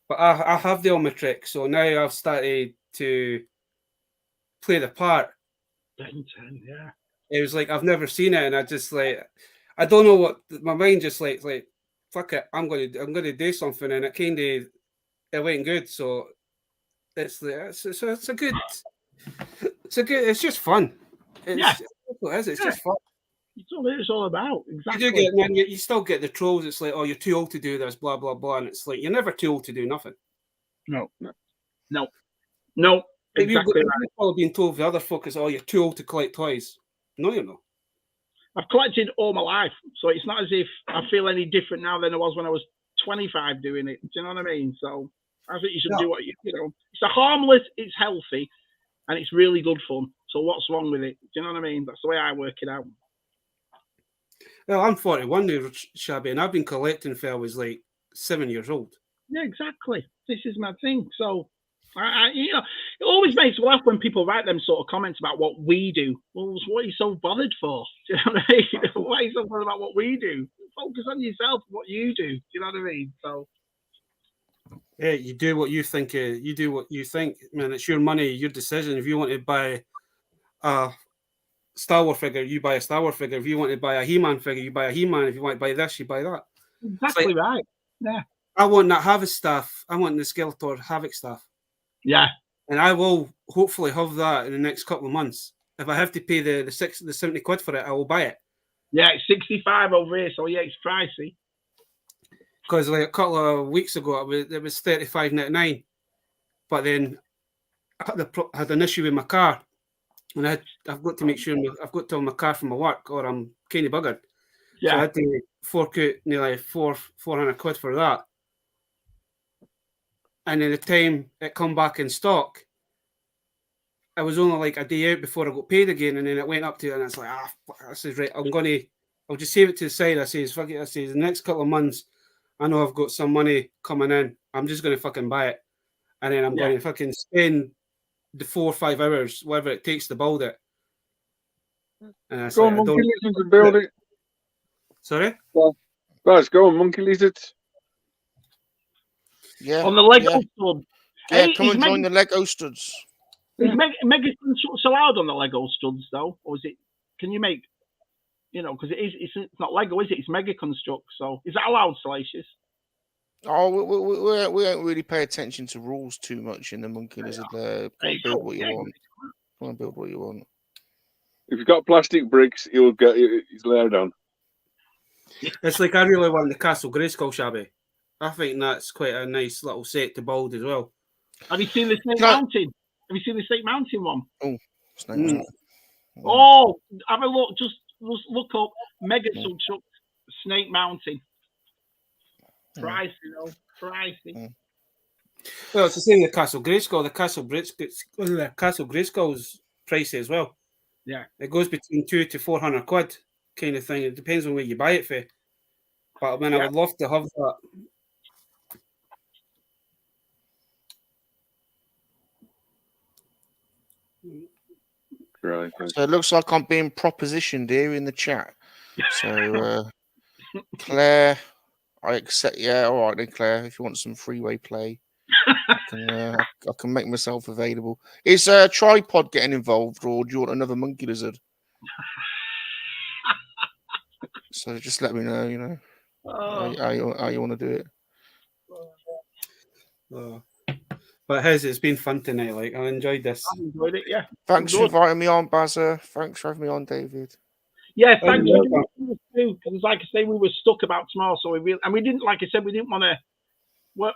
but I have the Omnitrix, so now I've started to play the part. Ben 10, yeah. It was like I've never seen it, and I just like. I don't know what my mind just like fuck it, I'm gonna do something, and it went good. So it's just fun. It's just fun. It's all it's all about. Exactly. You still get the trolls. It's like, oh, you're too old to do this, blah blah blah, and it's like you're never too old to do nothing. No. Exactly. You've probably been told the other folk is, oh, you're too old to collect toys. No, you're not. I've collected all my life, so it's not as if I feel any different now than I was when I was 25 doing it. Do you know what I mean? So I think you should do what you know. It's a harmless, it's healthy, and it's really good fun. So what's wrong with it? Do you know what I mean? That's the way I work it out. Well, I'm 41 now, Shabby, and I've been collecting since I was like 7 years old. Yeah, exactly. This is my thing. So it always makes me laugh when people write them sort of comments about what we do. Well, what are you so bothered for? Do you know what I mean? Why are you so bothered about what we do? Focus on yourself, what you do. Do you know what I mean? So, yeah, you do what you think. You do what you think, man. It's your money, your decision. If you want to buy a Star Wars figure, you buy a Star Wars figure. If you want to buy a He-Man figure, you buy a He-Man. If you want to buy this, you buy that. Exactly right. Yeah. I want that Havoc stuff. I want the Skeletor Havoc stuff. Yeah. And I will hopefully have that in the next couple of months. If I have to pay the 70 quid for it, I will buy it. Yeah, it's 65 over here, so yeah, it's pricey. Because like a couple of weeks ago, it was $35.99. But then I had an issue with my car, and I've got to make sure I've got to have my car from my work, or I'm kind of buggered. Yeah. So I had to fork out nearly 400 quid for that. And then the time it come back in stock, I was only like a day out before I got paid again, and then it went up to, and it's like, this is right. I'll just save it to the side. I says, fuck it. I says, the next couple of months, I know I've got some money coming in. I'm just going to fucking buy it, and then I'm going to fucking spend the 4 or 5 hours, whatever it takes to build it. And go on, Monkey Lizards, and build it. Sorry? Guys, go on, Monkey Lizards. Yeah. On the Lego stud. Yeah, come and join the Lego studs. Is Mega Constructs allowed on the Lego studs though, or is it? Can you make? You know, because it's not Lego, is it? It's Mega Constructs. So is that allowed, Salacious? Oh, we don't really pay attention to rules too much in the Monkey Lizard. Build what you want. Come on, build what you want. If you've got plastic bricks, he's allowed on. It's like I really want the Castle Grayskull, Shabby. I think that's quite a nice little set to build as well. Have you seen the Snake Mountain? Have you seen the Snake Mountain one? Oh, Snake Mountain. Oh, have a look. Just look up Mega Constructs Snake Mountain. Pricey, pricey. Well, it's the same with Castle Grayskull. The Castle Grayskull's pricey as well. Yeah, it goes between 200 to 400 quid, kind of thing. It depends on where you buy it for. But I mean, I would love to have that. Right. So it looks like I'm being propositioned here in the chat. So Claire, I accept. Yeah, all right then, Claire. If you want some freeway play, I can make myself available. Is a tripod getting involved, or do you want another monkey lizard? So just let me know. You know how you want to do it. But it's been fun tonight. Like, I enjoyed this. I enjoyed it. Yeah. Thanks for inviting me on, Bazza. Thanks for having me on, David. Yeah, thank you. Because, like I say, we were stuck about tomorrow, so we didn't. Like I said, we didn't want to. Well,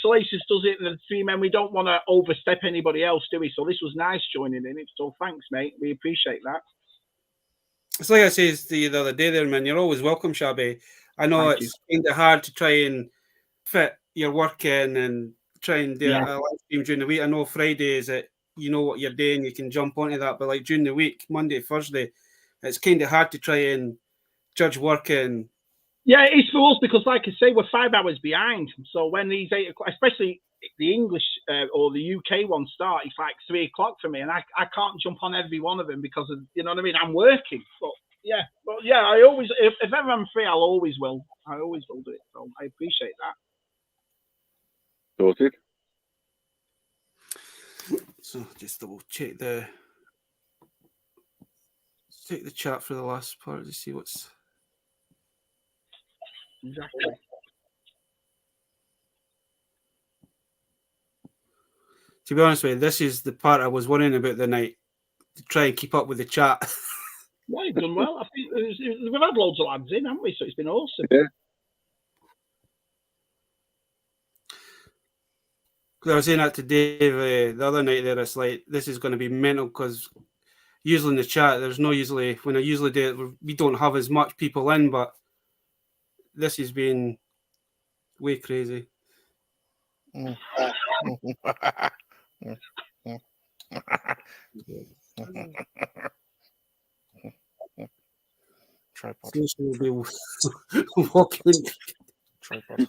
Salacious does it, and the three men. We don't want to overstep anybody else, do we? So this was nice joining in it. So thanks, mate. We appreciate that. It's like I said the other day there, man. You're always welcome, Shabby. I know it's kind of hard to try and fit your work in and try and do a live stream during the week. I know Friday is it. You know what you're doing, you can jump onto that. But like during the week, Monday, Thursday, it's kind of hard to try and judge work and. Yeah, it's for us because, like I say, we're 5 hours behind. So when these 8 o'clock, especially the English or the UK ones start, it's like 3 o'clock for me, and I can't jump on every one of them because of, you know what I mean. I'm working, but yeah, I always, if ever I'm free, I always will do it. So I appreciate that. Sorted. So just double check the chat for the last part to see what's exactly. To be honest with you, this is the part I was worrying about the night to try and keep up with the chat. Yeah, you've done well. I think we've had loads of lads in, haven't we? So it's been awesome. Yeah. I was saying that to Dave the other night there. It's like, this is going to be mental because usually in the chat, when I usually do it, we don't have as much people in, but this has been way crazy. Tripod. Will be walking. Tripod.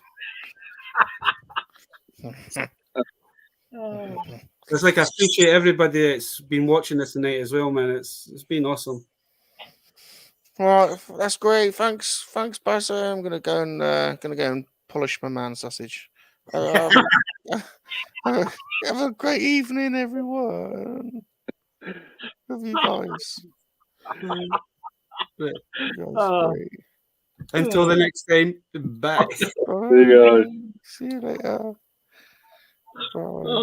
It's like I appreciate everybody that's been watching this tonight as well, man. It's been awesome. Right, that's great. Thanks, Bazza. I'm gonna go and polish my man sausage. Have a great evening, everyone. Love you guys. Great. Until the next time, bye. See you guys. See you later. Bye.